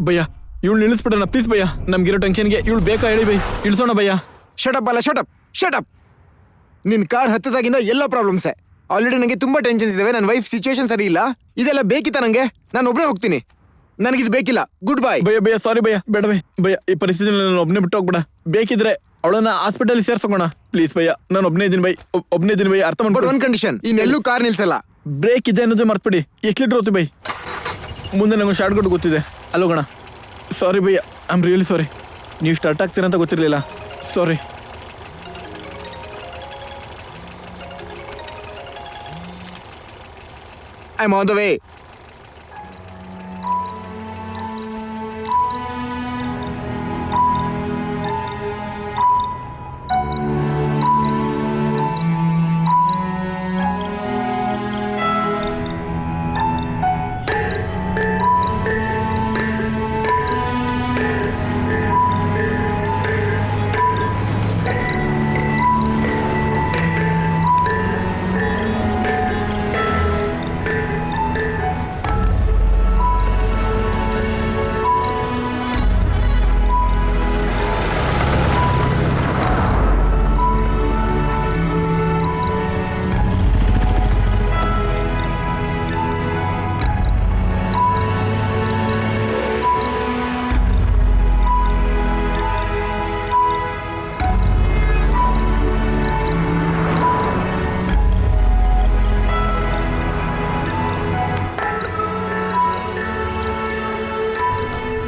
ಭಯ್ಯ ಇವಳು ನಿಲ್ಲಿಸ್ಬಿಡೋಣ ಪ್ಲೀಸ್ ಭಯ್ಯ. ನಮ್ಗಿರೋ ಟೆನ್ಷನ್ಗೆ ಇವಳು ಬೇಕಾ ಹೇಳಿ ಬೈ. ಇಳಿಸೋಣ ಭಯ್ಯ. ಶಟಪ್ ಬಾಲ, ಶಟಪ್. ನಿನ್ ಕಾರ್ ಹತ್ತದಾಗಿಂದ ಎಲ್ಲ ಪ್ರಾಬ್ಲಮ್ಸೇ. ಆಲ್ರೆಡಿ ನನಗೆ ತುಂಬಾ ಟೆನ್ಷನ್ಸ್ ಇದಾವೆ. ನನ್ನ ವೈಫ್ ಸಿಚುವೇಶನ್ ಸರಿ ಇಲ್ಲ. ಇದೆಲ್ಲ ಬೇಕಿತ್ತ ನಂಗೆ? ನಾನು ಒಬ್ಬನೇ ಹೋಗ್ತೀನಿ. ನನಗಿದು ಬೇಕಿಲ್ಲ. Good bye. ಭಯ್ಯ ಸಾರಿ ಭಯ್ಯ, ಬೇಡ ಭಯ್ಯ. ಈ ಪರಿಸ್ಥಿತಿಯಲ್ಲಿ ನಾನು ಒಬ್ಬನೇ ಬಿಟ್ಟು ಹೋಗ್ಬೇಡ. ಬೇಕಿದ್ರೆ ಅವಳನ್ನ ಹಾಸ್ಪಿಟಲ್ ಸೇರ್ಸೋಣ ಪ್ಲೀಸ್ ಭಯ್ಯ. ನಾನು ಒಬ್ಬನೇ ಇದ್ದೀನಿ ಭಯ್ಯ. ಅರ್ಥ ಬಟ್ ಮಾಡ್ಕೊಂಡು ಒನ್ ಕಂಡೀಷನ್, ಇನ್ನೆಲ್ಲೂ ಕಾರ್ ನಿಲ್ಸಲ್ಲ. ಬ್ರೇಕ್ ಇದೆ ಅನ್ನೋದು ಮರ್ತ್ಬಿಡಿ. ಎಷ್ಟು ಲೀಟ್ರ್ ಹೋಗ್ತೀವಿ ಬೈ? ಮುಂದೆ ನಂಗೆ ಶಾರ್ಟ್ ಕಟ್ ಗೊತ್ತಿದೆ, ಅಲ್ಲೋಗೋಣ. ಸಾರಿ ಭಯ್ಯ, ಐ ಆಮ್ ರಿಯಲಿ ಸಾರಿ. ನೀವು ಸ್ಟಾರ್ಟ್ ಆಗ್ತೀರಂತ ಗೊತ್ತಿರಲಿಲ್ಲ. Sorry. I am on the way.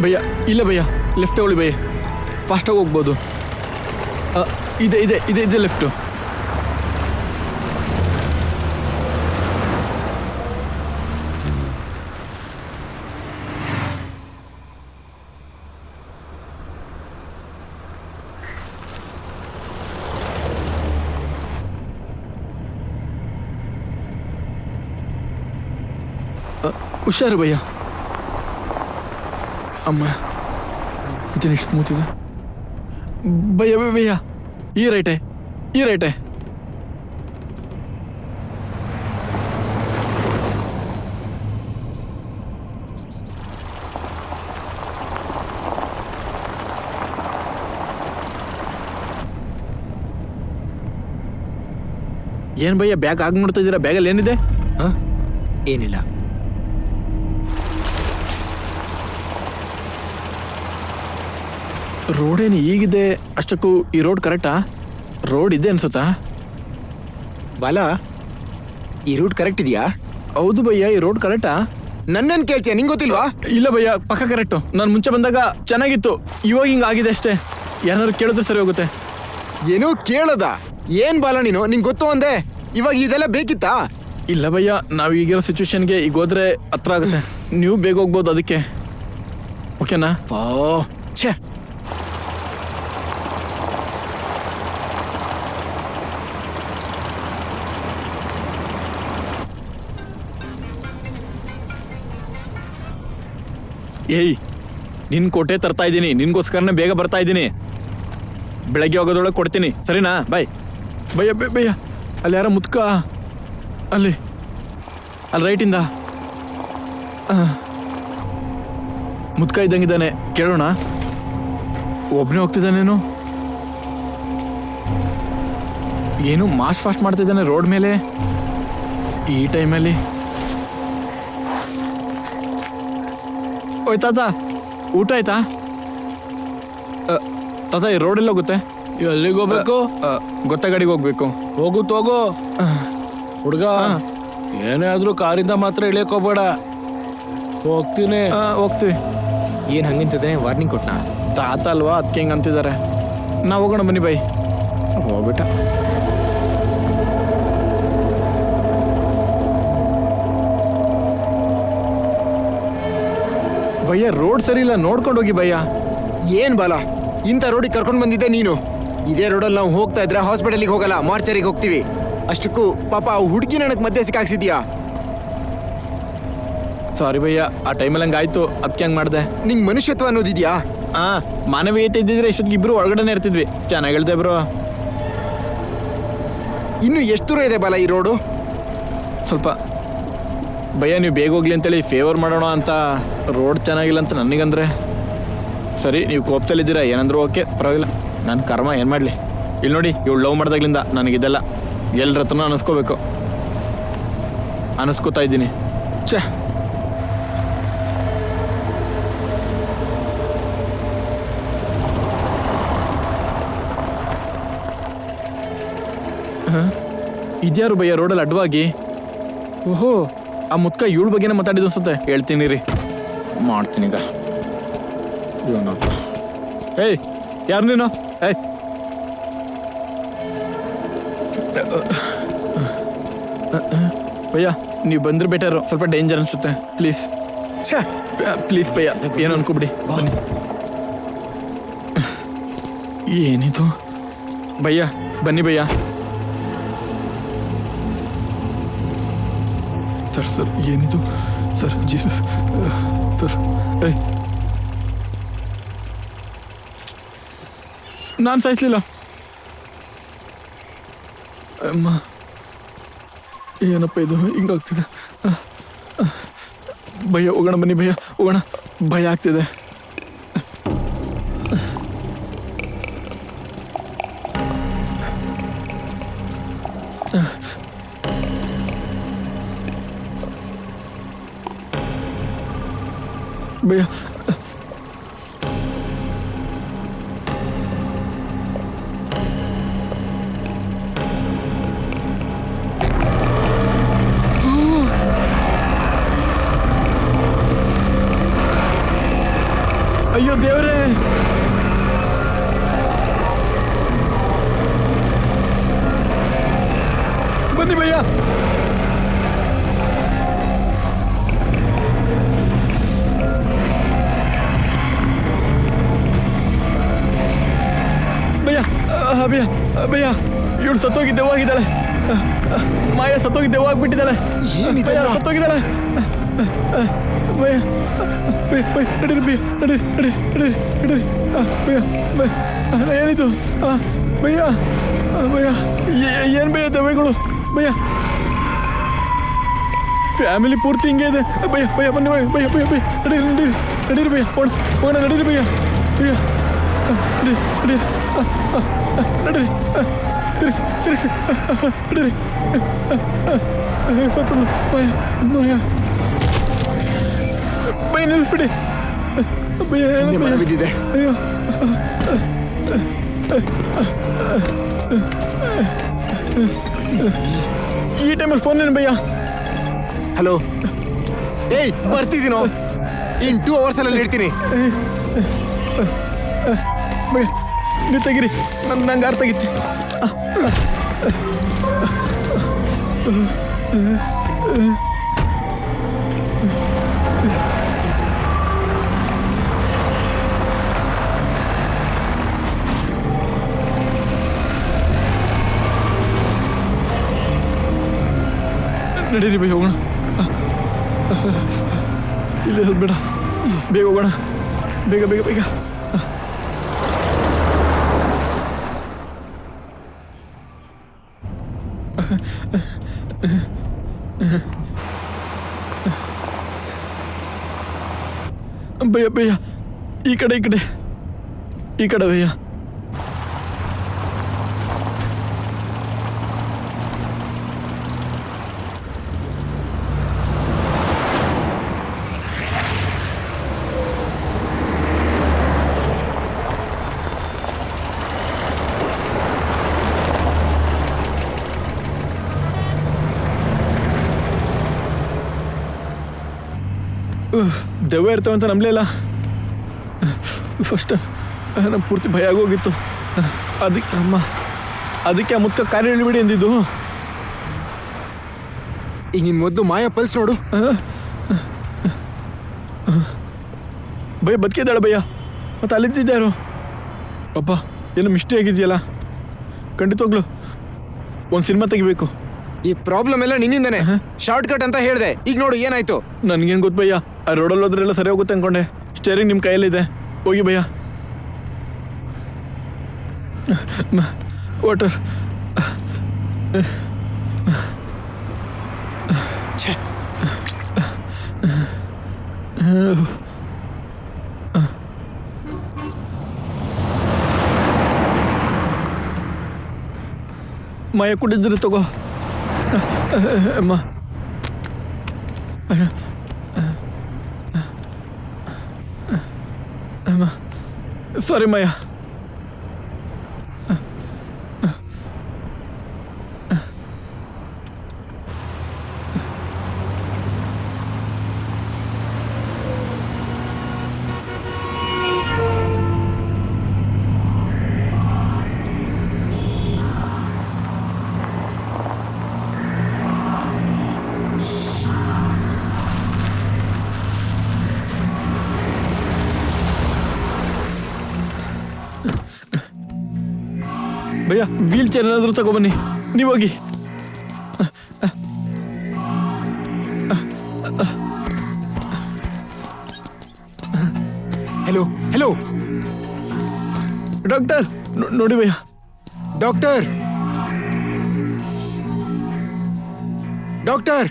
ಭಯ್ಯ ಇಲ್ಲ ಭಯ್ಯ, ಲೆಫ್ಟ್ ತಗೊಳ್ಳಿ ಭಯ್ಯ, ಫಾಸ್ಟಾಗಿ ಹೋಗ್ಬೋದು. ಇದೆ ಇದೆ ಇದೆ ಇದೆ ಲೆಫ್ಟು. ಹುಷಾರು ಭಯ್ಯ. ಅಮ್ಮ ಇದೇನು ಎಷ್ಟು ಸ್ಮೂತ್ ಇದೆ ಭಯ್ಯ. ಭಯ್ಯ ಈ ರೈಟೇ, ಈ ರೈಟೇ. ಏನು ಭಯ್ಯ ಬ್ಯಾಗ್ ಆಗಿ ನೋಡ್ತಾ ಇದ್ದೀರಾ? ಬ್ಯಾಗಲ್ಲಿ ಏನಿದೆ? ಹಾಂ, ಏನಿಲ್ಲ. ರೋಡೇನು ಈಗಿದೆ ಅಷ್ಟಕ್ಕೂ? ಈ ರೋಡ್ ಕರೆಕ್ಟಾ? ರೋಡ್ ಇದೆ ಅನ್ಸುತ್ತಾ? ಬಾಲ, ಈ ರೂಟ್ ಕರೆಕ್ಟ್ ಇದೆಯಾ? ಹೌದು ಭಯ್ಯ, ಈ ರೋಡ್ ಕರೆಕ್ಟಾ? ನನ್ನನ್ನು ಕೇಳ್ತೀಯ? ನಿಂಗೆ ಗೊತ್ತಿಲ್ವಾ? ಇಲ್ಲ ಭಯ್ಯ, ಪಕ್ಕ ಕರೆಕ್ಟು. ನಾನು ಮುಂಚೆ ಬಂದಾಗ ಚೆನ್ನಾಗಿತ್ತು, ಇವಾಗ ಹಿಂಗೆ ಆಗಿದೆ ಅಷ್ಟೇ. ಏನಾದ್ರು ಕೇಳಿದ್ರೆ ಸರಿ ಹೋಗುತ್ತೆ. ಏನೋ ಕೇಳದ? ಏನ್ ಬಾಲ ನೀನು? ನಿಂಗೆ ಗೊತ್ತು ಅಂದೆ, ಇವಾಗ ಇದೆಲ್ಲ ಬೇಕಿತ್ತಾ? ಇಲ್ಲ ಭಯ್ಯ, ನಾವು ಈಗಿರೋ ಸಿಚುವೇಶನ್ಗೆ ಈಗ ಹೋದ್ರೆ ಹತ್ರ ಆಗುತ್ತೆ. ನೀವು ಬೇಗ ಹೋಗ್ಬೋದು, ಅದಕ್ಕೆ. ಓಕೆನಾ? ಓ ಛೇ, ಏಯ್, ನಿನ್ನ ಕೋಟೆ ತರ್ತಾ ಇದ್ದೀನಿ, ನಿನ್ಗೋಸ್ಕರನೇ ಬೇಗ ಬರ್ತಾ ಇದ್ದೀನಿ. ಬೆಳಗ್ಗೆ ಹೋಗೋದ್ರೊಳಗೆ ಕೊಡ್ತೀನಿ, ಸರಿನಾ? ಬಾಯ್. ಭಯ್ಯ ಭಯ್ಯ, ಅಲ್ಲಿ ಯಾರ ಮುತ್ಕ, ಅಲ್ಲಿ ರೈಟಿಂದ ಮುತ್ಕ ಇದ್ದಂಗಿದ್ದಾನೆ, ಕೇಳೋಣ. ಒಬ್ಬನೇ ಹೋಗ್ತಿದ್ದಾನೇನು? ಏನು ಫಾಸ್ಟ್ ಮಾಡ್ತಿದ್ದಾನೆ ರೋಡ್ ಮೇಲೆ ಈ ಟೈಮಲ್ಲಿ? ಓಯ್ ತಾತ, ಊಟ ಆಯ್ತಾ? ತಾತ, ಈ ರೋಡ್ ಎಲ್ಲ ಹೋಗುತ್ತೆ? ಎಲ್ಲಿಗೆ ಹೋಗ್ಬೇಕು? ಗೊತ್ತ ಗಾಡಿಗೆ ಹೋಗ್ಬೇಕು. ಹೋಗು ಹುಡುಗ, ಏನೇ ಆದ್ರೂ ಕಾರಿಂದ ಮಾತ್ರ ಇಳಿಯಕ್ ಹೋಗ್ಬೇಡ. ಹೋಗ್ತೀನಿ. ಹೋಗ್ತೀವಿ. ಏನ್ ಹಂಗಿಂತದೆ? ವಾರ್ನಿಂಗ್ ಕೊಟ್ನಾ? ತಾತ ಅಲ್ವಾ, ಅದಕ್ಕೆ ಹಿಂಗೆ ಅಂತಿದ್ದಾರೆ. ನಾವು ಹೋಗೋಣ ಬನ್ನಿ ಬೈ. ಹೋಗ್ಬಿಟ್ಟ. ಭಯ್ಯ, ರೋಡ್ ಸರಿ ಇಲ್ಲ, ನೋಡ್ಕೊಂಡು ಹೋಗಿ ಭಯ್ಯ. ಏನ್ ಬಾಲ, ಇಂಥ ರೋಡಿಗೆ ಕರ್ಕೊಂಡು ಬಂದಿದ್ದೆ ನೀನು. ಇದೇ ರೋಡಲ್ಲಿ ನಾವು ಹೋಗ್ತಾ ಇದ್ರೆ ಹಾಸ್ಪಿಟಲ್ಗೆ ಹೋಗಲ್ಲ, ಮಾರ್ಚರಿಗೆ ಹೋಗ್ತೀವಿ. ಅಷ್ಟಕ್ಕೂ ಪಾಪ ಆ ಹುಡುಗಿ ನನಗೆ ಮಧ್ಯೆ ಸಿಕ್ಕಾಕ್ಸಿದ್ಯಾ. ಸಾರಿ ಭಯ್ಯ, ಆ ಟೈಮಲ್ಲಿ ಹಂಗೆ ಆಯ್ತು, ಅದಕ್ಕೆ ಹಂಗೆ ಮಾಡಿದೆ. ನಿಂಗೆ ಮನುಷ್ಯತ್ವ ಅನ್ನೋದಿದ್ಯಾ? ಮಾನವೀಯತೆ ಇದ್ದಿದ್ರೆ ಇಷ್ಟೊತ್ತಿಗೆ ಇಬ್ರು ಒಳಗಡೆನೆ ಇರ್ತಿದ್ವಿ. ಚೆನ್ನಾಗಿ ಹೇಳ್ದೆ ಬ್ರೋ. ಇನ್ನು ಎಷ್ಟು ದೂರ ಇದೆ ಬಾಲ ಈ ರೋಡು? ಸ್ವಲ್ಪ ಭಯ್ಯ, ನೀವು ಬೇಗ ಹೋಗ್ಲಿ ಅಂತೇಳಿ ಫೇವರ್ ಮಾಡೋಣ ಅಂತ. ರೋಡ್ ಚೆನ್ನಾಗಿಲ್ಲ ಅಂತ ನನಗಂದ್ರೆ. ಸರಿ, ನೀವು ಕೋಪದಲ್ಲಿದ್ದೀರಾ, ಏನಂದ್ರೂ ಓಕೆ, ಪರವಾಗಿಲ್ಲ. ನನ್ನ ಕರ್ಮ ಏನು ಮಾಡಲಿ. ಇಲ್ಲಿ ನೋಡಿ, ಇವಳು ಲವ್ ಮಾಡ್ದಾಗ್ಲಿಂದ ನನಗಿದೆಲ್ಲ ಎಲ್ಲರ ಹತ್ರನೂ ಅನ್ನಿಸ್ಕೋಬೇಕು, ಅನ್ನಿಸ್ಕೋತಾ ಇದ್ದೀನಿ. ಛೇ, ಇದ್ಯಾರು ಭಯ್ಯ ರೋಡಲ್ಲಿ ಅಡ್ಡವಾಗಿ? ಓಹೋ, ಆ ಮುತ್ಕ ಇವಳ ಬಗ್ಗೆನೇ ಮಾತಾಡಿದ್ದು ಅನ್ಸುತ್ತೆ. ಹೇಳ್ತೀನಿ ರೀ, ಮಾಡ್ತೀನಿ ಈಗ. ಏಯ್, ಯಾರು ನೀನು? ಏಯ್, ಭಯ್ಯ ನೀವು ಬಂದ್ರೆ ಬೆಟರು, ಸ್ವಲ್ಪ ಡೇಂಜರ್ ಅನಿಸುತ್ತೆ. ಪ್ಲೀಸ್ ಛೇ, ಪ್ಲೀಸ್ ಭಯ್ಯ, ಏನು ಅನ್ಕೋಬಿಡಿ. ಬನ್ನಿ. ಏನಿದು ಭಯ್ಯ, ಬನ್ನಿ ಭಯ್ಯ. ಸರ್ ಸರ್ ಏನಿದು ಸರ್? ಜೀಸಸ್ ಸರ್, ನಾನು ಸಾಯಿಸ್ಲಿಲ್ಲ ಅಮ್ಮ. ಏನಪ್ಪ ಇದು ಹಿಂಗಾಗ್ತಿದೆ? ಭಯ, ಹೋಗೋಣ ಬನ್ನಿ ಭಯ್ಯ, ಹೋಗೋಣ. ಭಯ ಆಗ್ತಿದೆ. ಭಯ್ಯ, ಅಯ್ಯೋ ದೇವರೇ, ಬನ್ನಿ ಭಯ್ಯ. ಭಯ್ಯ, ಭಯ್ಯ, ಭಯ್ಯ, ಇವಳು ಸತ್ತೋಗಿ ದೆವ್ವಾಗಿದ್ದಾಳೆ. ಮಾಯ ಸತ್ತೋಗಿ ದೆವ್ವಾಗ್ಬಿಟ್ಟಿದ್ದಾಳೆ. ಭಯ್ಯ, ಸತ್ತೋಗಿದ್ದಾಳೆ. ಭಯ್ಯ, ನಡೀರಿ ಭಯ್ಯ, ನಡೀರಿ ನಡೀರಿ ನಡೀರಿ ನಡೀರಿ. ಭಯ್ಯ, ಭಯ್ಯ, ಏನಿದು? ಭಯ್ಯ, ಭಯ್ಯ, ಏನು ಭಯ್ಯ ದೆವ್ವಗಳು? ಭಯ್ಯ, ಫ್ಯಾಮಿಲಿ ಪೂರ್ತಿ ಹಿಂಗೆ ಇದೆ. ಭಯ್ಯ, ಭಯ್ಯ, ಬನ್ನಿ ಭಯ್ಯ, ಭಯ್ಯ, ಭಯ್ಯ, ಭಯ್ಯ, ನಡೀರಿ ನಡೀರಿ ನಡೀರಿ ಭಯ್ಯ, ಹೋಗೋಣ ನಡೀರಿ ಭಯ್ಯ, ಭಯ್ಯ, ನಡೀರಿ ನಡೀರಿ ನಡೀರಿ, ತಿರ್ಸಿ ತಿರ್ಸಿ ನಡೀರಿ. ಸತ್ತಲ್ಲ ಭಯ್ಯ, ಭಯ್ಯ, ಭಯ ನಿಲ್ಲಿಸ್ಬಿಡಿ ಭಯ್ಯ. ಹಿಂದೆ ಮರ ಬಿದ್ದಿದೆ. ಅಯ್ಯೋ, ಈ ಟೈಮಲ್ಲಿ ಫೋನ್ ಏನು ಭಯ್ಯ? ಹಲೋ, ಏಯ್ ಬರ್ತಿದ್ದೀನೋ, ಇನ್ 2 hours ಅಲ್ಲಿ ಇರ್ತೀನಿ. ಭಯ್ಯ, ನೀವು ತೆಗೀರಿ, ನಂಗೆ ಅರ್ಥ ಆಗಿತ್ತು. ನಡೀರಿ ಭಯ್ಯ, ಹೋಗೋಣ. ಇಲ್ಲೇ ಬೇಡ, ಬೇಗ ಹೋಗೋಣ, ಬೇಗ ಬೇಗ ಬೇಗ. ಭಯ್ಯ, ಭಯ್ಯ, ಈ ಕಡೆ ಈ ಕಡೆ ಈ ಕಡೆ ಭಯ್ಯ. ದೆವ್ವ ಇರ್ತವೆ ಅಂತ ನಂಬಲೇ ಇಲ್ಲ. ಫಸ್ಟ್ ಟೈಮ್ ನಂಗೆ ಪೂರ್ತಿ ಭಯ ಆಗೋಗಿತ್ತು. ಅದಕ್ಕೆ ಅಮ್ಮ, ಅದಕ್ಕೆ ಆ ಮುದ್ಕ ಕಾರ್ಯ ಹೇಳಿಬಿಡಿ ಅಂದಿದ್ದು. ಈಗ ನಿನ್ ಮೊದಲು ಮಾಯಾ ಪಲ್ಸ್ ನೋಡು. ಭಯ ಬದುಕಿದ್ದಾಳೆ ಭಯ್ಯ, ಮತ್ತೆ ಅಲ್ಲಿದ್ದಿದ್ದಾರು. ಅಪ್ಪ, ಏನು ಮಿಸ್ಟೇಕ್ ಆಗಿದೆಯಲ್ಲ. ಖಂಡಿತವಾಗ್ಲು ಒಂದು ಸಿನಿಮಾ ತೆಗಿಬೇಕು. ಈ ಪ್ರಾಬ್ಲಮ್ ಎಲ್ಲ ನಿನ್ನಿಂದನೇ. ಶಾರ್ಟ್ ಕಟ್ ಅಂತ ಹೇಳ್ದೆ, ಈಗ ನೋಡು ಏನಾಯ್ತು. ನನ್ಗೇನು ಗೊತ್ತು ಭಯ್ಯ, ಆ ರೋಡಲ್ಲಿ ಹೋದ್ರೆಲ್ಲ ಸರಿ ಹೋಗುತ್ತೆ ಅನ್ಕೊಂಡೆ. ಸ್ಟೇರಿಂಗ್ ನಿಮ್ಮ ಕೈಯಲ್ಲಿದೆ, ಹೋಗಿ ಭಯ್ಯ. ವಾಟರ್. ಮಾಯ ಕುಡಿದ್ರೆ ತಗೋ ಅಮ್ಮ. ಅಮ್ಮ, ಸಾರಿ ಮಾಯ. ಭಯ್ಯ ವೀಲ್ ಚೇರ್ ಏನಾದರೂ ತಗೊಬನ್ನಿ, ನೀವು ಹೋಗಿ. ಹೆಲೋ ಹೆಲೋ ಡಾಕ್ಟರ್ ನೋಡಿ ಭಯ್ಯ. ಡಾಕ್ಟರ್ ಡಾಕ್ಟರ್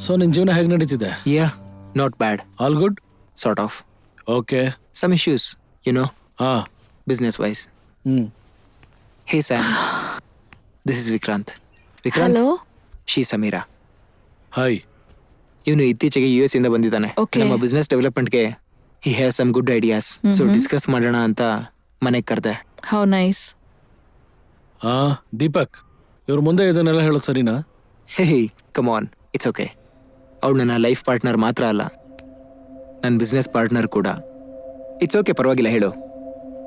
ಸೊ ನಿನ್ನ ಜೀವನ ಹೇಗೆ ನಡೀತಿದೆ? ಯಾ not bad, all good? Sort of. Okay. Some issues, you know, ಹಾಂ. business wise. ಹ್ಞೂ. Hey Sam, this is Vikrant. Vikrant, hello. she's Samira. Hi. ಇವನು ಇತ್ತೀಚೆಗೆ US ಇಂದ ಬಂದಿದ್ದಾನೆ. Okay. ನಮ್ಮ ಬಿಸ್ನೆಸ್ ಡೆವಲಪ್ಮೆಂಟ್ಗೆ he has some good ideas. So discuss ಮಾಡೋಣ ಅಂತ ಮನೆಗೆ ಕರೆದೆ. How nice. ಹಾಂ ದೀಪಕ್, ಇವ್ರ ಮುಂದೆ ಇದನ್ನೆಲ್ಲ ಹೇಳೋದು ಸರಿನಾ? Hey come on, it's okay. ಅವ್ಳು ನನ್ನ ಲೈಫ್ ಪಾರ್ಟ್ನರ್ ಮಾತ್ರ ಅಲ್ಲ, ನನ್ನ ಬಿಸ್ನೆಸ್ ಪಾರ್ಟ್ನರ್ ಕೂಡ. ಇಟ್ಸ್ ಓಕೆ, ಪರವಾಗಿಲ್ಲ, ಹೇಳು.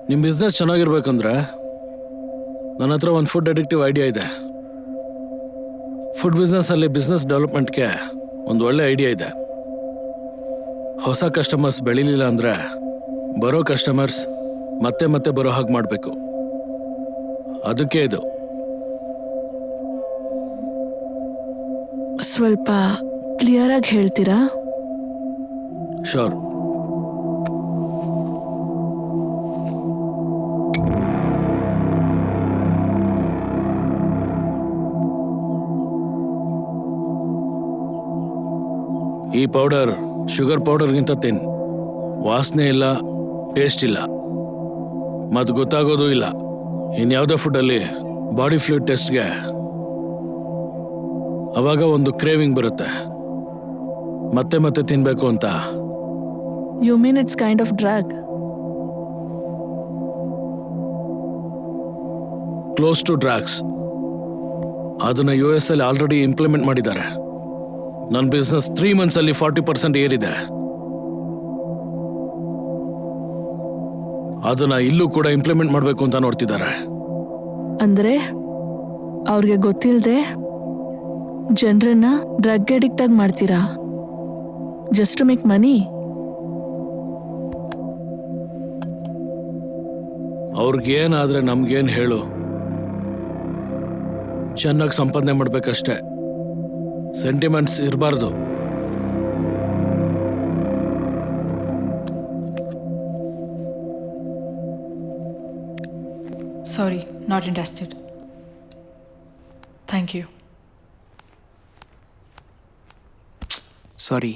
ನಿಮ್ಮ ಬಿಸ್ನೆಸ್ ಚೆನ್ನಾಗಿರ್ಬೇಕಂದ್ರೆ ನನ್ನ ಹತ್ರ ಒಂದು ಫುಡ್ ಅಡಿಕ್ಟಿವ್ ಐಡಿಯಾ ಇದೆ. ಫುಡ್ ಬಿಸ್ನೆಸ್ಸಲ್ಲಿ ಬಿಸ್ನೆಸ್ ಡೆವಲಪ್ಮೆಂಟ್ಗೆ ಒಂದು ಒಳ್ಳೆ ಐಡಿಯಾ ಇದೆ. ಹೊಸ ಕಸ್ಟಮರ್ಸ್ ಬೆಳಿಲಿಲ್ಲ ಅಂದರೆ ಬರೋ ಕಸ್ಟಮರ್ಸ್ ಮತ್ತೆ ಮತ್ತೆ ಬರೋ ಹಾಗೆ ಮಾಡಬೇಕು. ಅದಕ್ಕೆ ಇದು. ಸ್ವಲ್ಪ ಕ್ಲಿಯರ್ ಆಗಿ ಹೇಳ್ತೀರಾ? ಶೋರ್. ಈ ಪೌಡರ್ ಶುಗರ್ ಪೌಡರ್ಗಿಂತ ತಿನ್. ವಾಸನೆ ಇಲ್ಲ, ಟೇಸ್ಟ್ ಇಲ್ಲ, ಮತ್ತು ಗೊತ್ತಾಗೋದು ಇಲ್ಲ. ಇನ್ಯಾವುದೇ ಫುಡ್ಡಲ್ಲಿ ಬಾಡಿ ಫ್ಲೂಯಿಡ್ ಟೆಸ್ಟ್ಗೆ ಅವಾಗ ಒಂದು ಕ್ರೇವಿಂಗ್ ಬರುತ್ತೆ, ಮತ್ತೆ ಮತ್ತೆ ತಿನ್ಬೇಕು ಅಂತ. You mean it's kind of drug? Close to drugs. ಅದನ್ನ US ಅಲ್ಲಿ ಆಲ್ರೆಡಿ ಇಂಪ್ಲಿಮೆಂಟ್ ಮಾಡಿದ್ದಾರೆ. ನನ್ನ ಬಿಸ್ನೆಸ್ 3 months ಅಲ್ಲಿ 40% ಏರಿದೆ. ಅದನ್ನ ಇಲ್ಲೂ ಕೂಡ ಇಂಪ್ಲಿಮೆಂಟ್ ಮಾಡಬೇಕು ಅಂತ ನೋಡ್ತಿದ್ದಾರೆ. ಅಂದ್ರೆ ಅವ್ರಿಗೆ ಗೊತ್ತಿಲ್ಲದೆ ಜನರನ್ನ ಡ್ರಗ್ ಅಡಿಕ್ಟ್ ಆಗಿ ಮಾಡ್ತೀರಾ, ಜಸ್ಟ್ ಟು ಮೇಕ್ ಮನಿ? ಅವ್ರಿಗೇನಾದ್ರೆ ನಮ್ಗೇನು ಹೇಳು, ಚೆನ್ನಾಗಿ ಸಂಪಾದನೆ ಮಾಡ್ಬೇಕಷ್ಟೆ, ಸೆಂಟಿಮೆಂಟ್ಸ್ ಇರಬಾರ್ದು. Sorry, not interested. Thank you. Sorry.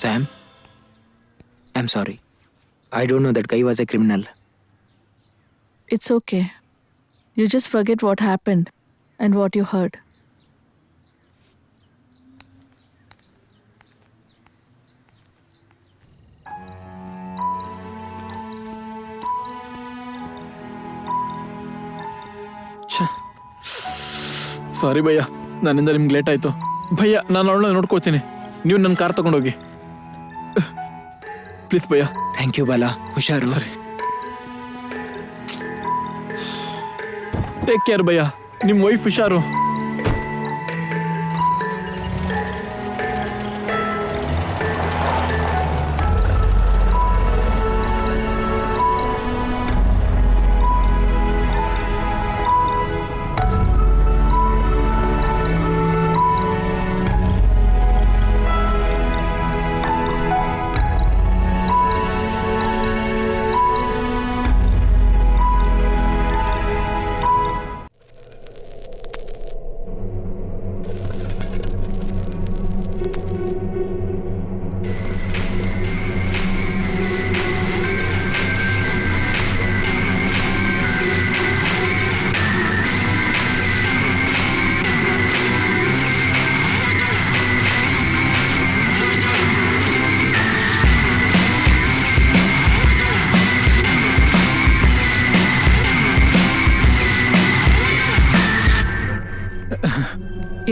Sam, I'm sorry. I don't know that guy was a criminal. It's okay. You just forget what happened and what you heard. ಸಾರಿ ಭಯ್ಯ, ನನ್ನಿಂದ ನಿಮ್ಗೆ late ಆಯಿತು. ಭಯ್ಯ, ನಾನು ಅವಳನ್ನ ನೋಡ್ಕೋತೀನಿ, ನೀವು ನನ್ನ ಕಾರ್ ತಗೊಂಡೋಗಿ ಪ್ಲೀಸ್ ಭಯ್ಯ. ಥ್ಯಾಂಕ್ ಯು ಬಾಲಾ, ಹುಷಾರು. ಸರಿ, ಟೇಕ್ ಕೇರ್ ಭಯ್ಯ, ನಿಮ್ಮ ವೈಫ್ ಹುಷಾರು.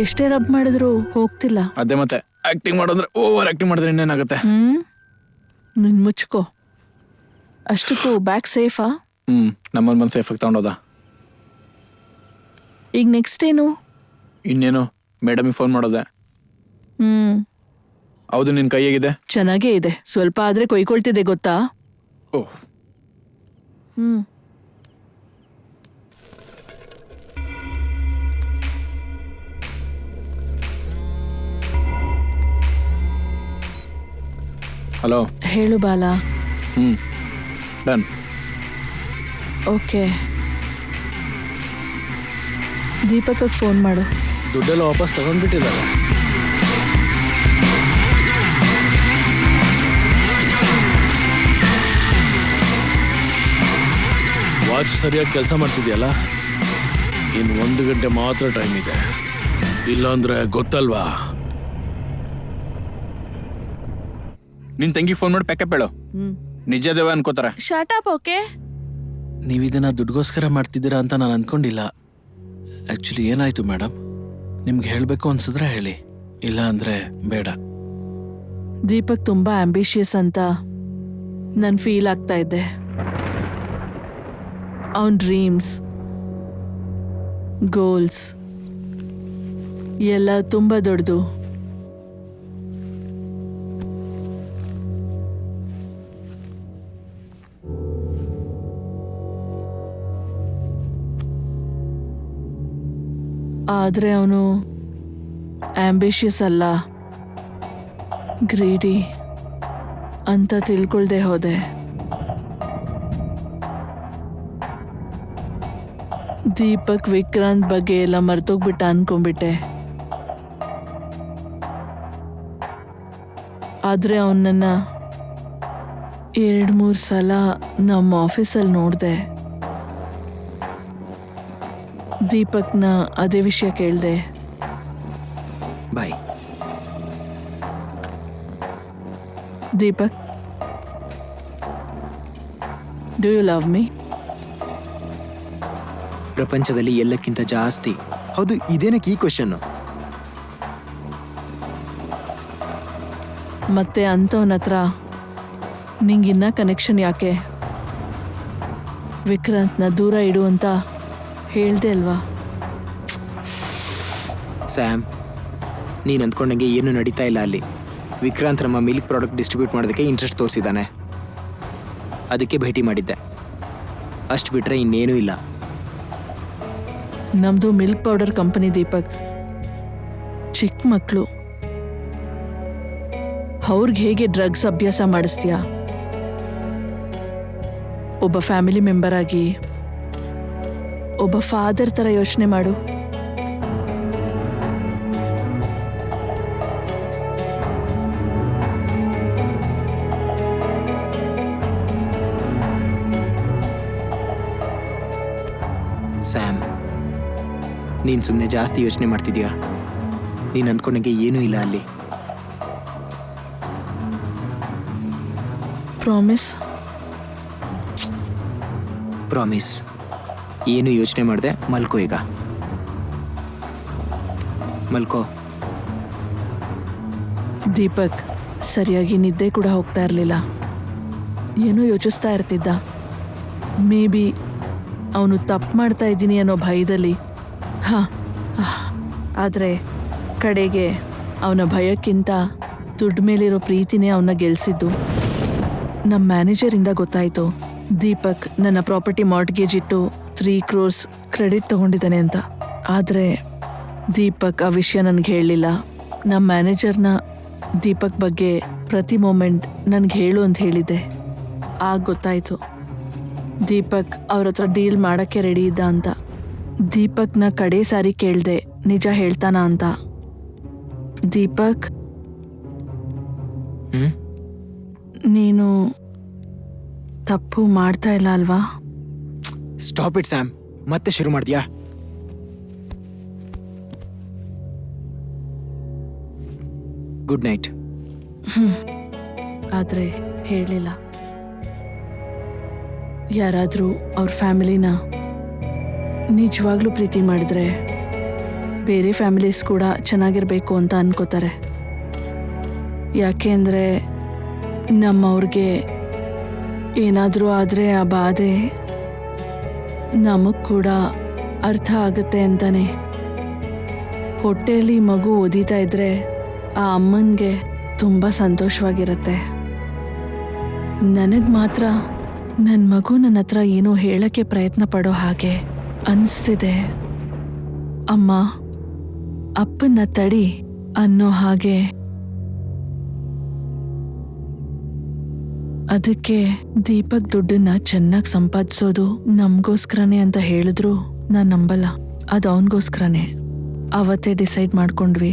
ಎಷ್ಟೇ ರಬ್ ಮಾಡಿದ್ರು ಹೋಗ್ತಿಲ್ಲ. ಅದೇ ಮತ್ತೆ ಆಕ್ಟಿಂಗ್ ಮಾಡೋದ್ರೆ ಓವರ್ ಆಕ್ಟಿಂಗ್ ಮಾಡಿದ್ರೆ ಇನ್ನೇನಾಗುತ್ತೆ. ನಿನ್ ಮುಚ್ಕೋ. ಅಷ್ಟಕ್ಕೂ ಬ್ಯಾಗ್ ಸೇಫಾ? ನಮ್ಮಲ್ಲಿ ಬಂದು ಸೇಫಾಗಿ ತಗೊಂಡೋದ. ಈಗ ನೆಕ್ಸ್ಟ್ ಏನು? ಇನ್ನೇನು ಮೇಡಮಿಗೆ ಫೋನ್ ಮಾಡೋದೆ. ಹೌದು, ನಿನ್ನ ಕೈ ಹೇಗಿದೆ? ಚೆನ್ನಾಗೇ ಇದೆ. ಸ್ವಲ್ಪ ಆದ್ರೆ ಕೊಯ್ಕೊಳ್ತಿದೆ ಗೊತ್ತಾ? ಓಹ್, ಹಲೋ. ಹೇಳು ಬಾಲ. ಡನ್. ಓಕೆ, ದೀಪಕ್ಗೆ ಫೋನ್ ಮಾಡು. ದುಡ್ಡೆಲ್ಲ ವಾಪಸ್ ತಗೊಂಡ್ಬಿಟ್ಟಿದ್ದಾರೆ. ವಾಚ್ ಸರಿಯಾಗಿ ಕೆಲಸ ಮಾಡ್ತಿದ್ಯಲ್ಲ? ಇನ್ನು 1 ಗಂಟೆ ಮಾತ್ರ ಟೈಮ್ ಇದೆ. ಇಲ್ಲಾಂದ್ರೆ ಗೊತ್ತಲ್ವಾ? ನಿನ್ ತಂಗಿ ಫೋನ್ ಮಾಡಿ ಪ್ಯಾಕಪ್ ಹೇಳು. ನಿಜ ದೇವ ಅನ್ಕೋತಾರೆ. Shut up. ಓಕೆ, ನೀವಿದನ್ನ ದುಡ್ಗೋಸ್ಕರ ಮಾಡ್ತಿದ್ದೀರಾ ಅಂತ ನಾನು ಅನ್ಕೊಂಡಿಲ್ಲ. ಆ್ಯಕ್ಚುಲಿ ಏನಾಯ್ತು ಮೇಡಮ್? ನಿಮ್ಗೆ ಹೇಳಬೇಕು ಅನ್ಸಿದ್ರೆ ಹೇಳಿ, ಇಲ್ಲ ಅಂದ್ರೆ ಬೇಡ. ದೀಪಕ್ ತುಂಬಾ ಆಂಬಿಷಿಯಸ್ ಅಂತ ನನ್ ಫೀಲ್ ಆಗ್ತಾ ಇದ್ದೆ. ಅವನ್ ಡ್ರೀಮ್ಸ್, ಗೋಲ್ಸ್ ಎಲ್ಲ ತುಂಬಾ ದೊಡ್ಡದು. ಆದ್ರೆ ಅವನು ಆಂಬಿಷಿಯಸ್ ಅಲ್ಲ, ಗ್ರೀಡಿ ಅಂತ ತಿಳ್ಕೊಳ್ದೆ ಹೋದೆ. ದೀಪಕ್ ವಿಕ್ರಾಂತ್ ಬಗ್ಗೆ ಎಲ್ಲ ಮರ್ತೋಗ್ಬಿಟ್ಟ ಅನ್ಕೊಂಡ್ಬಿಟ್ಟೆ. ಆದ್ರೆ ಅವನನ್ನ 2-3 ಸಲ ನಮ್ಮ ಆಫೀಸಲ್ಲಿ ನೋಡಿದೆ. ದೀಪಕ್ನ ಅದೇ ವಿಷಯ ಕೇಳಿದೆ. Bye. Deepak, do you love me? ಪ್ರಪಂಚದಲ್ಲಿ ಎಲ್ಲಕ್ಕಿಂತ ಜಾಸ್ತಿ. ಹೌದು, ಇದೇನಕ್ಕೆ ಈ ಕ್ವಶನ್ನು? ಮತ್ತೆ ಅಂಥವನ ಹತ್ರ ನಿಂಗಿನ್ನ ಕನೆಕ್ಷನ್ ಯಾಕೆ? ವಿಕ್ರಾಂತ್ನ ದೂರ ಇಡು ಅಂತ ಹೇಳ್ದೆ ಅಲ್ವಾ? ಸ್ಯಾಮ್, ನೀನು ಅಂದ್ಕೊಂಡಂಗೆ ಏನು ನಡೀತಾ ಇಲ್ಲ ಅಲ್ಲಿ. ವಿಕ್ರಾಂತ್ ನಮ್ಮ ಮಿಲ್ಕ್ ಪ್ರಾಡಕ್ಟ್ ಡಿಸ್ಟ್ರಿಬ್ಯೂಟ್ ಮಾಡೋದಕ್ಕೆ ಇಂಟ್ರೆಸ್ಟ್ ತೋರಿಸಿದ್ದಾನೆ. ಅದಕ್ಕೆ ಭೇಟಿ ಮಾಡಿದ್ದೆ. ಅಷ್ಟು ಬಿಟ್ಟರೆ ಇನ್ನೇನೂ ಇಲ್ಲ. ನಮ್ದು ಮಿಲ್ಕ್ ಪೌಡರ್ ಕಂಪನಿ ದೀಪಕ್. ಚಿಕ್ಕ ಮಕ್ಕಳು, ಅವ್ರಿಗೆ ಹೇಗೆ ಡ್ರಗ್ಸ್ ಅಭ್ಯಾಸ ಮಾಡಿಸ್ತೀಯಾ? ಒಬ್ಬ ಫ್ಯಾಮಿಲಿ ಮೆಂಬರ್ ಆಗಿ, ಒಬ್ಬ ಫಾದರ್ ಥರ ಯೋಚನೆ ಮಾಡು. ಸ್ಯಾಮ್, ನೀನು ಸುಮ್ಮನೆ ಜಾಸ್ತಿ ಯೋಚನೆ ಮಾಡ್ತಿದ್ಯಾ. ನೀನು ಅಂದ್ಕೊಂಡಂಗೆ ಏನೂ ಇಲ್ಲ ಅಲ್ಲಿ. ಪ್ರಾಮಿಸ್? ಪ್ರಾಮಿಸ್. ಏನು ಯೋಚನೆ ಮಾಡಿದೆ, ಮಲ್ಕೋ. ಈಗ ಮಲ್ಕೋ. ದೀಪಕ್ ಸರಿಯಾಗಿ ನಿದ್ದೆ ಕೂಡ ಹೋಗ್ತಾ ಇರಲಿಲ್ಲ. ಏನೋ ಯೋಚಿಸ್ತಾ ಇರ್ತಿದ್ದ. ಮೇ ಬಿ ಅವನು ತಪ್ಪು ಮಾಡ್ತಾ ಇದ್ದೀನಿ ಅನ್ನೋ ಭಯದಲ್ಲಿ. ಆದರೆ ಕಡೆಗೆ ಅವನ ಭಯಕ್ಕಿಂತ ದುಡ್ಡು ಮೇಲಿರೋ ಪ್ರೀತಿನೇ ಅವನ್ನ ಗೆಲ್ಸಿದ್ದು. ನಮ್ಮ ಮ್ಯಾನೇಜರಿಂದ ಗೊತ್ತಾಯಿತು ದೀಪಕ್ ನನ್ನ ಪ್ರಾಪರ್ಟಿ ಮಾರ್ಟ್ಗೇಜ್ ಇಟ್ಟು 3 crores ಕ್ರೆಡಿಟ್ ತಗೊಂಡಿದ್ದಾನೆ ಅಂತ. ಆದರೆ ದೀಪಕ್ ಆ ವಿಷಯ ನನಗೆ ಹೇಳಲಿಲ್ಲ. ನಮ್ಮ ಮ್ಯಾನೇಜರ್ನ ದೀಪಕ್ ಬಗ್ಗೆ ಪ್ರತಿ ಮೂಮೆಂಟ್ ನನಗೆ ಹೇಳು ಅಂತ ಹೇಳಿದ್ದೆ. ಆಗ ಗೊತ್ತಾಯಿತು ದೀಪಕ್ ಅವ್ರ ಹತ್ರ ಡೀಲ್ ಮಾಡೋಕ್ಕೆ ರೆಡಿ ಇದ್ದ ಅಂತ. ದೀಪಕ್ನ ಕಡೆ ಸಾರಿ ಕೇಳಿದೆ ನಿಜ ಹೇಳ್ತಾನ ಅಂತ. ದೀಪಕ್, ನೀನು ತಪ್ಪು ಮಾಡ್ತಾ ಇಲ್ಲ ಅಲ್ವಾ? Stop it Sam. ಮತ್ತೆ ಶುರು ಮಾಡಿದ್ಯಾ? Good night. ಆದರೆ ಹೇಳಲಿಲ್ಲ. ಯಾರಾದರೂ ಅವ್ರ ಫ್ಯಾಮಿಲಿನ ನಿಜವಾಗ್ಲೂ ಪ್ರೀತಿ ಮಾಡಿದ್ರೆ ಬೇರೆ ಫ್ಯಾಮಿಲೀಸ್ ಕೂಡ ಚೆನ್ನಾಗಿರಬೇಕು ಅಂತ ಅನ್ಕೋತಾರೆ. ಯಾಕೆ ಅಂದರೆ ನಮ್ಮವ್ರಿಗೆ ಏನಾದರೂ ಆದರೆ ಆ ಬಾಧೆ ನಮಗೆ ಕೂಡ ಅರ್ಥ ಆಗುತ್ತೆ ಅಂತಾನೆ. ಹೊಟ್ಟೆಯಲ್ಲಿ ಮಗು ಒದೀತಾ ಇದ್ರೆ ಆ ಅಮ್ಮನಿಗೆ ತುಂಬ ಸಂತೋಷವಾಗಿರುತ್ತೆ. ನನಗೆ ಮಾತ್ರ ನನ್ನ ಮಗು ನನ್ನ ಹತ್ರ ಏನೋ ಹೇಳಕ್ಕೆ ಪ್ರಯತ್ನ ಪಡೋ ಹಾಗೆ ಅನಿಸ್ತಿದೆ. ಅಮ್ಮ, ಅಪ್ಪನ್ನ ತಡಿ ಅನ್ನೋ ಹಾಗೆ. ಅದಕ್ಕೆ ದೀಪಕ್ ದುಡ್ಡನ್ನ ಚೆನ್ನಾಗಿ ಸಂಪಾದಿಸೋದು ನಮಗೋಸ್ಕರನೇ ಅಂತ ಹೇಳಿದ್ರು ನಾನು ನಂಬಲ್ಲ. ಅದು ಅವನಿಗೋಸ್ಕರನೇ. ಅವತ್ತೇ ಡಿಸೈಡ್ ಮಾಡ್ಕೊಂಡ್ವಿ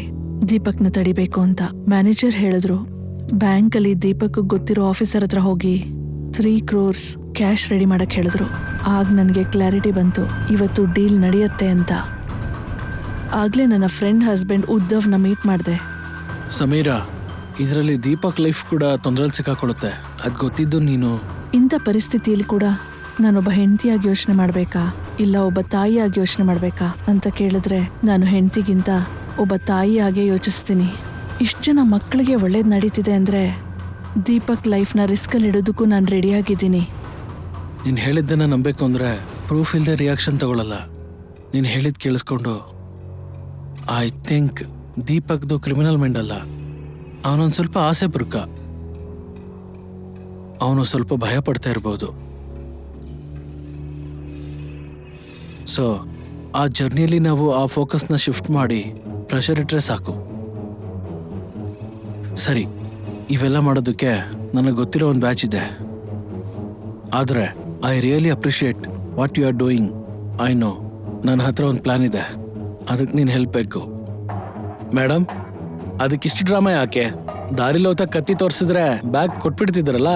ದೀಪಕ್ನ ತಡಿಬೇಕು ಅಂತ. ಮ್ಯಾನೇಜರ್ ಹೇಳಿದ್ರು ಬ್ಯಾಂಕಲ್ಲಿ ದೀಪಕ್ ಗೊತ್ತಿರೋ ಆಫೀಸರ್ ಹತ್ರ ಹೋಗಿ 3 crores ಕ್ಯಾಶ್ ರೆಡಿ ಮಾಡಕ್ ಹೇಳಿದ್ರು. ಆಗ ನನಗೆ ಕ್ಲಾರಿಟಿ ಬಂತು ಇವತ್ತು ಡೀಲ್ ನಡೆಯುತ್ತೆ ಅಂತ. ಆಗ್ಲೇ ನನ್ನ ಫ್ರೆಂಡ್ ಹಸ್ಬೆಂಡ್ ಉದ್ದವ್ನ ಮೀಟ್ ಮಾಡಿದೆ. ಸಮೀರಾ, ಇದರಲ್ಲಿ ದೀಪಕ್ ಲೈಫ್ ಕೂಡ ತೊಂದರೆಯಲ್ಲಿ ಸಿಕ್ಕಾಕೊಳ್ಳುತ್ತೆ. ಅದು ಗೊತ್ತಿದ್ದು ನೀನು ಇಂಥ ಪರಿಸ್ಥಿತಿಯಲ್ಲಿ ಕೂಡ ನಾನೊಬ್ಬ ಹೆಂಡತಿಯಾಗಿ ಯೋಚನೆ ಮಾಡಬೇಕಾ ಇಲ್ಲ ಒಬ್ಬ ತಾಯಿಯಾಗಿ ಯೋಚನೆ ಮಾಡಬೇಕಾ ಅಂತ ಕೇಳಿದ್ರೆ ನಾನು ಹೆಂಡತಿಗಿಂತ ಒಬ್ಬ ತಾಯಿಯಾಗೆ ಯೋಚಿಸ್ತೀನಿ. ಇಷ್ಟು ಜನ ಮಕ್ಕಳಿಗೆ ಒಳ್ಳೇದು ನಡೀತಿದೆ ಅಂದರೆ ದೀಪಕ್ ಲೈಫ್ನ ರಿಸ್ಕಲ್ಲಿ ಇಡೋದಕ್ಕೂ ನಾನು ರೆಡಿಯಾಗಿದ್ದೀನಿ. ನೀನು ಹೇಳಿದ್ದನ್ನು ನಂಬೇಕು ಅಂದರೆ ಪ್ರೂಫ್ ಇಲ್ಲದೆ ರಿಯಾಕ್ಷನ್ ತಗೊಳ್ಳಲ್ಲ. ನೀನು ಹೇಳಿದ್ದು ಕೇಳಿಸ್ಕೊಂಡು ಐ ಥಿಂಕ್ ದೀಪಕ್ದು ಕ್ರಿಮಿನಲ್ ಮೈಂಡ್ ಅಲ್ಲ, ಅವನೊಂದು ಸ್ವಲ್ಪ ಆಸೆ ಬುರುಕ. ಅವನು ಸ್ವಲ್ಪ ಭಯ ಪಡ್ತಾ ಇರ್ಬೋದು. ಸೊ ಆ ಜರ್ನಿಯಲ್ಲಿ ನಾವು ಆ ಫೋಕಸ್ನ ಶಿಫ್ಟ್ ಮಾಡಿ ಪ್ರೆಷರ್ ಇಟ್ಟರೆ ಸಾಕು. ಸರಿ, ಇವೆಲ್ಲ ಮಾಡೋದಕ್ಕೆ ನನಗೆ ಗೊತ್ತಿರೋ ಒಂದು ಬ್ಯಾಚ್ ಇದೆ. ಆದರೆ I really appreciate what you are doing. I know ನನ್ನ ಹತ್ರ ಒಂದು ಪ್ಲ್ಯಾನ್ ಇದೆ, ಅದಕ್ಕೆ ನೀನು ಹೆಲ್ಪ್ ಬೇಕು. ಮೇಡಮ್, ಅದಕ್ಕಿಷ್ಟು ಡ್ರಾಮಾ ಯಾಕೆ? ದಾರಿಲಿ ಹೋಗ್ತಾ ಕತ್ತಿ ತೋರಿಸಿದ್ರೆ ಬ್ಯಾಗ್ ಕೊಟ್ಬಿಡ್ತಿದ್ರಲ್ಲ.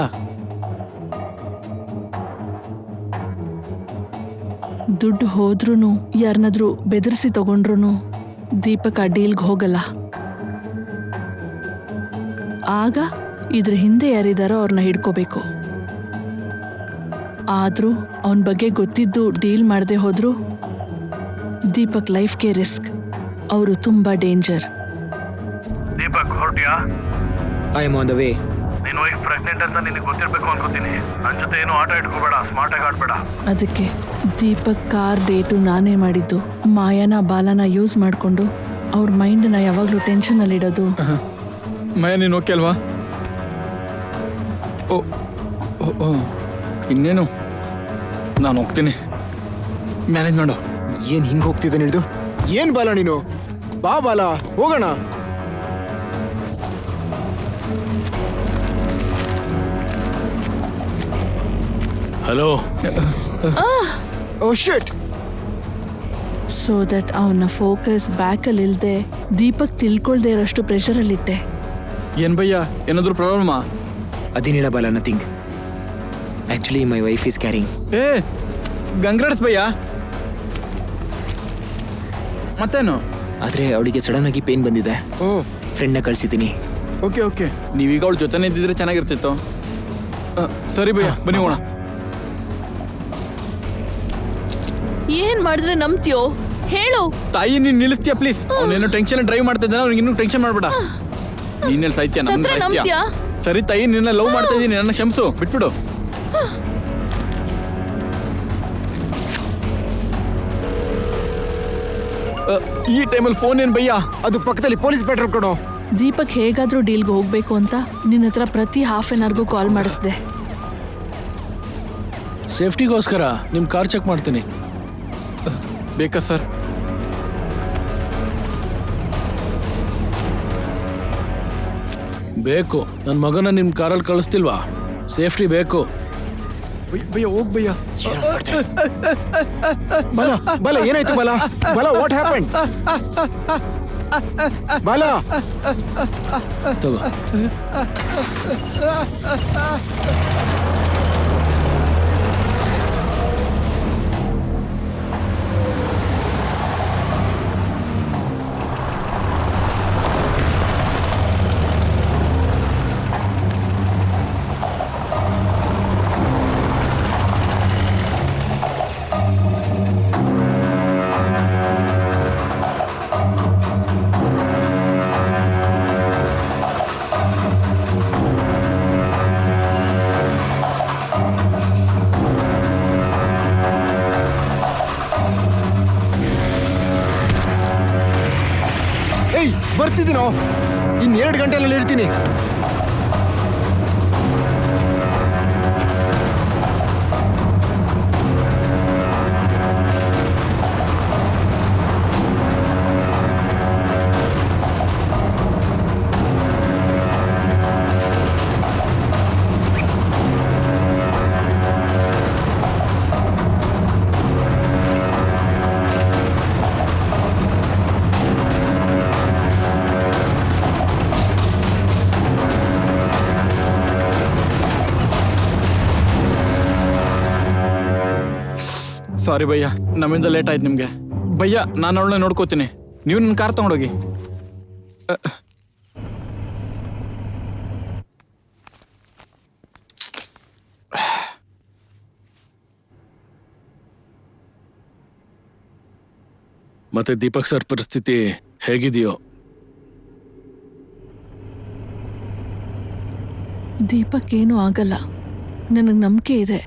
ದುಡ್ಡು ಹೋದ್ರೂ ಯಾರನ್ನಾದ್ರೂ ಬೆದರಿಸಿ ತಗೊಂಡ್ರು ದೀಪಕ್ ಆ ಡೀಲ್ಗೆ ಹೋಗಲ್ಲ. ಆಗ ಇದ್ರ ಹಿಂದೆ ಯಾರಿದಾರೋ ಅವ್ರನ್ನ ಹಿಡ್ಕೋಬೇಕು. ಆದ್ರೂ ಅವನ ಬಗ್ಗೆ ಗೊತ್ತಿದ್ದು ಡೀಲ್ ಮಾಡದೆ ಹೋದ್ರು ದೀಪಕ್ ಲೈಫ್ಗೆ ರಿಸ್ಕ್. ಅವರು ತುಂಬಾ ಡೇಂಜರ್. ದೀಪಕ್, ಹೊರಟಿಯಾ? I am on the way. ನಿನ್ನ ವೈಫ್ ಪ್ರೆಗ್ನೆಂಟ್ ಅಂತ ನಿನಗೆ ಗೊತ್ತಿರಬೇಕು ಅನ್ಕೋತೀನಿ. ನನ್ನ ಜೊತೆ ಏನು ಆಟ ಇಟ್ಕೋಬೇಡ, ಸ್ಮಾರ್ಟಾಗಿ ಆಡ್ಬೇಡ. ಅದಕ್ಕೆ ದೀಪಕ್ ಕಾರ್ ಡೇಟು ನಾನೇ ಮಾಡಿದ್ದು. ಮಾಯಾನ ಬಾಲನ ಯೂಸ್ ಮಾಡಿಕೊಂಡು ಅವ್ರ ಮೈಂಡನ್ನ ಯಾವಾಗಲೂ ಟೆನ್ಷನಲ್ಲಿಡೋದು. ಮಯ, ನೀನು ಓಕೆ ಅಲ್ವಾ? ಓ ಓ ಓ ಇನ್ನೇನು, ನಾನು ಹೋಗ್ತೀನಿ, ಮ್ಯಾನೇಜ್ ಮಾಡು. ಏನ್ ಹಿಂಗ್ ಹೋಗ್ತಿದ್ದೆ ನಿಲ್ದು? ಏನ್ ಬಾಲ ನೀನು? ಬಾ ಬಾಲ, ಹೋಗೋಣ. Hello. Oh shit. So that ಅವನ ಫೋಕಸ್ ಬ್ಯಾಕಲ್ಲಿ ಇಲ್ಲದೆ ದೀಪಕ್ ತಿಳ್ಕೊಳ್ದೆ ಇರೋಷ್ಟು ಪ್ರೆಷರಲ್ಲಿಟ್ಟೆ. ಏನು ಭಯ್ಯ, ಏನಾದರೂ ಪ್ರಾಬ್ಲಮಾ? ಅದೇನಿಲ್ಲ Bala, nothing. Actually my wife is caring. ಏ ಗಂಗ್ರಾಡ್ಸ್ ಭಯ್ಯ, ಮತ್ತೇನು? ಆದ್ರೆ ಅವಳಿಗೆ ಸಡನ್ ಆಗಿ ಪೇನ್ ಬಂದಿದೆ. ಓ, ಫ್ರೆಂಡ್ನ ಕಳ್ಸಿದ್ದೀನಿ. ಓಕೆ ಓಕೆ, ನೀವೀಗ ಅವಳ ಜೊತೆನೇ ಇದ್ದಿದ್ರೆ ಚೆನ್ನಾಗಿರ್ತಿತ್ತು. ಸರಿ ಭಯ್ಯ, ಬನ್ನಿ ಹೋಗೋಣ. ಏನ್ ಮಾಡಿದ್ರೆ ನಂಬ್ತೀಯೋ ಹೇಳು. ತಾಯಿ, ನೀನು ನಿಲ್ಲಿಸ್ತೀಯಾ ಪ್ಲೀಸ್? ಅವನೇನೋ ಟೆನ್ಷನ್ ಡ್ರೈವ್ ಮಾಡ್ತಾ ಇದ್ದಾನೆ, ಅವ್ನಿಗೆ ಇನ್ನೂ ಟೆನ್ಷನ್ ಮಾಡ್ಬೇಡ. ನೀನೆಲ್ಲಿ ಸಾಯ್ತೀಯ? ನನ್ನ ಸತ್ರ ಸಾಯ್ತೀಯಾ? ನಂಬ್ತೀಯಾ? ಸರಿ ತಾಯಿ, ನಿನ್ನ ಲವ್ ಮಾಡ್ತಾ ಇದ್ದೀನಿ, ನನ್ನ ಕ್ಷಮಿಸು, ಬಿಟ್ಬಿಡು. ಈ ಟೈಮಲ್ಲಿ ಫೋನ್ ಏನು ಭಯ್ಯ? ಅದು ಪಕ್ಕದಲ್ಲಿ ಪೊಲೀಸ್ ಪೆಟ್ರೋಲ್ ಕೊಡೋ. ದೀಪಕ್ ಹೇಗಾದ್ರೂ ಡೀಲ್ಗೆ ಹೋಗ್ಬೇಕು ಅಂತ ನಿನ್ನ ಹತ್ರ ಪ್ರತಿ ಹಾಫ್ ಆನ್ ಅವರ್ಗೂ ಕಾಲ್ ಮಾಡಿಸ್ದೆ. ಸೇಫ್ಟಿಗೋಸ್ಕರ ನಿಮ್ಮ ಕಾರ್ ಚೆಕ್ ಮಾಡ್ತೀನಿ. ಬೇಕಾ ಸರ್? ಬೇಕು. ನನ್ನ ಮಗನ ನಿಮ್ಮ ಕಾರಲ್ಲಿ ಕಳಿಸ್ತಿಲ್ವಾ? ಸೇಫ್ಟಿ ಬೇಕು. ಭಯ್ಯ ಹೋಗ್ ಭಯ್ಯ. ಬಾಲ ಬಾಲ, ಏನಾಯ್ತು ಬಾಲ? ಬಾಲ, ವಾಟ್ ಹ್ಯಾಪನ್? ಬಾಲ, ತಗೋ. ಬಂದಿದ್ದೀನೋ, ಇನ್ನು 2 ಗಂಟೆಯಲ್ಲಿ ಇರ್ತೀನಿ. ಸಾರಿ ಭಯ್ಯ, ನಮ್ಮಿಂದ ಲೇಟ್ ಆಯ್ತು ನಿಮಗೆ. ಭಯ್ಯ, ನಾನು ಅವಳನ್ನ ನೋಡ್ಕೋತೀನಿ, ನೀವು ನನ್ನ ಕಾರ್ ತಗೊಂಡೋಗಿ. ಮತ್ತೆ ದೀಪಕ್ ಸರ್ ಪರಿಸ್ಥಿತಿ ಹೇಗಿದೆಯೋ? ದೀಪಕ್ ಏನೂ ಆಗಲ್ಲ, ನನಗೆ ನಂಬಿಕೆ ಇದೆ.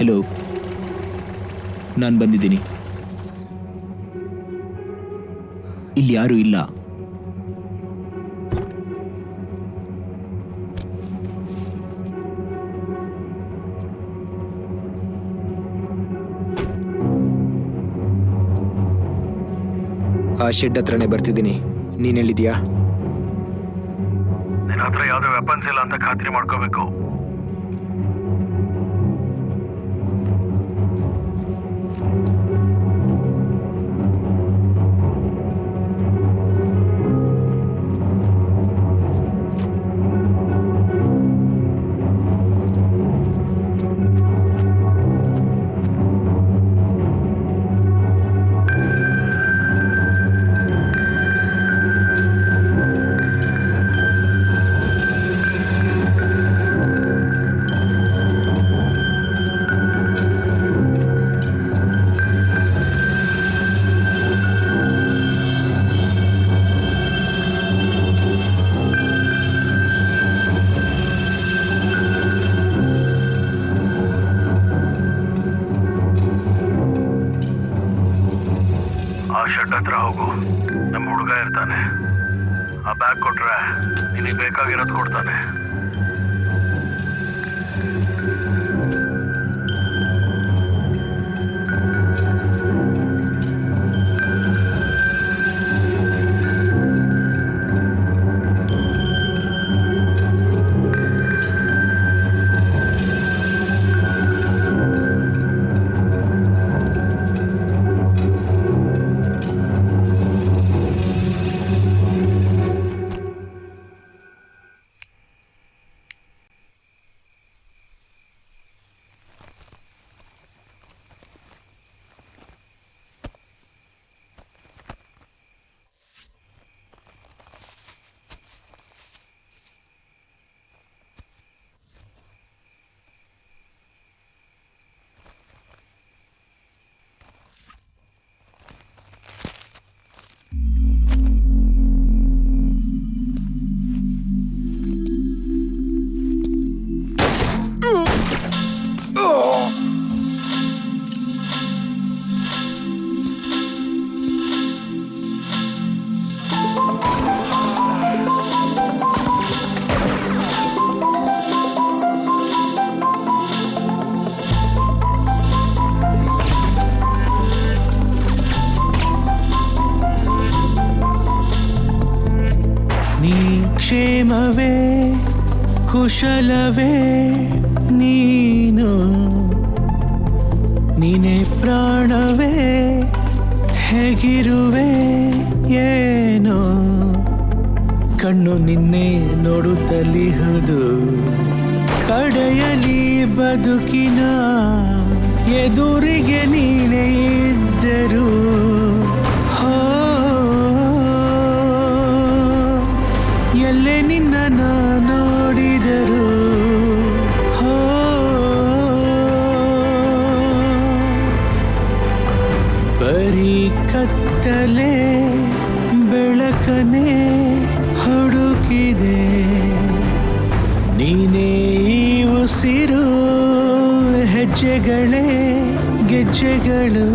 ಹಲೋ, ನಾನು ಬಂದಿದ್ದೀನಿ. ಇಲ್ಲಿ ಯಾರೂ ಇಲ್ಲ. ಆ ಶೆಡ್ ಹತ್ರನೇ ಬರ್ತಿದ್ದೀನಿ. ನೀನ್ ಹೇಳಿದ್ಯಾ? ನಿನ್ನ ಹತ್ರ ಯಾವುದೇ ವೆಪನ್ಸ್ ಇಲ್ಲ ಅಂತ ಖಾತ್ರಿ ಮಾಡ್ಕೋಬೇಕು. ಶೆಡ್ ಹತ್ರ ಹೋಗು, ನಮ್ಮ ಹುಡುಗ ಇರ್ತಾನೆ. ಆ ಬ್ಯಾಗ್ ಕೊಟ್ರೆ ನಿನಗೆ ಬೇಕಾಗಿರೋದು ಕೊಡ್ತಾನೆ. ಕುಶಲವೇ ನೀನು ನೀನೇ ಪ್ರಾಣವೇ ಹೇಗಿರುವೆ ಏನೋ ಕಣ್ಣು ನಿನ್ನೆ ನೋಡುತ್ತಲಿಹುದು ಕಡೆಯಲಿ ಬದುಕಿನ ಎದುರಿಗೆ ನೀನೇ ಇದ್ದರು ಹೋ ಎಲ್ಲೇ ನಿನ್ನ ನೋಡಿದರು ಹೋ ಬರೀ ಕತ್ತಲೆ ಬೆಳಕನೆ ಹುಡುಕಿದೆ ನೀನೇ ಈ ಉಸಿರು ಹೆಜ್ಜೆಗಳೇ ಗೆಜ್ಜೆಗಳು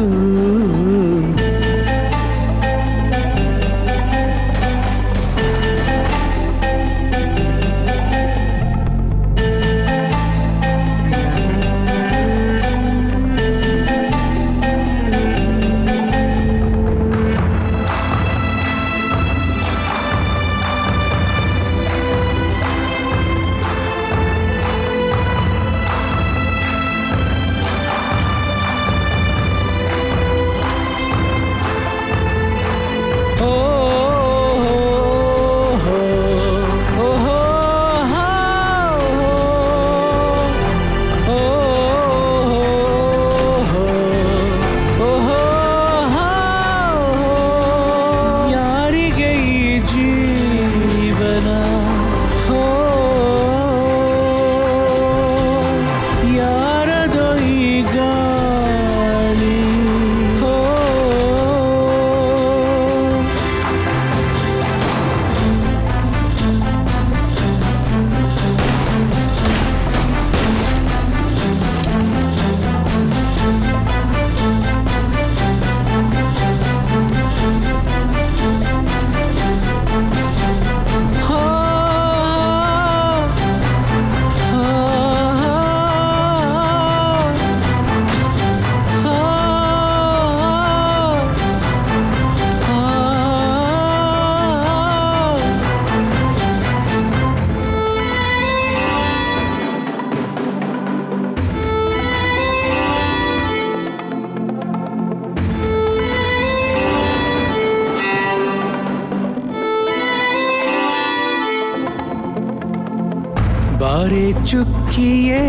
बारे चुक्किए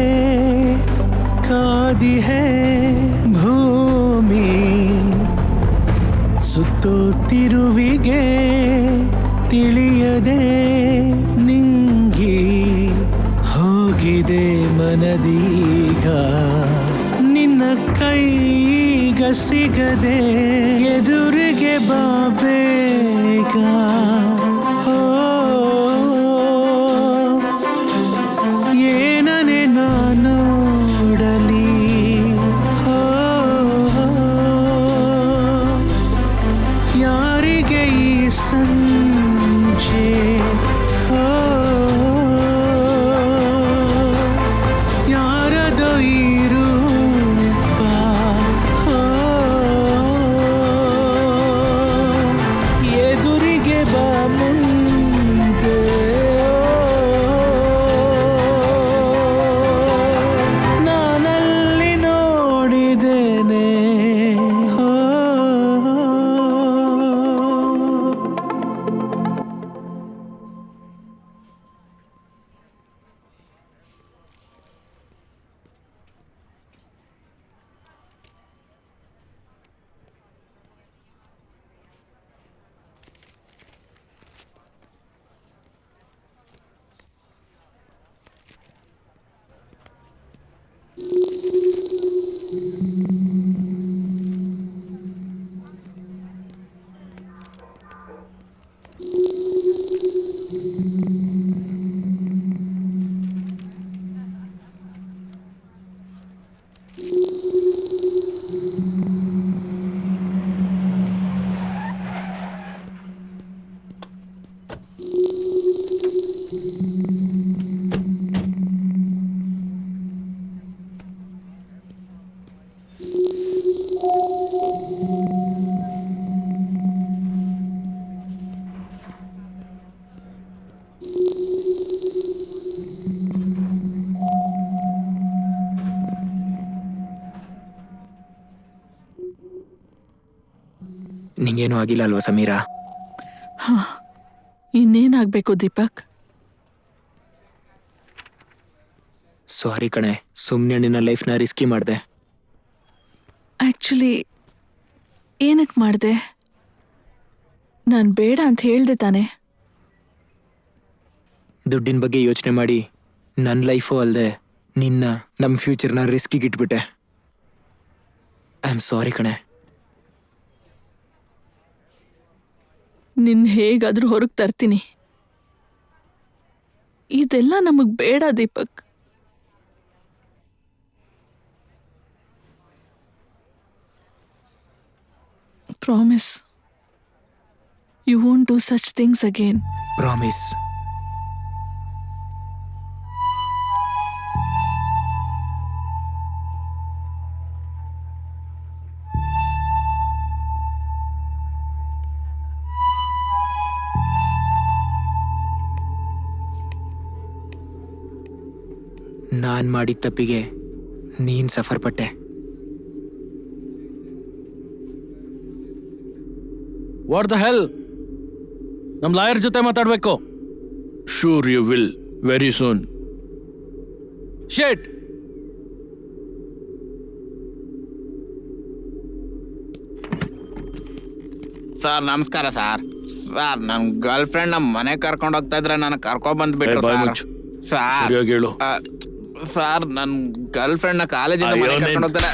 कादी है भूमि ಸುತ್ತುತ್ತಿರುವಿಗೆ ತಿಳಿಯದೆ ನಿಂಗಿ ಹೋಗಿದೆ ಮನದೀಗ ನಿನ್ನ ಕೈಗ ಸಿಗದೆ ಎದುರಿಗೆ ಬಾಬೇಗ ಏನನೆ ನಾನೋಡಲಿ ಯಾರಿಗೆ ಈ ಸಂಜೆ ಯಾರದೋ ಈ ರೂಪ ಎದುರಿಗೆ ಬಾ ಮುಂದೆ ನಾನಲ್ಲಿ ನೋಡಿದ್ದೇನೆ ನಿಂಗೇನೂ ಆಗಿಲ್ಲ ಅಲ್ವಾ ಸಮೀರಾ? ಇನ್ನೇನಾಗಬೇಕು ದೀಪಕ್? ಸಾರಿ ಕಣೆ, ಸುಮ್ಮನೆ ನಿನ್ನ ಲೈಫ್ನ ರಿಸ್ಕಿ ಮಾಡಿದೆ. ಆ್ಯಕ್ಚುಲಿ ಏನಕ್ಕೆ ಮಾಡಿದೆ? ನಾನು ಬೇಡ ಅಂತ ಹೇಳ್ದೆ ತಾನೆ. ದುಡ್ಡಿನ ಬಗ್ಗೆ ಯೋಚನೆ ಮಾಡಿ ನನ್ನ ಲೈಫು ಅಲ್ಲದೆ ನಮ್ಮ ಫ್ಯೂಚರ್ನ ರಿಸ್ಕಿಗೆ ಇಟ್ಬಿಟ್ಟೆ. ಐ ಆಮ್ ಸಾರಿ ಕಣೆ. ನಿನ್ನ ಹೇಗಾದರೂ ಹೊರಗೆ ತರ್ತೀನಿ. ಇದೆಲ್ಲ ನಮಗೆ ಬೇಡ Deepak. Promise you won't do such things again. Promise. ನಾನ್ ಮಾಡಿದ ತಪ್ಪಿಗೆ ನೀನ್ ಸಫರ್ ಪಟ್ಟೆ. What the hell? ನಮ್ಮ ಲಾಯರ್ ಜೊತೆ ಮಾತಾಡಬೇಕು. Sure you will very soon. ಶೇಟ್. ಸರ್ ನಮಸ್ಕಾರ ಸರ್. ಸರ್ ನನ್ನ ಗರ್ಲ್ ಫ್ರೆಂಡ್ ನಮ್ಮ ಮನೆ ಕರ್ಕೊಂಡು ಹೋಗ್ತಾ ಇದ್ರೆ ನಾನು ಕರ್ಕೊಂಡ್ ಬಂದ್ಬಿಟ್ರು ಬಾಯ್ ಸರ್. ಮುಚ್ಚು. ಸರ್ ಸರಿಯಾಗಿ ಹೇಳು. ಸರ್ ನನ್ನ ಗರ್ಲ್ ಫ್ರೆಂಡ್ ನ ಕಾಲೇಜಿಂದ ಅಯ್ಯೋ, ಮನೆ ಕರ್ಕೊಂಡು ಹೋಗ್ತಾರೆ.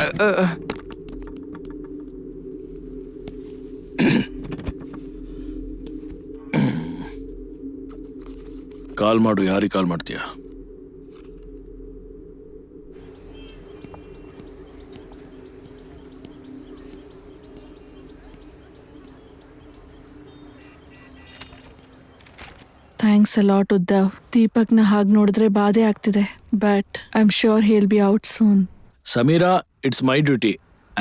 ಕಾಲ್ ಮಾಡು. ಯಾರಿಗೆ ಕಾಲ್ ಮಾಡ್ತೀಯ? Thanks a lot Uddhav. ದೀಪಕ್ನ ಹಾಗೆ ನೋಡಿದ್ರೆ ಬಾಧೆ ಆಗ್ತಿದೆ, but I am sure he will be out soon. Sameera, it's my duty.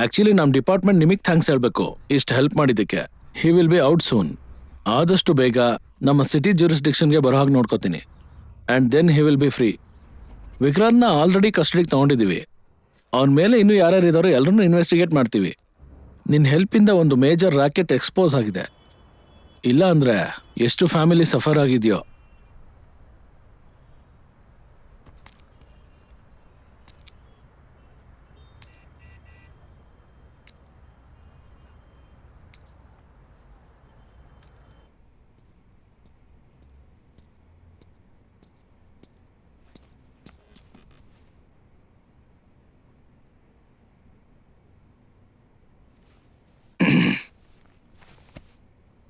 Actually ನಮ್ಮ ಡಿಪಾರ್ಟ್ಮೆಂಟ್ ನಿಮಗೆ ಥ್ಯಾಂಕ್ಸ್ ಹೇಳಬೇಕು ಇಷ್ಟು ಹೆಲ್ಪ್ ಮಾಡಿದ್ದಕ್ಕೆ. He will be out soon. ಆದಷ್ಟು ಬೇಗ ನಮ್ಮ ಸಿಟಿ ಜ್ಯೂರಿಸ್ಡಿಕ್ಷನ್ಗೆ ಬರೋ ಹಾಗೆ ನೋಡ್ಕೋತೀನಿ. And then he will be free. ವಿಕ್ರಾಂತ್ನ ಆಲ್ರೆಡಿ ಕಸ್ಟಡಿಗೆ ತೊಗೊಂಡಿದ್ದೀವಿ. ಅವನ ಮೇಲೆ ಇನ್ನೂ ಯಾರ್ಯಾರು ಇದ್ದಾರೋ ಎಲ್ಲರನ್ನೂ ಇನ್ವೆಸ್ಟಿಗೇಟ್ ಮಾಡ್ತೀವಿ. ನಿನ್ನ ಹೆಲ್ಪಿಂದ ಒಂದು ಮೇಜರ್ ರಾಕೆಟ್ ಎಕ್ಸ್ಪೋಸ್ ಆಗಿದೆ. ಇಲ್ಲ ಅಂದರೆ ಎಷ್ಟು ಫ್ಯಾಮಿಲಿ ಸಫರ್ ಆಗಿದೆಯೋ.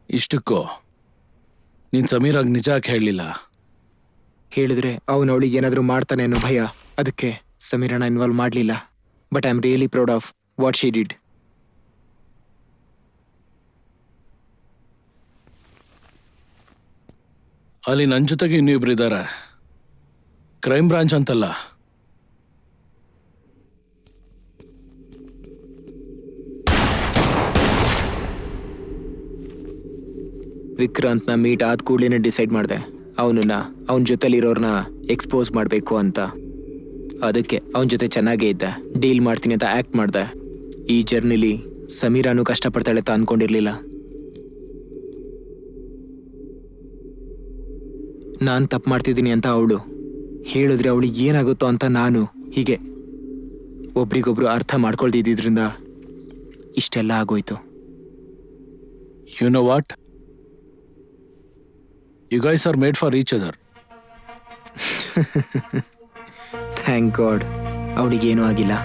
ಇಷ್ಟಕ್ಕೂ ನೀನು ಸಮೀರಾಗ್ ನಿಜ ಯಾಕೆ ಹೇಳಲಿಲ್ಲ? ಹೇಳಿದ್ರೆ ಅವನು ಅವಳಿಗೆ ಏನಾದರೂ ಮಾಡ್ತಾನೆ ಅನ್ನೋ ಭಯ. ಅದಕ್ಕೆ ಸಮೀರನ ಇನ್ವಾಲ್ವ್ ಮಾಡಲಿಲ್ಲ. But I am really proud of what she did. ಅಲ್ಲಿ ನನ್ನ ಜೊತೆಗೆ ಇನ್ನೂ ಇಬ್ರು ಇದ್ದಾರೆ. ಕ್ರೈಮ್ ಬ್ರಾಂಚ್ ಅಂತಲ್ಲ, ವಿಕ್ರಾಂತ್ನ ಮೀಟ್ ಆದ ಕೂಡಲೇ ಡಿಸೈಡ್ ಮಾಡಿದೆ ಅವನ ಜೊತೆಲಿರೋರ್ನ ಎಕ್ಸ್ಪೋಸ್ ಮಾಡಬೇಕು ಅಂತ. ಅದಕ್ಕೆ ಅವನ ಜೊತೆ ಚೆನ್ನಾಗೇ ಇದ್ದೆ, ಡೀಲ್ ಮಾಡ್ತೀನಿ ಅಂತ ಆ್ಯಕ್ಟ್ ಮಾಡಿದೆ. ಈ ಜರ್ನಿಲಿ ಸಮೀರಾನು ಕಷ್ಟಪಡ್ತಾಳೆ ಅಂತ ಅಂದ್ಕೊಂಡಿರಲಿಲ್ಲ. ನಾನು ತಪ್ಪು ಮಾಡ್ತಿದ್ದೀನಿ ಅಂತ ಅವಳು ಹೇಳಿದ್ರೆ ಅವಳಿಗೆ ಏನಾಗುತ್ತೋ ಅಂತ ನಾನು ಹೀಗೆ ಒಬ್ರಿಗೊಬ್ರು ಅರ್ಥ ಮಾಡ್ಕೊಳ್ದಿದ್ದರಿಂದ ಇಷ್ಟೆಲ್ಲ ಆಗೋಯ್ತು. You know what? You guys are made for each other. Thank god ಅವಳಿಗೇನೂ ಆಗಿಲ್ಲ.